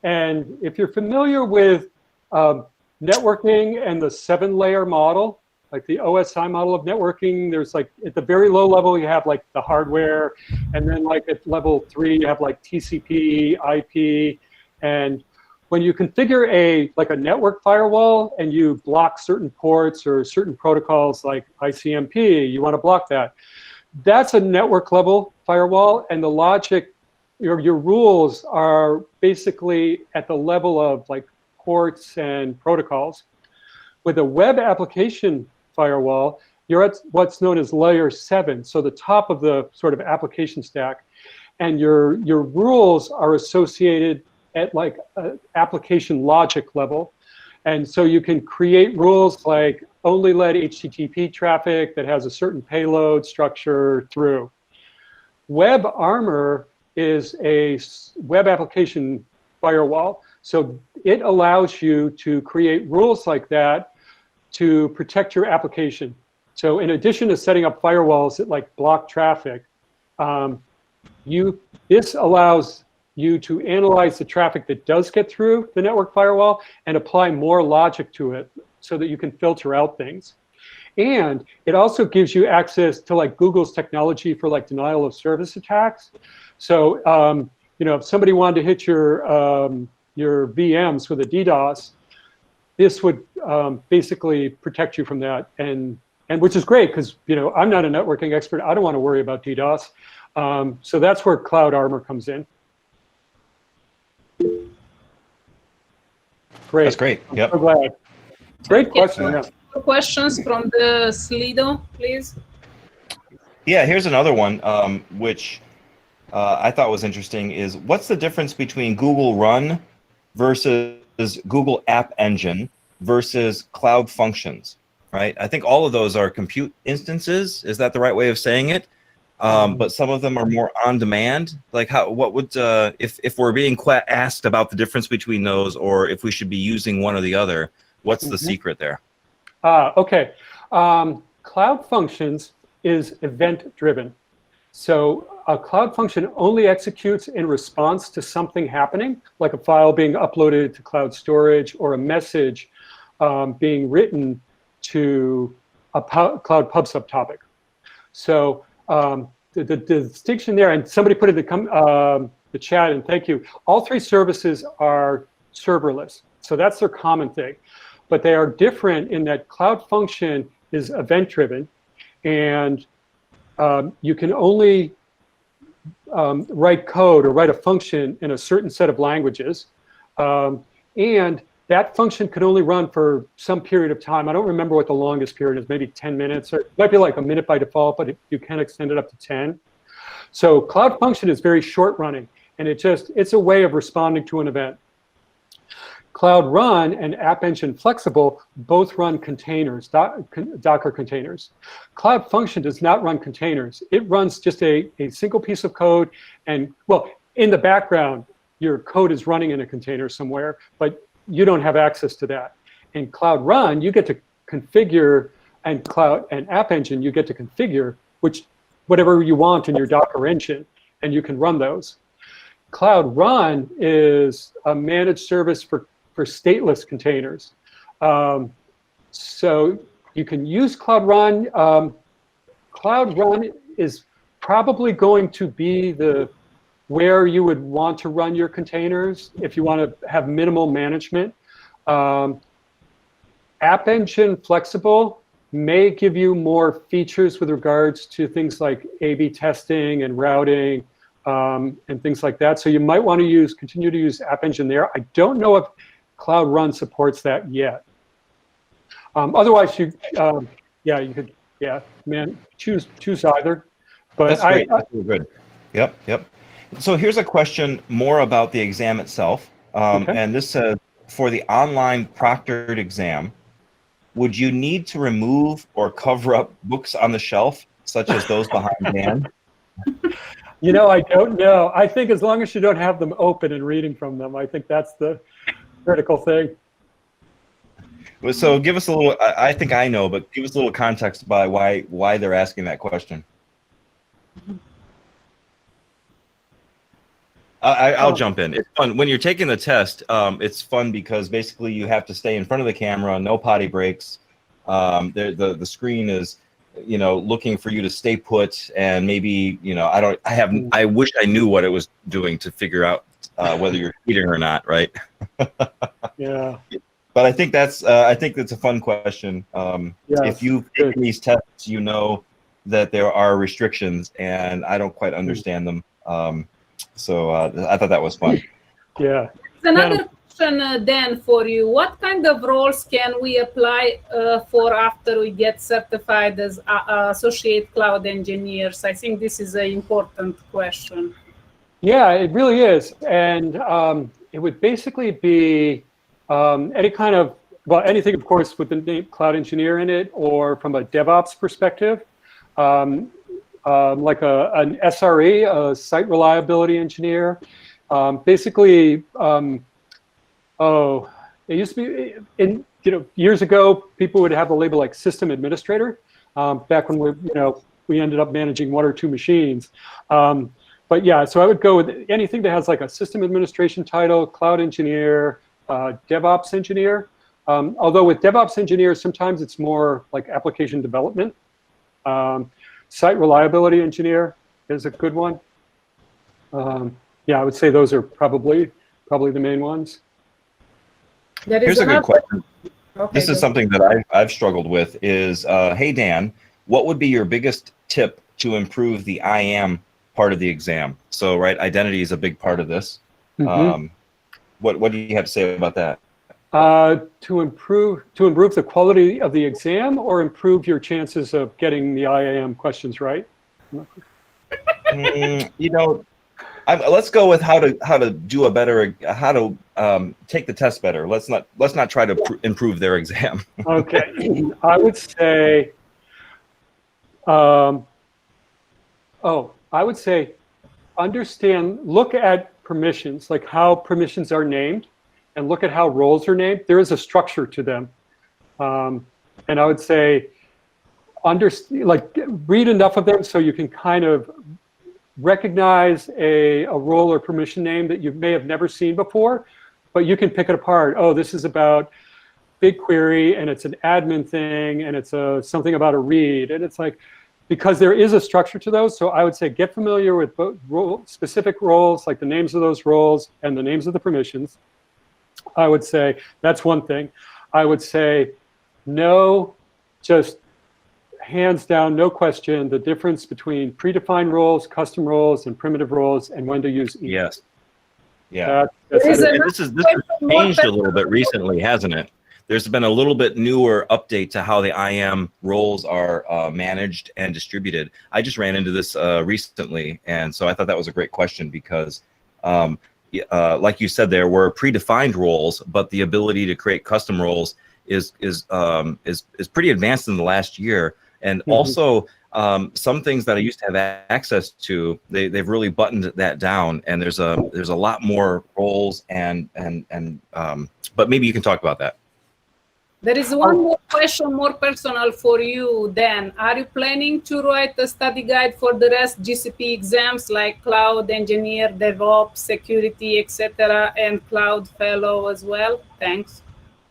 And if you're familiar with networking and the 7-layer model, like the OSI model of networking, there's like at the very low level, you have like the hardware, and then like at level 3, you have like TCP, IP, and when you configure a network firewall and you block certain ports or certain protocols like ICMP, you want to block that. That's a network level firewall, and the logic, your rules are basically at the level of like ports and protocols. With a web application firewall, you're at what's known as layer 7, so the top of the sort of application stack, and your rules are associated at like application logic level. And so you can create rules like only let HTTP traffic that has a certain payload structure through. Web Armor is a web application firewall. So it allows you to create rules like that to protect your application. So in addition to setting up firewalls that like block traffic, this allows you to analyze the traffic that does get through the network firewall and apply more logic to it so that you can filter out things. And it also gives you access to like Google's technology for like denial of service attacks. So, if somebody wanted to hit your VMs with a DDoS, this would basically protect you from that. And which is great because, I'm not a networking expert. I don't want to worry about DDoS. So that's where Cloud Armor comes in. Great. That's great. Yep. I'm so glad. Great question. Yeah. Questions from the Slido, please. Yeah, here's another one, which I thought was interesting is what's the difference between Google Run versus Google App Engine versus Cloud Functions, right? I think all of those are compute instances. Is that the right way of saying it? but some of them are more on demand. Like what would, if we're being asked about the difference between those, or if we should be using one or the other, what's the secret there? Okay. Cloud Functions is event driven. So a Cloud Function only executes in response to something happening, like a file being uploaded to cloud storage or a message being written to a Cloud Pub subtopic. So the distinction there, and somebody put in the chat, and thank you, all three services are serverless. So that's their common thing. But they are different in that Cloud Function is event-driven, and you can only write code or write a function in a certain set of languages. And that function could only run for some period of time. I don't remember what the longest period is, maybe 10 minutes, or it might be like a minute by default, but you can extend it up to 10. So Cloud Function is very short running, and it's a way of responding to an event. Cloud Run and App Engine Flexible both run containers, Docker containers. Cloud Function does not run containers. It runs just a single piece of code, and well, in the background, your code is running in a container somewhere, but you don't have access to that. In Cloud Run, you get to configure, and App Engine, you get to configure whatever you want in your Docker engine, and you can run those. Cloud Run is a managed service for stateless containers. So you can use Cloud Run. Cloud Run is probably going to be where you would want to run your containers if you want to have minimal management. App Engine Flexible may give you more features with regards to things like A/B testing and routing and things like that. So you might want to continue to use App Engine there. I don't know if Cloud Run supports that yet. Otherwise, you could choose either. But that's great. That's really good. Yep. So here's a question more about the exam itself. Okay. And this says, for the online proctored exam, would you need to remove or cover up books on the shelf, such as those behind Dan? You know, I don't know. I think as long as you don't have them open and reading from them, I think that's the critical thing. So give us a little, I think I know, but give us a little context by why they're asking that question. I'll jump in. It's fun. When you're taking the test, it's fun because basically you have to stay in front of the camera, no potty breaks. The screen is, looking for you to stay put, and maybe, I wish I knew what it was doing to figure out whether you're eating or not, right? Yeah. But I think that's a fun question. Yes, if you've taken these tests, you know that there are restrictions, and I don't quite understand them. So I thought that was fun. Yeah. Another question, Dan, for you. What kind of roles can we apply for after we get certified as associate cloud engineers? I think this is an important question. Yeah, it really is. And it would basically be any kind of, anything, of course, with the name cloud engineer in it, or from a DevOps perspective. Like an SRE, a site reliability engineer. Basically, it used to be, years ago, people would have the label like system administrator, back when we ended up managing 1 or 2 machines. But yeah, so I would go with anything that has like a system administration title, cloud engineer, DevOps engineer. Although with DevOps engineers, sometimes it's more like application development. Site reliability engineer is a good one. Yeah, I would say those are probably the main ones. Here's a good question. Okay, this is something that I've struggled with is, hey, Dan, what would be your biggest tip to improve the IAM part of the exam? So, right, identity is a big part of this. Mm-hmm. What do you have to say about that? To improve the quality of the exam, or improve your chances of getting the IAM questions right? Let's go with how to do a better, how to take the test better. Let's not try to improve their exam. Okay, I would say Oh, I would say look at permissions, like how permissions are named, and look at how roles are named. There is a structure to them. And I would say, read enough of them so you can kind of recognize a role or permission name that you may have never seen before, but you can pick it apart. Oh, this is about BigQuery, and it's an admin thing, and it's something about a read, and it's like, because there is a structure to those. So I would say get familiar with both specific roles, like the names of those roles and the names of the permissions. I would say that's one thing. I would say no, just hands down, no question, the difference between predefined roles, custom roles, and primitive roles, and when to use each. Yes. Yeah. This has changed a little bit recently, hasn't it? There's been a little bit newer update to how the IAM roles are managed and distributed. I just ran into this recently, and so I thought that was a great question because, like you said, there were predefined roles, but the ability to create custom roles is pretty advanced in the last year. And also, some things that I used to have access to, they've really buttoned that down, and there's a lot more roles and but maybe you can talk about that. There is one more question, more personal for you, Dan. Are you planning to write a study guide for the rest GCP exams like Cloud Engineer, DevOps, Security, etc., and Cloud Fellow as well? Thanks.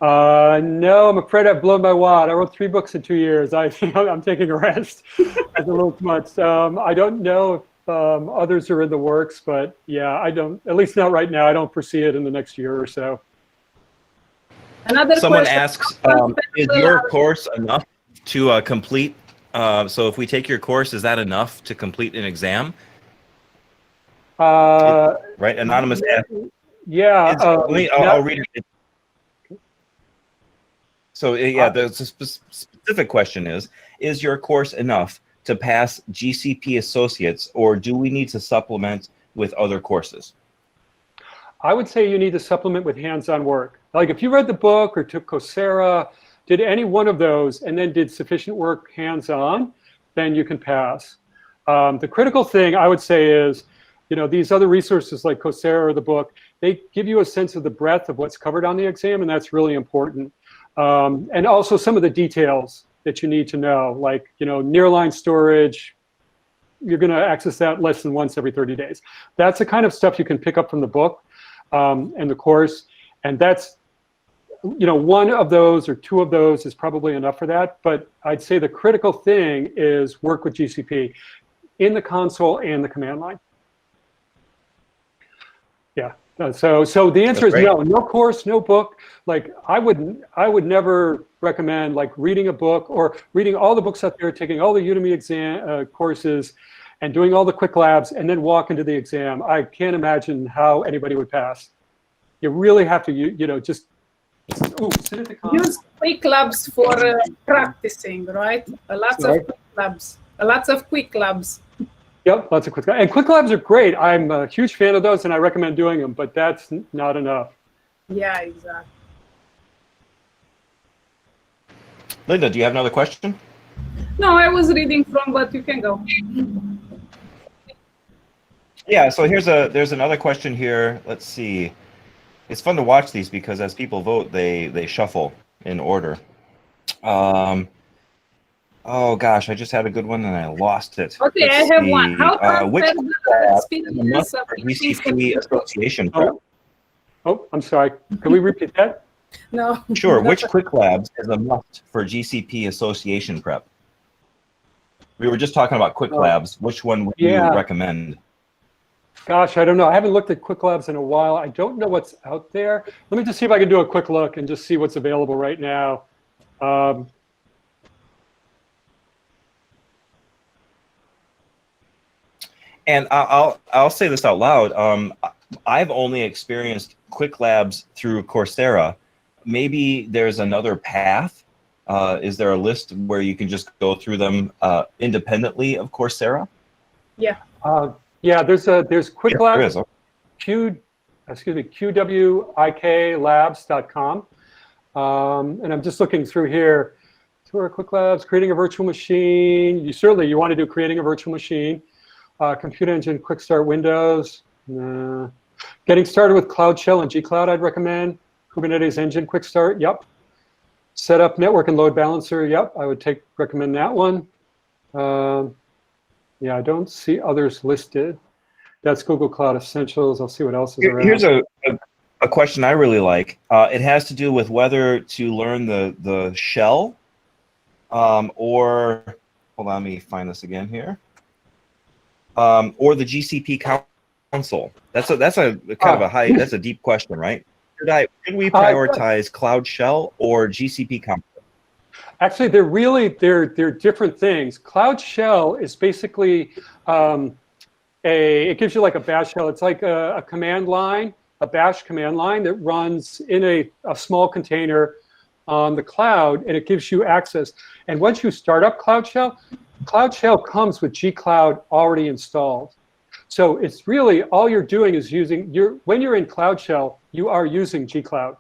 No, I'm afraid I've blown my wad. I wrote 3 books in 2 years. I'm taking a rest. That's a little too much. I don't know if others are in the works, but yeah, I don't, at least not right now. I don't foresee it in the next year or so. Someone asks, is your course enough to complete? So if we take your course, is that enough to complete an exam? Right, anonymous ask. Yeah. I'll read it. So yeah, the specific question is your course enough to pass GCP Associates, or do we need to supplement with other courses? I would say you need to supplement with hands-on work. Like if you read the book or took Coursera, did any one of those, and then did sufficient work hands-on, then you can pass. The critical thing I would say is, these other resources like Coursera or the book, they give you a sense of the breadth of what's covered on the exam, and that's really important. And also some of the details that you need to know, like, nearline storage, you're going to access that less than once every 30 days. That's the kind of stuff you can pick up from the book and the course. And that's, one of those or 2 of those is probably enough for that. But I'd say the critical thing is work with GCP in the console and the command line. Yeah. So the answer is no course, no book. Like I would never recommend like reading a book or reading all the books out there, taking all the Udemy exam courses and doing all the quick labs and then walk into the exam. I can't imagine how anybody would pass. You really have to, just use quick labs for practicing, right? Lots of quick labs. Yep, lots of quick labs. And quick labs are great. I'm a huge fan of those and I recommend doing them, but that's not enough. Yeah, exactly. Linda, do you have another question? No, I was reading from, but you can go. Yeah, so there's another question here. Let's see. It's fun to watch these because as people vote, they shuffle in order. Oh gosh, I just had a good one and I lost it. Okay, Let's I have see. one. How which experience of GCP Association prep? Oh, I'm sorry. Can we repeat that? No. Sure. Which quick labs is a must for GCP Association prep? We were just talking about quick labs. Which one would you recommend? Gosh, I don't know. I haven't looked at quick labs in a while. I don't know what's out there. Let me just see if I can do a quick look and just see what's available right now. And I'll say this out loud. I've only experienced quick labs through Coursera. Maybe there's another path. Is there a list where you can just go through them independently of Coursera? Yeah. Yeah, there's quick labs. There is. QWIKlabs.com. And I'm just looking through here. Tour quick labs, creating a virtual machine. You want to do creating a virtual machine. Compute Engine, Quick Start Windows. Getting started with Cloud Shell and G-Cloud, I'd recommend. Kubernetes Engine Quick Start, yep. Set up network and load balancer, yep, I would recommend that one. Yeah, I don't see others listed. That's Google Cloud Essentials. I'll see what else is around. Here's a question I really like. It has to do with whether to learn the shell or, hold on, let me find this again here, or the GCP console. That's a kind of a high, that's a deep question, right? Should we prioritize Cloud Shell or GCP console? Actually, they're different things. Cloud Shell is basically it gives you like a bash shell. It's like a command line, a bash command line that runs in a small container on the cloud, and it gives you access. And once you start up Cloud Shell comes with G-Cloud already installed. So it's really all you're doing is when you're in Cloud Shell, you are using G-Cloud.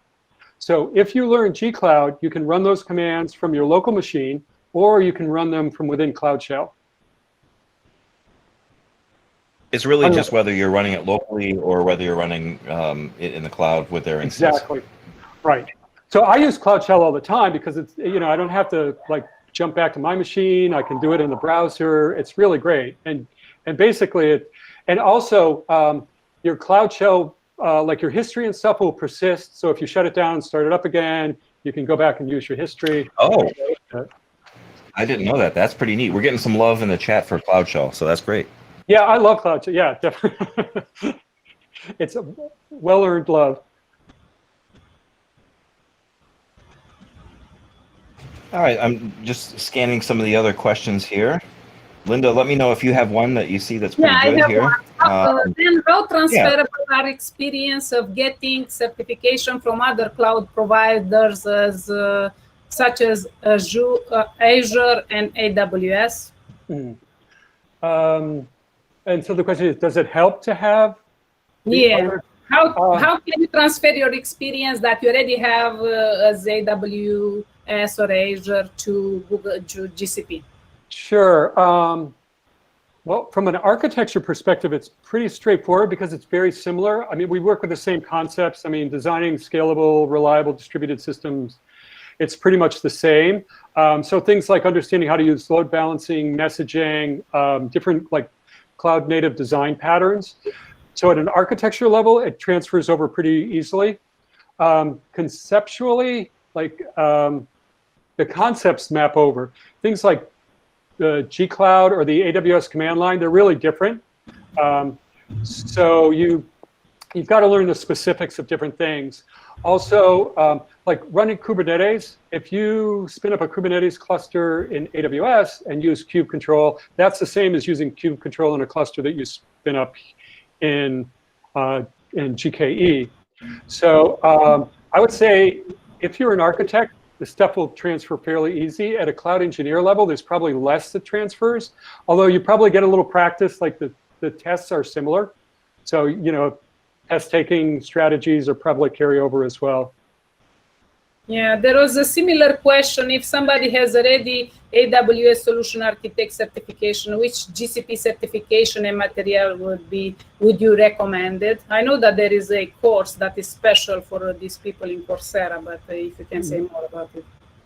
So if you learn G-Cloud, you can run those commands from your local machine, or you can run them from within Cloud Shell. It's really just whether you're running it locally or whether you're running it in the cloud with their instance. Exactly, right. So I use Cloud Shell all the time because it's, I don't have to like jump back to my machine. I can do it in the browser. It's really great. And basically and also your Cloud Shell, like your history and stuff will persist. So if you shut it down and start it up again, you can go back and use your history. Oh, I didn't know that. That's pretty neat. We're getting some love in the chat for Cloud Shell, so that's great. Yeah, I love Cloud Shell. Yeah, definitely. It's a well-earned love. All right, I'm just scanning some of the other questions here. Linda, let me know if you have one that you see that's pretty good here. Then how transferable are experience of getting certification from other cloud providers such as Azure and AWS? And so the question is, does it help to have? How can you transfer your experience that you already have as AWS or Azure to Google, to GCP? Sure. Well, from an architecture perspective, it's pretty straightforward because it's very similar. I mean, we work with the same concepts. I mean, designing scalable, reliable, distributed systems, it's pretty much the same. So things like understanding how to use load balancing, messaging, different like cloud native design patterns. So at an architecture level, it transfers over pretty easily. Conceptually, like the concepts map over. Things like the G-Cloud or the AWS command line, they're really different. So you've got to learn the specifics of different things. Also, like running Kubernetes, if you spin up a Kubernetes cluster in AWS and use kube control, that's the same as using kube control in a cluster that you spin up in GKE. So I would say if you're an architect, the stuff will transfer fairly easy. At a cloud engineer level, there's probably less that transfers, although you probably get a little practice, like the tests are similar. So, test-taking strategies are probably carry over as well. Yeah, there was a similar question. If somebody has already AWS Solution Architect certification, which GCP certification and material would you recommend it? I know that there is a course that is special for these people in Coursera, but if you can say more about it.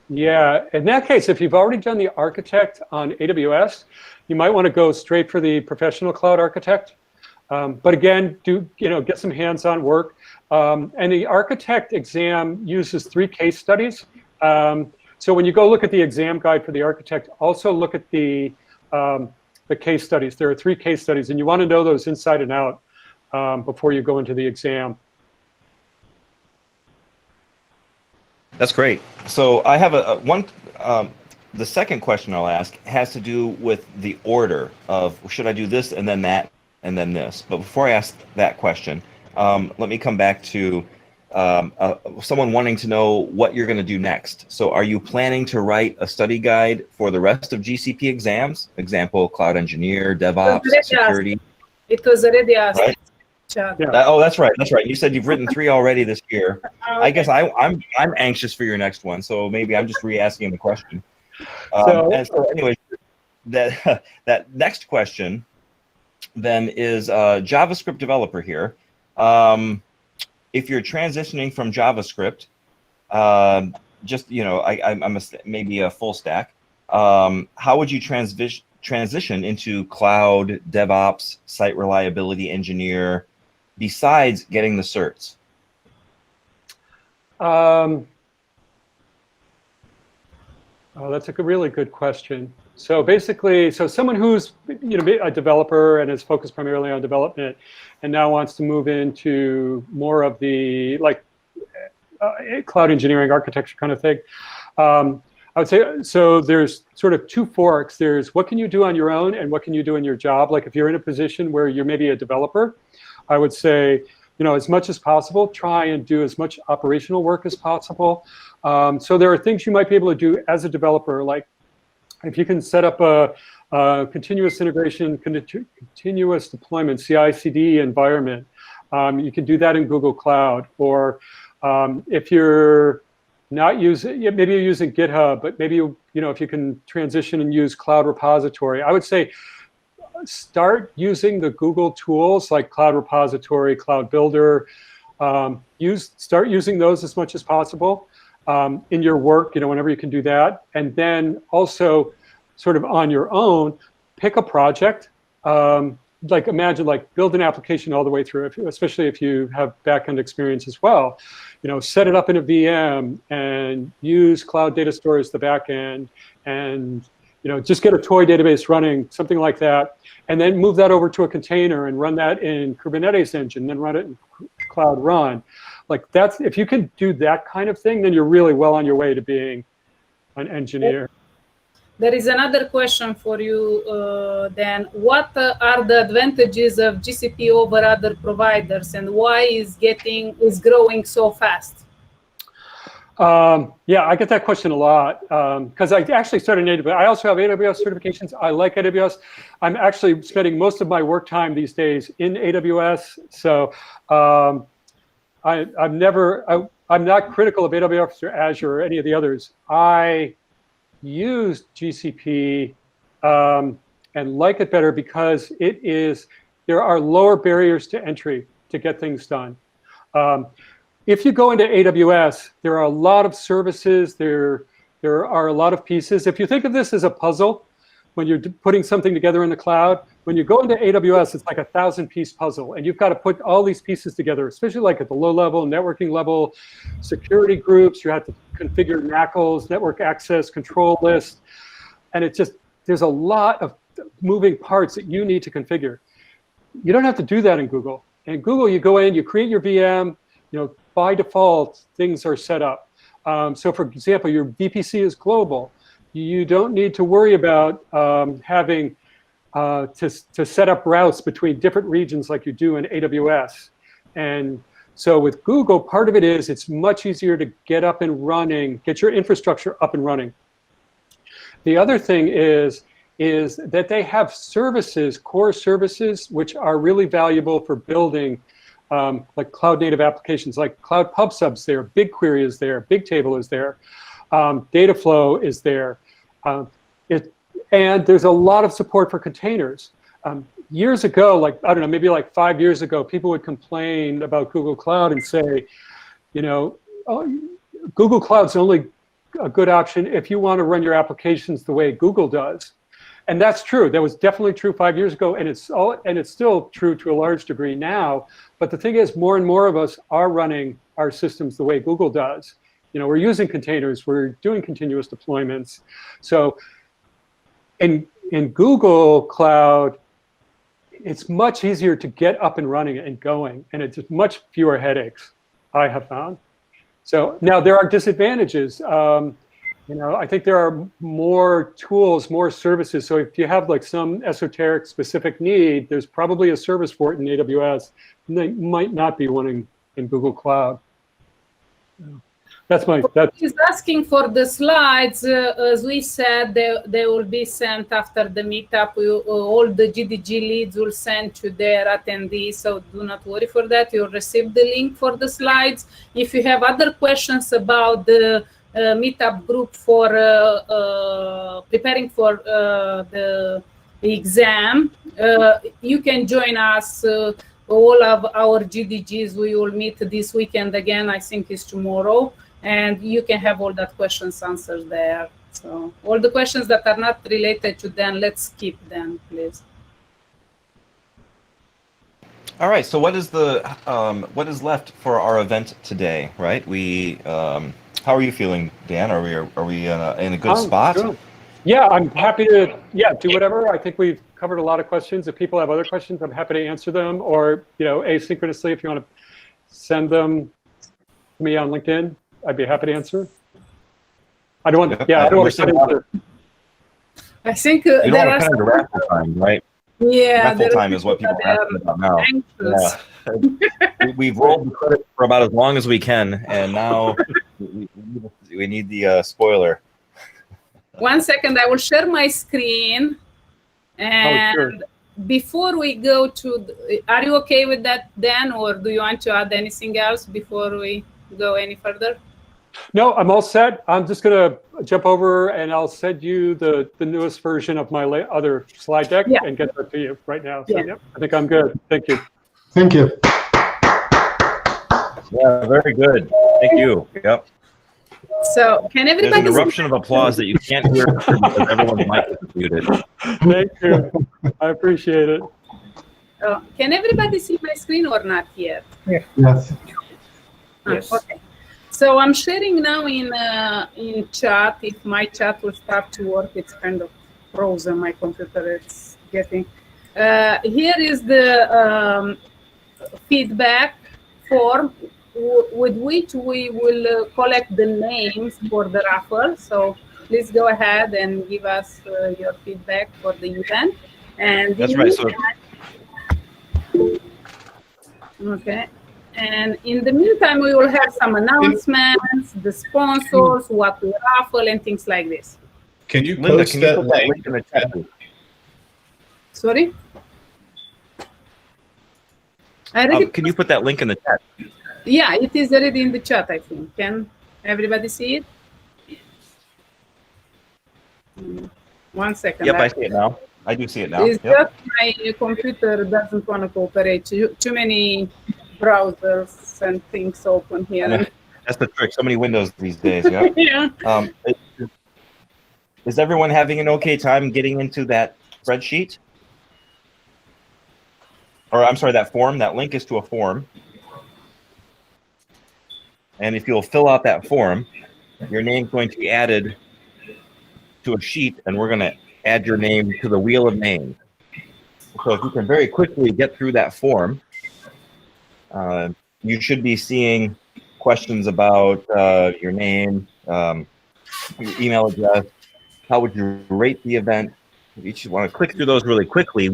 Yeah, in that case, if you've already done the architect on AWS, you might want to go straight for the professional cloud architect. But again, get some hands-on work. And the architect exam uses 3 case studies. So when you go look at the exam guide for the architect, also look at the case studies. There are 3 case studies, and you want to know those inside and out before you go into the exam. That's great. So I have the second question I'll ask has to do with the order of should I do this and then that and then this. But before I ask that question, let me come back to someone wanting to know what you're going to do next. So are you planning to write a study guide for the rest of GCP exams? Example, cloud engineer, DevOps, security. It was already asked. Right? Oh, that's right. That's right. You said you've written 3 already this year. Okay. I guess I'm anxious for your next one. So maybe I'm just re-asking the question. And so anyway, that next question then is a JavaScript developer here. If you're transitioning from JavaScript, just, you know, I'm maybe a full stack, how would you transition into cloud, DevOps, site reliability engineer, besides getting the certs? Oh, that's a really good question. So basically, someone who's, you know, a developer and is focused primarily on development and now wants to move into more of the cloud engineering architecture kind of thing. I would say, so there's sort of two forks. There's what can you do on your own and what can you do in your job? Like if you're in a position where you're maybe a developer, I would say, you know, as much as possible, try and do as much operational work as possible. So there are things you might be able to do as a developer, like if you can set up a continuous integration, continuous deployment, CI/CD environment, you can do that in Google Cloud. Or if you're not using, maybe you're using GitHub, but maybe you know, if you can transition and use Cloud Repository, I would say start using the Google tools like Cloud Repository, Cloud Builder. Start using those as much as possible in your work, you know, whenever you can do that. And then also sort of on your own, pick a project. Like imagine like build an application all the way through, especially if you have backend experience as well. You know, set it up in a VM and use cloud data store as the backend, and you know, just get a toy database running, something like that, and then move that over to a container and run that in Kubernetes engine, then run it in Cloud Run. Like that's, if you can do that kind of thing, then you're really well on your way to being an engineer. There is another question for you, Dan. What are the advantages of GCP over other providers, and why is growing so fast? Yeah, I get that question a lot because I actually started in AWS. I also have AWS certifications. I like AWS. I'm actually spending most of my work time these days in AWS. So I'm not critical of AWS or Azure or any of the others. I used GCP and like it better because there are lower barriers to entry to get things done. If you go into AWS, there are a lot of services, there are a lot of pieces. If you think of this as a puzzle, when you're putting something together in the cloud, when you go into AWS, it's like a 1,000-piece puzzle, and you've got to put all these pieces together, especially like at the low level, networking level, security groups, you have to configure NACLs, network access control list, and it's just, there's a lot of moving parts that you need to configure. You don't have to do that in Google. In Google, you go in, you create your VM, you know, by default, things are set up. So for example, your VPC is global. You don't need to worry about having to set up routes between different regions like you do in AWS. And so with Google, part of it is it's much easier to get up and running, get your infrastructure up and running. The other thing is that they have services, core services, which are really valuable for building like cloud native applications, like Cloud Pub Sub's there, BigQuery is there, Bigtable is there, Dataflow is there. And there's a lot of support for containers. Years ago, like, I don't know, maybe like 5 years ago, people would complain about Google Cloud and say, you know, oh, Google Cloud's only a good option if you want to run your applications the way Google does. And that's true. That was definitely true 5 years ago, and it's still true to a large degree now. But the thing is, more and more of us are running our systems the way Google does. You know, we're using containers, we're doing continuous deployments. So in Google Cloud, it's much easier to get up and running and going, and it's much fewer headaches, I have found. So now there are disadvantages. You know, I think there are more tools, more services. So if you have like some esoteric specific need, there's probably a service for it in AWS, and there might not be one in Google Cloud. He's asking for the slides. As we said, they will be sent after the meetup. All the GDG leads will send to their attendees, so do not worry for that. You'll receive the link for the slides. If you have other questions about the meetup group for preparing for the exam, you can join us. All of our GDGs, we will meet this weekend again. I think it's tomorrow, and you can have all that questions answered there. So all the questions that are not related to Dan, let's skip them, please. All right. So what is what is left for our event today? Right. How are you feeling, Dan? Are we in a good spot? Good. Yeah, I'm happy to do whatever. I think we've covered a lot of questions. If people have other questions, I'm happy to answer them, or asynchronously, if you want to send them to me on LinkedIn, I'd be happy to answer. I don't want. Yeah, I don't want to answer. I think you don't there want are to some raffle time, right? Yeah, raffle time is what people are asking about now. Yeah. We've rolled the credit for about as long as we can, and now we need the spoiler. 1 second, I will share my screen. And sure. Before we go to, are you okay with that, Dan, or do you want to add anything else before we go any further? No, I'm all set. I'm just going to jump over and I'll send you the newest version of my other slide deck and get that to you right now. So, I think I'm good. Thank you. Thank you. Yeah, very good. Thank you. Yep. So, can everybody? There's an eruption of applause that you can't hear because everyone's mic is muted. Thank you. I appreciate it. Can everybody see my screen or not yet? Yes. Yes. Okay. So I'm sharing now in chat. If my chat will start to work, it's kind of frozen. My computer is getting. Here is the feedback form with which we will collect the names for the raffle. So please go ahead and give us your feedback for the event. And that's right. So. Okay. And in the meantime, we will have some announcements, the sponsors, what we raffle, and things like this. Can you Linda, post that link in the chat? Sorry? Can you put that link in the chat? Yeah, it is already in the chat, I think. Can everybody see it? 1 second. Yep, I see it now. I do see it now. It's just my computer doesn't want to cooperate. Too many browsers and things open here. That's the trick. So many windows these days. Yeah. Yeah. Is everyone having an okay time getting into that spreadsheet? Or I'm sorry, that form. That link is to a form. And if you'll fill out that form, your name's going to be added to a sheet, and we're going to add your name to the wheel of names. So if you can very quickly get through that form, you should be seeing questions about your name, your email address, how would you rate the event. If you should want to click through those really quickly,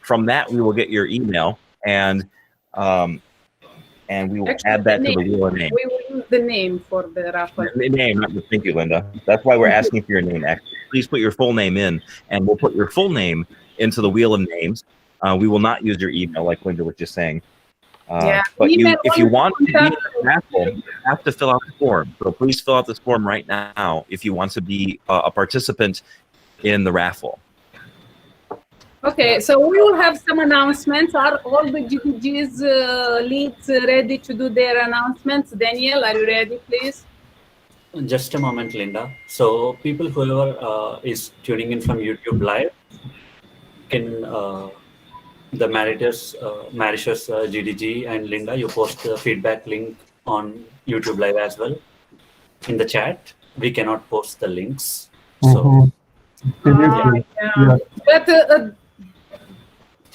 from that we will get your email, and we will add that to the wheel of names. We will use the name for the raffle. The name, thank you, Linda. That's why we're asking for your name. Actually, please put your full name in, and we'll put your full name into the wheel of names. We will not use your email, like Linda was just saying. But if you want to be in the raffle, you have to fill out the form. So please fill out this form right now if you want to be a participant in the raffle. Okay, so we will have some announcements. Are all the GDG's leads ready to do their announcements? Daniel, are you ready, please? Just a moment, Linda. So people, whoever is tuning in from YouTube Live, can the Mauritius GDG and Linda, you post the feedback link on YouTube Live as well in the chat. We cannot post the links. So But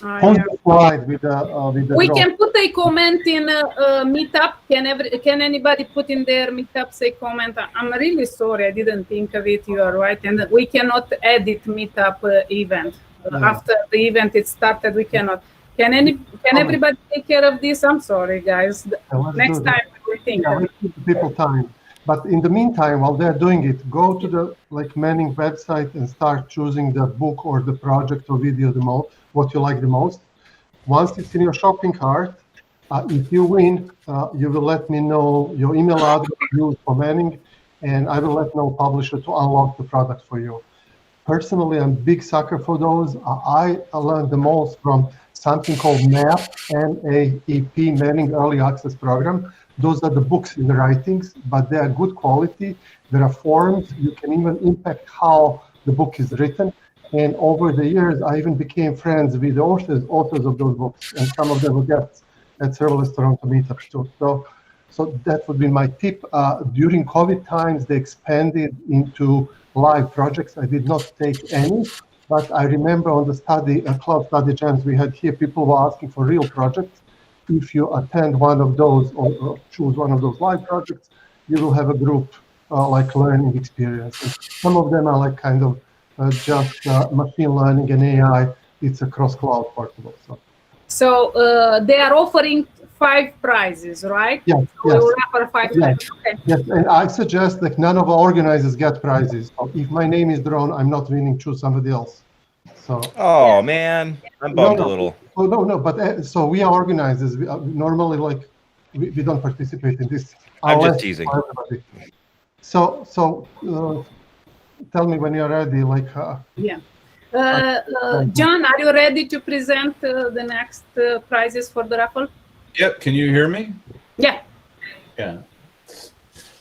on the slide with the we can put a comment in meetup. Can anybody put in their meetup, say comment? I'm really sorry, I didn't think of it. You are right, and we cannot edit meetup event after the event it started. We cannot. Can everybody take care of this? I'm sorry, guys. Next time we think. Yeah, we give people time. But in the meantime, while they're doing it, go to the Manning website and start choosing the book or the project or video what you like the most. Once it's in your shopping cart, if you win, you will let me know your email address used for Manning, and I will let know publisher to unlock the product for you. Personally, I'm a big sucker for those. I learned the most from something called MAP, M-A-E-P, Manning Early Access Program. Those are the books in the writings, but they are good quality. There are forums. You can even impact how the book is written. And over the years, I even became friends with the authors of those books, and some of them were guests at Serverless Toronto meetups too. So that would be my tip. During COVID times, they expanded into live projects. I did not take any, but I remember on the cloud study jams we had here, people were asking for real projects. If you attend one of those or choose one of those live projects, you will have a group like learning experience. And some of them are like kind of just machine learning and AI. It's a cross-cloud portable. So they are offering 5 prizes, right? Yes. So Yes. we'll offer 5 prizes. Okay. Yes, and I suggest that none of our organizers get prizes. So if my name is drawn, I'm not winning. Choose somebody else. So. Oh man, I'm bummed a little. Oh no, but so we are organizers. We normally we don't participate in this. I'm just teasing. So tell me when you're ready. Yeah. John, are you ready to present the next prizes for the raffle? Yep. Can you hear me? Yeah. Yeah.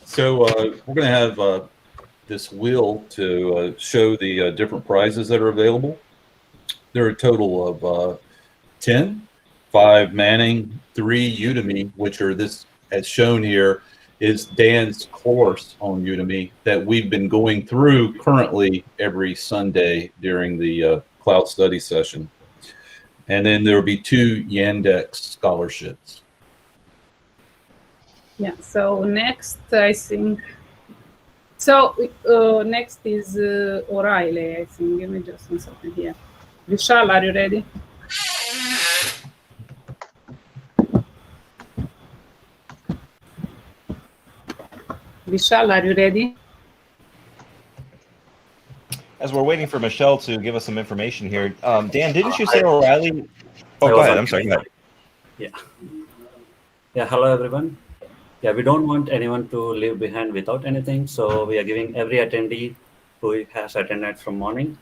So we're going to have this wheel to show the different prizes that are available. There are a total of 10, 5 Manning, 3 Udemy, which are this, as shown here, is Dan's course on Udemy that we've been going through currently every Sunday during the cloud study session. And then there will be 2 Yandex scholarships. Yeah, so next, I think, so next is O'Reilly, I think. Give me just 1 second here. Vishal, are you ready? Vishal, are you ready? As we're waiting for Michelle to give us some information here, Dan, didn't you say O'Reilly? Oh, go ahead. I'm sorry. Go ahead. Yeah. Yeah. Hello, everyone. Yeah, we don't want anyone to leave behind without anything. So we are giving every attendee who has attended from morning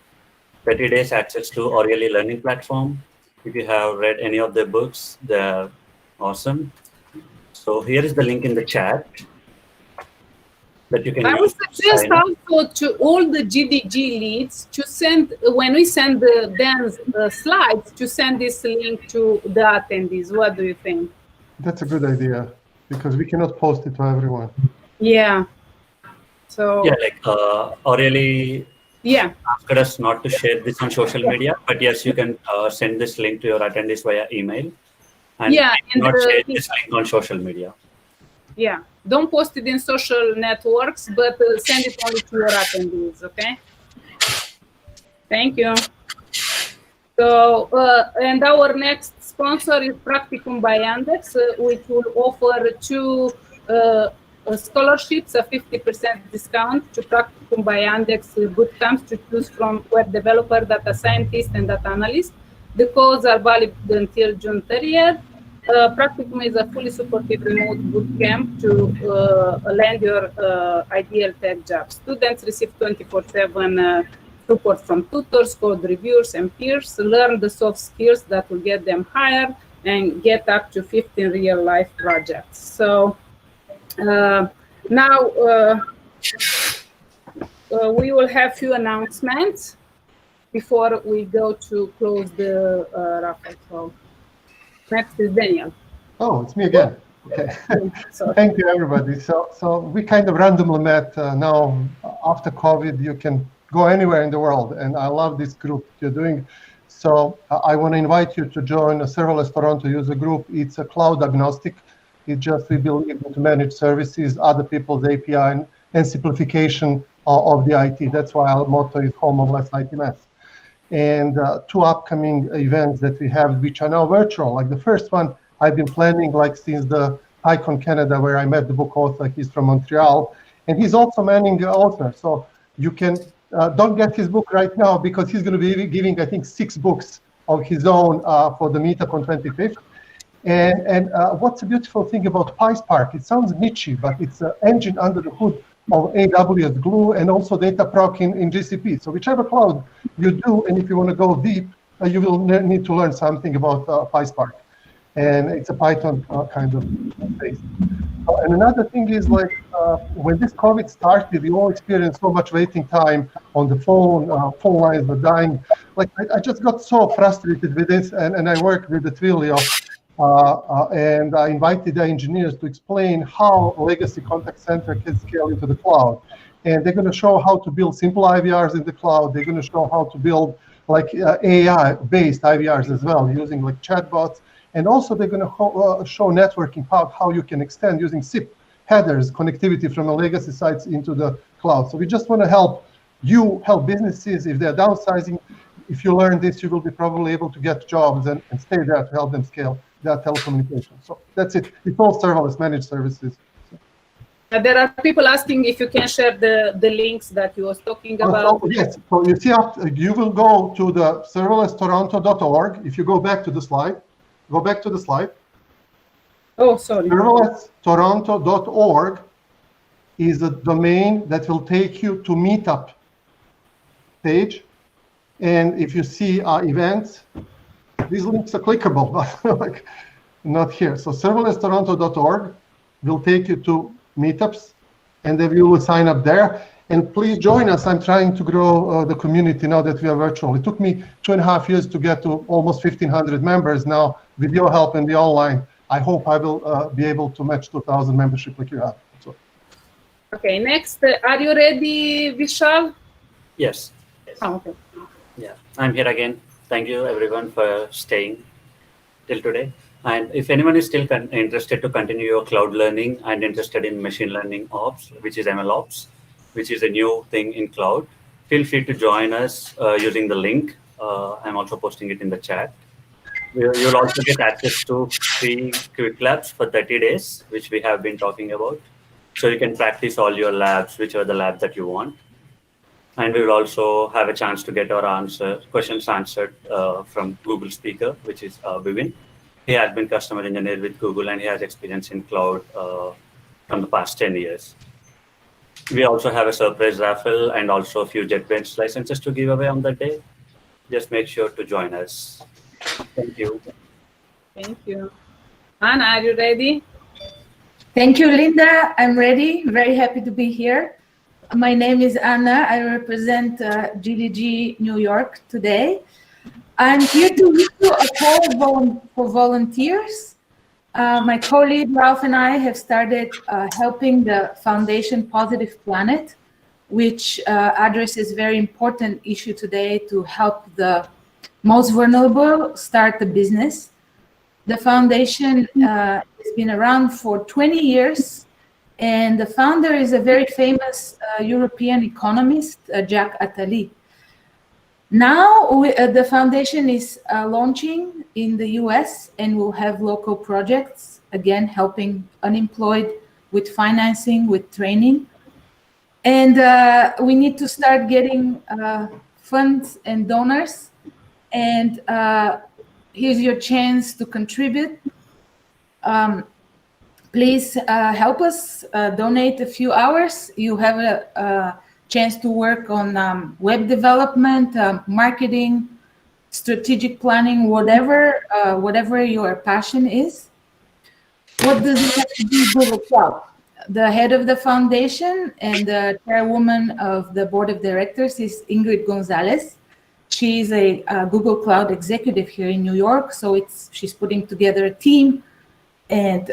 30 days access to O'Reilly learning platform. If you have read any of their books, they're awesome. So here is the link in the chat that you can I would suggest also to all the GDG leads to send, when we send Dan's slides, to send this link to the attendees. What do you think? That's a good idea, because we cannot post it to everyone. Yeah. So. Yeah, like O'Reilly asked us not to share this on social media, but yes, you can send this link to your attendees via email. And not share this link on social media. Yeah, don't post it in social networks, but send it only to your attendees, okay? Thank you. So, and our next sponsor is Practicum by Yandex, which will offer 2 scholarships, a 50% discount to Practicum by Yandex bootcamps to choose from web developer, data scientist, and data analyst. The codes are valid until June 30th. Practicum is a fully supportive remote bootcamp to land your ideal tech job. Students receive 24/7 support from tutors, code reviewers, and peers. Learn the soft skills that will get them hired and get up to 15 real-life projects. So now we will have few announcements before we go to close the raffle. So next is Daniel. Oh, it's me again. Okay. Thank you, everybody. So we kind of randomly met. Now, after COVID, you can go anywhere in the world, and I love this group you're doing. So I want to invite you to join a Serverless Toronto user group. It's a cloud agnostic. It just, we believe to manage services, other people's API, and simplification of the IT. That's why our motto is home of less IT mess. And 2 upcoming events that we have, which are now virtual. Like the first one, I've been planning like since the PyCon Canada, where I met the book author. He's from Montreal, and he's also Manning author. So you can don't get his book right now, because he's going to be giving, I think, 6 books of his own for the meetup on 25th. And what's the beautiful thing about PySpark? It sounds niche, but it's an engine under the hood of AWS Glue and also Dataproc in GCP. So whichever cloud you do, and if you want to go deep, you will need to learn something about PySpark. And it's a Python kind of base. And another thing is, like, when this COVID started, we all experienced so much waiting time on the phone. Phone lines were dying. Like, I just got so frustrated with this, and I worked with the Twilio, and I invited the engineers to explain how a legacy contact center can scale into the cloud. And they're going to show how to build simple IVRs in the cloud. They're going to show how to build like AI-based IVRs as well, using like chatbots. And also they're going to show networking, how you can extend using SIP headers, connectivity from the legacy sites into the cloud. So we just want to help businesses if they're downsizing. If you learn this, you will be probably able to get jobs and stay there to help them scale their telecommunications. So that's it. It's all serverless managed services. There are people asking if you can share the links that you was talking about. Yes. So you see, you will go to the serverlesstoronto.org. If you go back to the slide. Go back to the slide. Oh, sorry. Serverlesstoronto.org is a domain that will take you to Meetup page. And if you see events, these links are clickable, but like not here. So serverlesstoronto.org will take you to meetups, and then you will sign up there. And please join us. I'm trying to grow the community now that we are virtual. It took me 2.5 years to get to almost 1,500 members. Now, with your help and the online, I hope I will be able to match 2,000 membership like you have. So. Okay, next, are you ready, Vishal? Yes. Oh, okay. Yeah, I'm here again. Thank you, everyone, for staying till today. And if anyone is still interested to continue your cloud learning and interested in machine learning ops, which is ML ops, which is a new thing in cloud, feel free to join us using the link. I'm also posting it in the chat. You'll also get access to free quick labs for 30 days, which we have been talking about. So you can practice all your labs, which are the labs that you want. And we will also have a chance to get our questions answered from Google speaker, which is Vivin. He has been customer engineer with Google, and he has experience in cloud from the past 10 years. We also have a surprise raffle and also a few JetBrains licenses to give away on that day. Just make sure to join us. Thank you. Thank you. Anna, are you ready? Thank you, Linda. I'm ready. Very happy to be here. My name is Anna. I represent GDG New York today. I'm here to issue a call for volunteers. My colleague Ralph and I have started helping the Foundation Positive Planet, which addresses very important issue today to help the most vulnerable start a business. The foundation has been around for 20 years, and the founder is a very famous European economist, Jacques Attali. Now the foundation is launching in the US, and we'll have local projects, again, helping unemployed with financing, with training. And we need to start getting funds and donors. And here's your chance to contribute. Please help us donate a few hours. You have a chance to work on web development, marketing, strategic planning, whatever your passion is. What does it have to be Google Cloud? The head of the foundation and the chairwoman of the board of directors is Ingrid Gonzalez. She's a Google Cloud executive here in New York, so she's putting together a team, and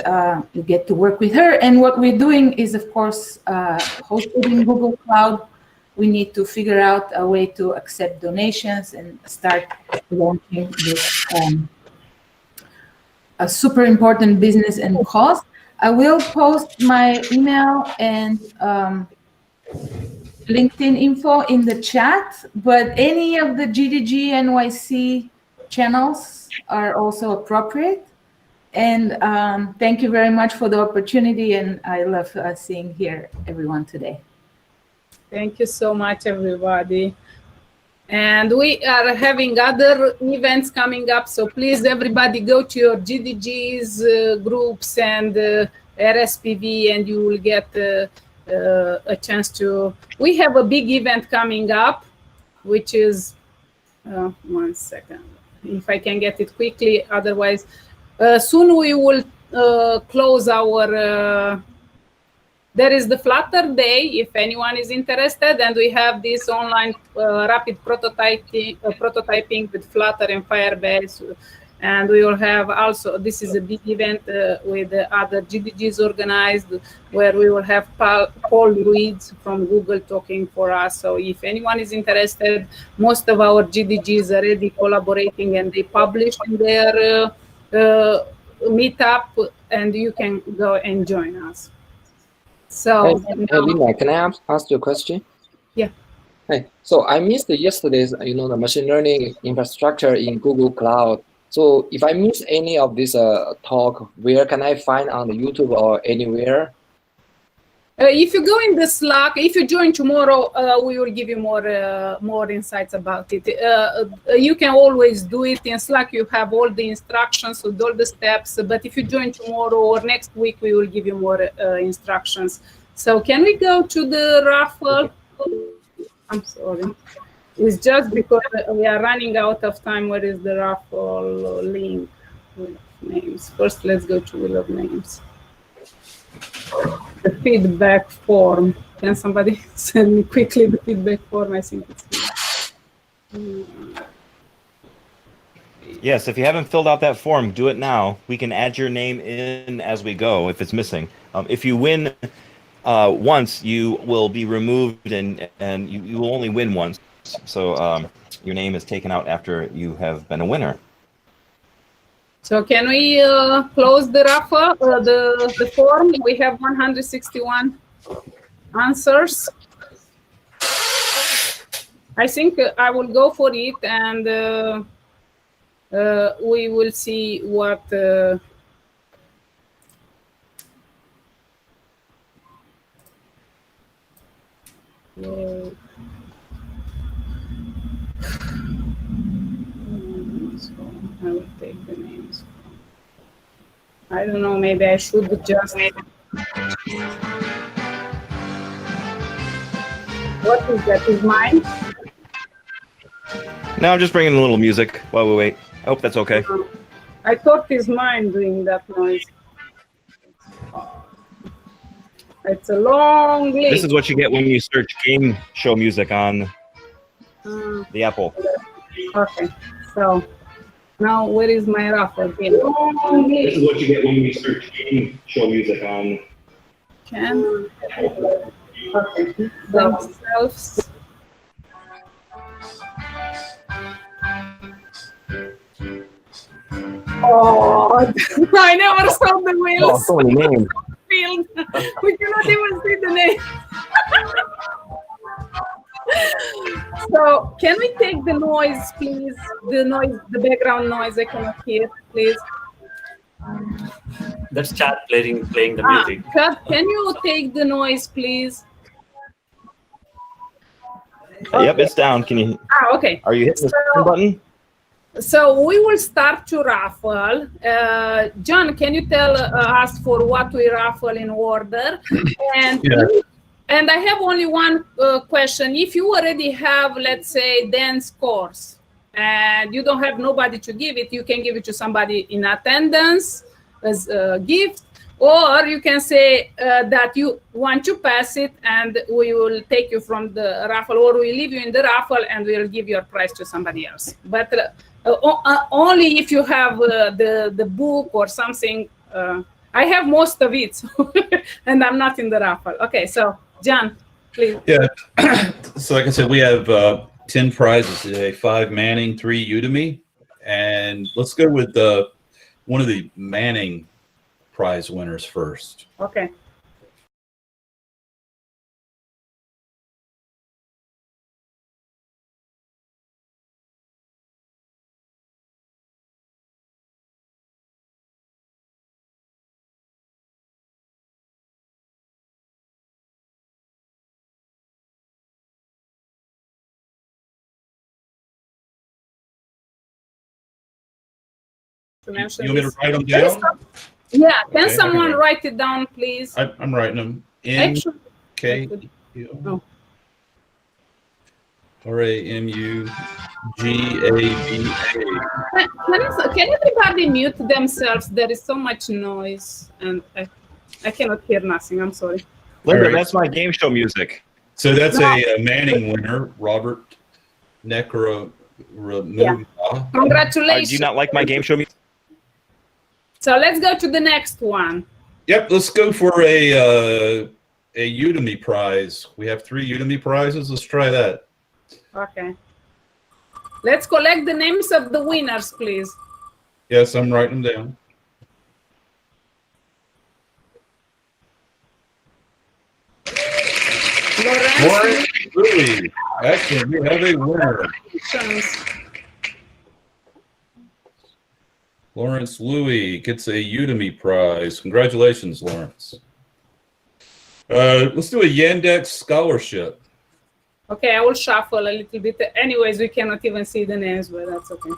you get to work with her. And what we're doing is, of course, hosted in Google Cloud. We need to figure out a way to accept donations and start launching this a super important business and cause. I will post my email and LinkedIn info in the chat, but any of the GDG NYC channels are also appropriate. And thank you very much for the opportunity, and I love seeing here everyone today. Thank you so much, everybody. And we are having other events coming up, so please, everybody, go to your GDG's groups and RSPV, and you will get a chance to. We have a big event coming up, which is 1 second, if I can get it quickly. Otherwise, soon we will close our. There is the Flutter Day, if anyone is interested, and we have this online rapid prototyping with Flutter and Firebase. And we will have also, this is a big event with other GDGs organized, where we will have Paul Reeds from Google talking for us. So if anyone is interested, most of our GDGs are already collaborating, and they publish in their meetup, and you can go and join us. So, hey, Linda, can I ask you a question? Yeah. Hey, so I missed yesterday's, the machine learning infrastructure in Google Cloud. So if I miss any of this talk, where can I find on the YouTube or anywhere? If you go in the Slack, if you join tomorrow, we will give you more insights about it. You can always do it in Slack. You have all the instructions with all the steps. But if you join tomorrow or next week, we will give you more instructions. So can we go to the raffle? I'm sorry. It's just because we are running out of time. Where is the raffle link? Wheel of Names. First, let's go to Wheel of Names. The feedback form. Can somebody send me quickly the feedback form? I think it's here. Yes, if you haven't filled out that form, do it now. We can add your name in as we go if it's missing. If you win once, you will be removed, and you will only win once. So your name is taken out after you have been a winner. So can we close the raffle, the form? We have 161 answers. I think I will go for it, and we will see what. I will take the names. I don't know, maybe I should just. What is that? Is mine? No, I'm just bringing a little music while we wait. I hope that's okay. I thought it's mine doing that noise. It's a long list. This is what you get when you search game show music on the Apple. Okay, so now where is my raffle? This is what you get when you search game show music on. Can. Okay. Themselves. Oh, I never saw the wheels. Oh, so many names. We cannot even see the name. So, can we take the noise, please? The noise, the background noise I cannot hear, please. That's chat playing the music. Kat, can you take the noise, please? Yep, it's down. Can you? Okay. Are you hitting the button? So we will start to raffle. John, can you tell us for what we raffle in order? And Yeah. And I have only one question. If you already have, let's say, dance course, and you don't have nobody to give it, you can give it to somebody in attendance as a gift, or you can say that you want to pass it, and we will take you from the raffle, or we leave you in the raffle, and we'll give your prize to somebody else. But only if you have the book or something. I have most of it, so and I'm not in the raffle. Okay, so John, please. Yeah. So like I said, we have 10 prizes today: 5 Manning, 3 Udemy, and let's go with one of the Manning prize winners first. Okay. You want me to write them down? Yeah, can Okay, someone write it down, please? I'm writing them. K Oh. RAMUGABA. Can everybody mute themselves? There is so much noise, and I cannot hear nothing. I'm sorry. Linda, All right. that's my game show music. So that's a Manning winner, Robert Necro. Yeah. Congratulations. Do you not like my game show music? So let's go to the next one. Yep, let's go for a Udemy prize. We have 3 Udemy prizes. Let's try that. Okay. Let's collect the names of the winners, please. Yes, I'm writing them down. Lawrence Louis. Excellent. We have a winner. Lawrence Louis gets a Udemy prize. Congratulations, Lawrence. Let's do a Yandex scholarship. Okay, I will shuffle a little bit. Anyways, we cannot even see the names, but that's okay.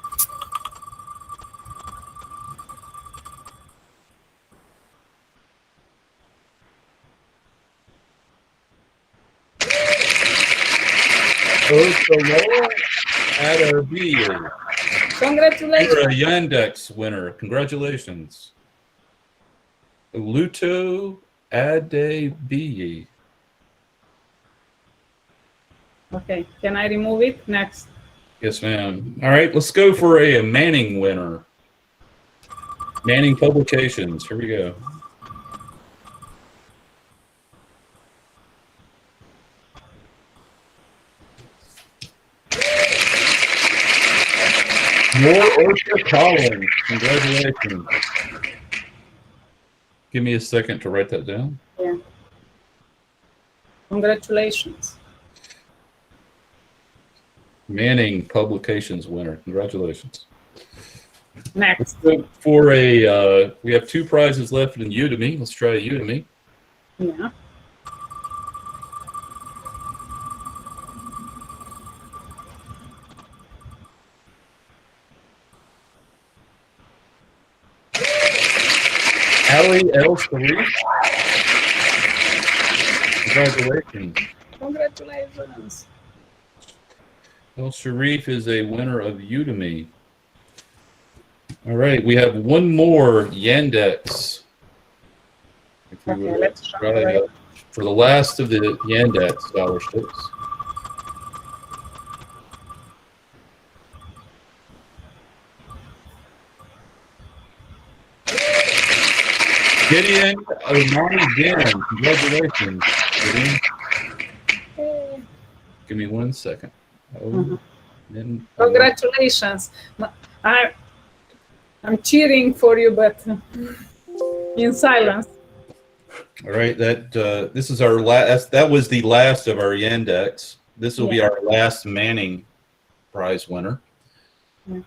Congratulations. You're a Yandex winner. Congratulations. Luto Adebiyi. Okay, can I remove it? Next. Yes, ma'am. All right, let's go for a Manning winner. Manning Publications. Here we go. More Orca Collins. Congratulations. Give me a second to write that down. Yeah. Congratulations. Manning Publications winner. Congratulations. Next. For a, we have 2 prizes left in Udemy. Let's try Udemy. Yeah. Ali El Sharif. Congratulations. Congratulations. El Sharif is a winner of Udemy. All right, we have one more Yandex. If we Okay, would let's try for the last of the Yandex scholarships. Gideon Omani Dan, congratulations, Gideon. Give me 1 second. Then, Congratulations. I'm cheering for you, but in silence. all right, that this is our last. That was the last of our Yandex. This will be our last Manning prize winner. Yeah.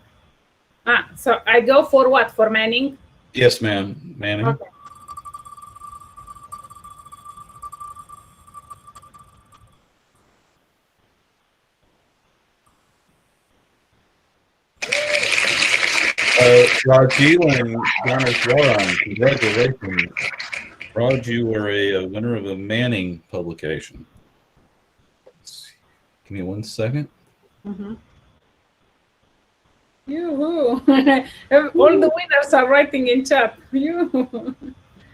So I go for what? For Manning? Yes, ma'am, Manning. Okay. Raju and Ganeshwaran, congratulations. Raj, you are a winner of a Manning publication. Give me 1 second. Yoo-hoo. All the winners are writing in chat. Yoo-hoo.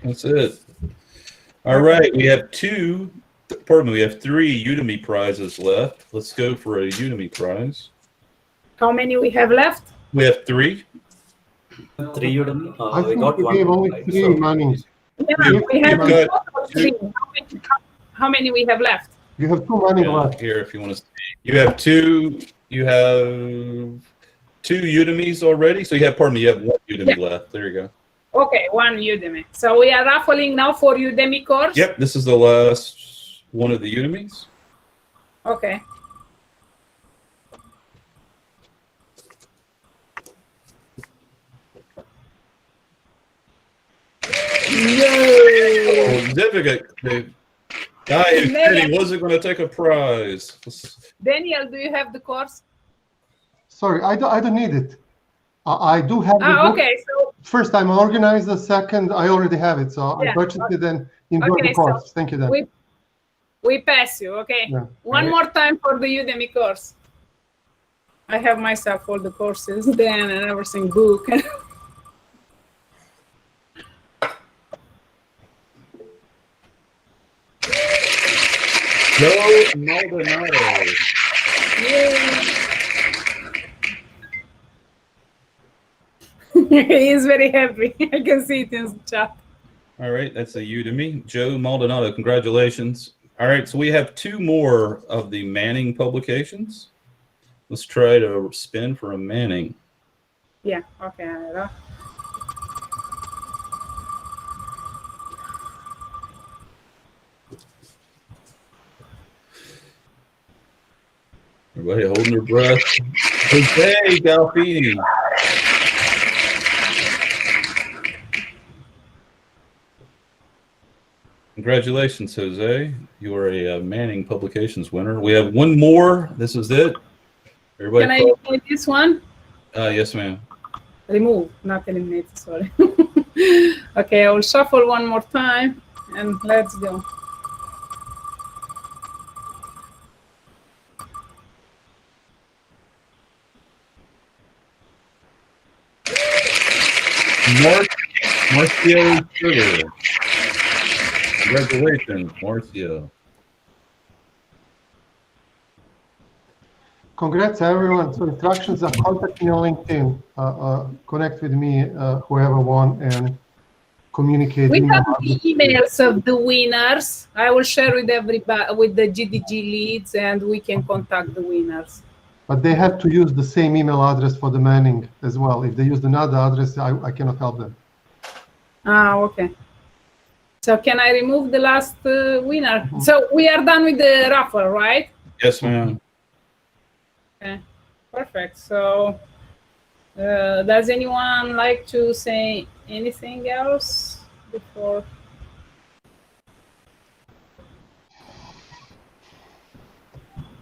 That's it. All right, we have 2, pardon me, we have 3 Udemy prizes left. Let's go for a Udemy prize. How many we have left? We have 3. 3 Udemy. I We think got we 1. gave only right? 3 So- Manning. Yeah, we have You've got total 3. How many we have left? You have 2 Manning Yeah, left. here, if you want to see. You have 2. You have 2 Udemys already. So you have, pardon me, you have 1 Udemy left. There you go. Okay, 1 Udemy. So we are raffling now for Udemy course? Yep, this is the last one of the Udemys. Okay. Oh, certificate. The guy who said he wasn't going to take a prize. Daniel, do you have the course? Sorry, I don't need it. I do have the book. Okay, so First, I'm organized. The second, I already have it. So I Yeah, purchased it and enjoy okay, the course. so Thank you, Dan. We pass you, okay? Yeah. One more time for the Udemy course. I have myself all the courses, Dan and everything, book. Joe Maldonado. He is very happy. I can see it in the chat. All right, that's a Udemy. Joe Maldonado, congratulations. All right, so we have 2 more of the Manning publications. Let's try to spin for a Manning. Yeah, okay. Everybody holding their breath. Jose Galfini. Congratulations, Jose. You are a Manning Publications winner. We have 1 more. This is it. Everybody. Can I eliminate this one? Yes, ma'am. Remove, not eliminate, sorry. Okay, I will shuffle one more time and let's go. Marcio Sugar. Congratulations, Marcio. Congrats, everyone. So instructions are contact me on LinkedIn, connect with me, whoever won, and communicate. We have the emails of the winners. I will share with everybody, with the GDG leads, and we can contact the winners. But they have to use the same email address for the Manning as well. If they use another address, I cannot help them. Ah, okay. So can I remove the last winner? So we are done with the raffle, right? Yes, ma'am. Okay, perfect. So does anyone like to say anything else before?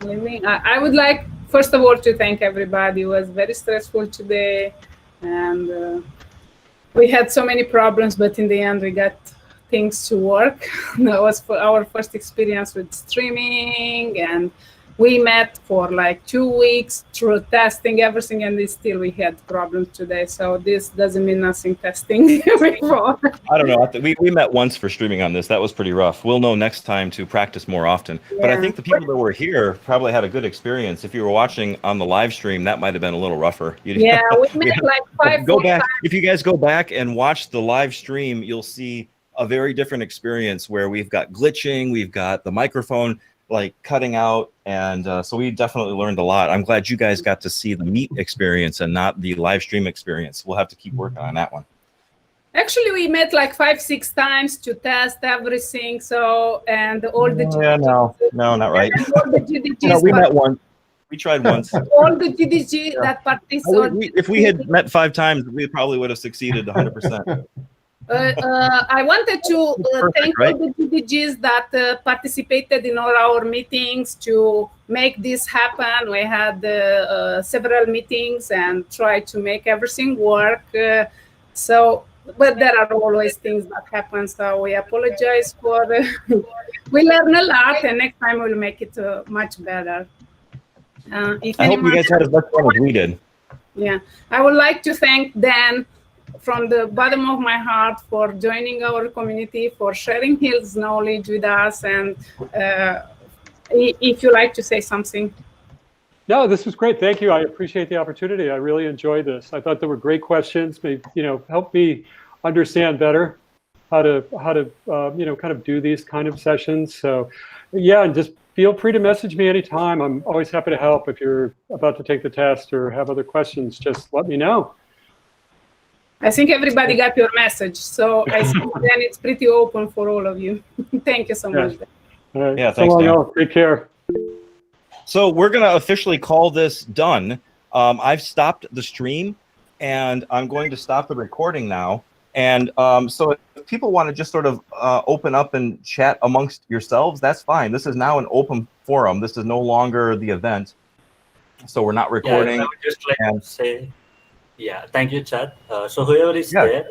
I would like, first of all, to thank everybody. It was very stressful today, and we had so many problems, but in the end, we got things to work. That was for our first experience with streaming, and we met for like 2 weeks through testing everything, and still we had problems today. So this doesn't mean nothing testing before. I don't know. We met once for streaming on this. That was pretty rough. We'll know next time to practice more often. Yeah. But I think the people that were here probably had a good experience. If you were watching on the live stream, that might have been a little rougher. Yeah, we met like 5 go back. times. If you guys go back and watch the live stream, you'll see a very different experience where we've got glitching, we've got the microphone like cutting out, and so we definitely learned a lot. I'm glad you guys got to see the meet experience and not the live stream experience. We'll have to keep working on that one. Actually, we met like 5-6 times to test everything. So, and all the no, not right. all the GDGs No, we met once. We tried once. all the GDG that participated. If we had met 5 times, we probably would have succeeded 100%. I wanted to thank right? all the GDGs that participated in all our meetings to make this happen. We had several meetings and tried to make everything work. But there are always things that happen, so we apologize for we learn a lot, and next time we'll make it much better. I hope you guys had as much fun as we did. Yeah, I would like to thank Dan from the bottom of my heart for joining our community, for sharing his knowledge with us, and if you like to say something. No, this was great. Thank you. I appreciate the opportunity. I really enjoyed this. I thought there were great questions. Help me understand better how to kind of do these kind of sessions. So, yeah, and just feel free to message me anytime. I'm always happy to help. If you're about to take the test or have other questions, just let me know. I think everybody got your message, so I think then it's pretty open for all of you. Thank you so much. All right. Yeah, thanks, Dan. Take care. So we're going to officially call this done. I've stopped the stream, and I'm going to stop the recording now. And so if people want to just sort of open up and chat amongst yourselves, that's fine. This is now an open forum. This is no longer the event. So we're not recording. Yeah, I would just like to say, yeah, thank you, Chad. So whoever is there,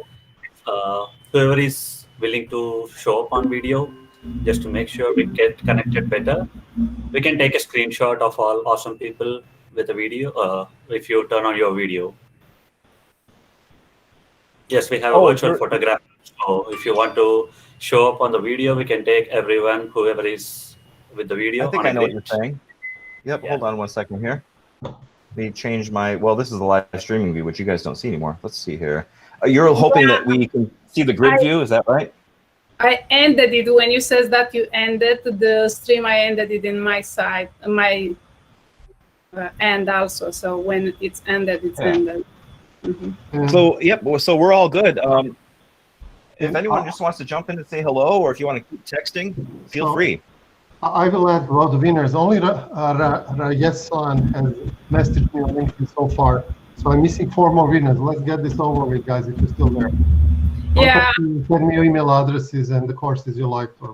whoever is willing to show up on video, just to make sure we get connected better. We can take a screenshot of all awesome people with a video if you turn on your video. Yes, we have a virtual photograph. So if you want to show up on the video, we can take everyone, whoever is with the video. I think I know what you're saying. Yep, hold on one second here. Let me change my, well, this is the live streaming view, which you guys don't see anymore. Let's see here. You're hoping that we can see the grid view, is that right? I ended it when you says that you ended the stream. I ended it in my side, my end also. So when it's ended, it's ended. Mm-hmm. So yep, so we're all good. If anyone just wants to jump in and say hello, or if you want to keep texting, feel free. I will add about the winners. Only Rayesan has messaged me on LinkedIn so far. So I'm missing 4 more winners. Let's get this over with, guys, if you're still there. Yeah. Send me your email addresses and the courses you liked or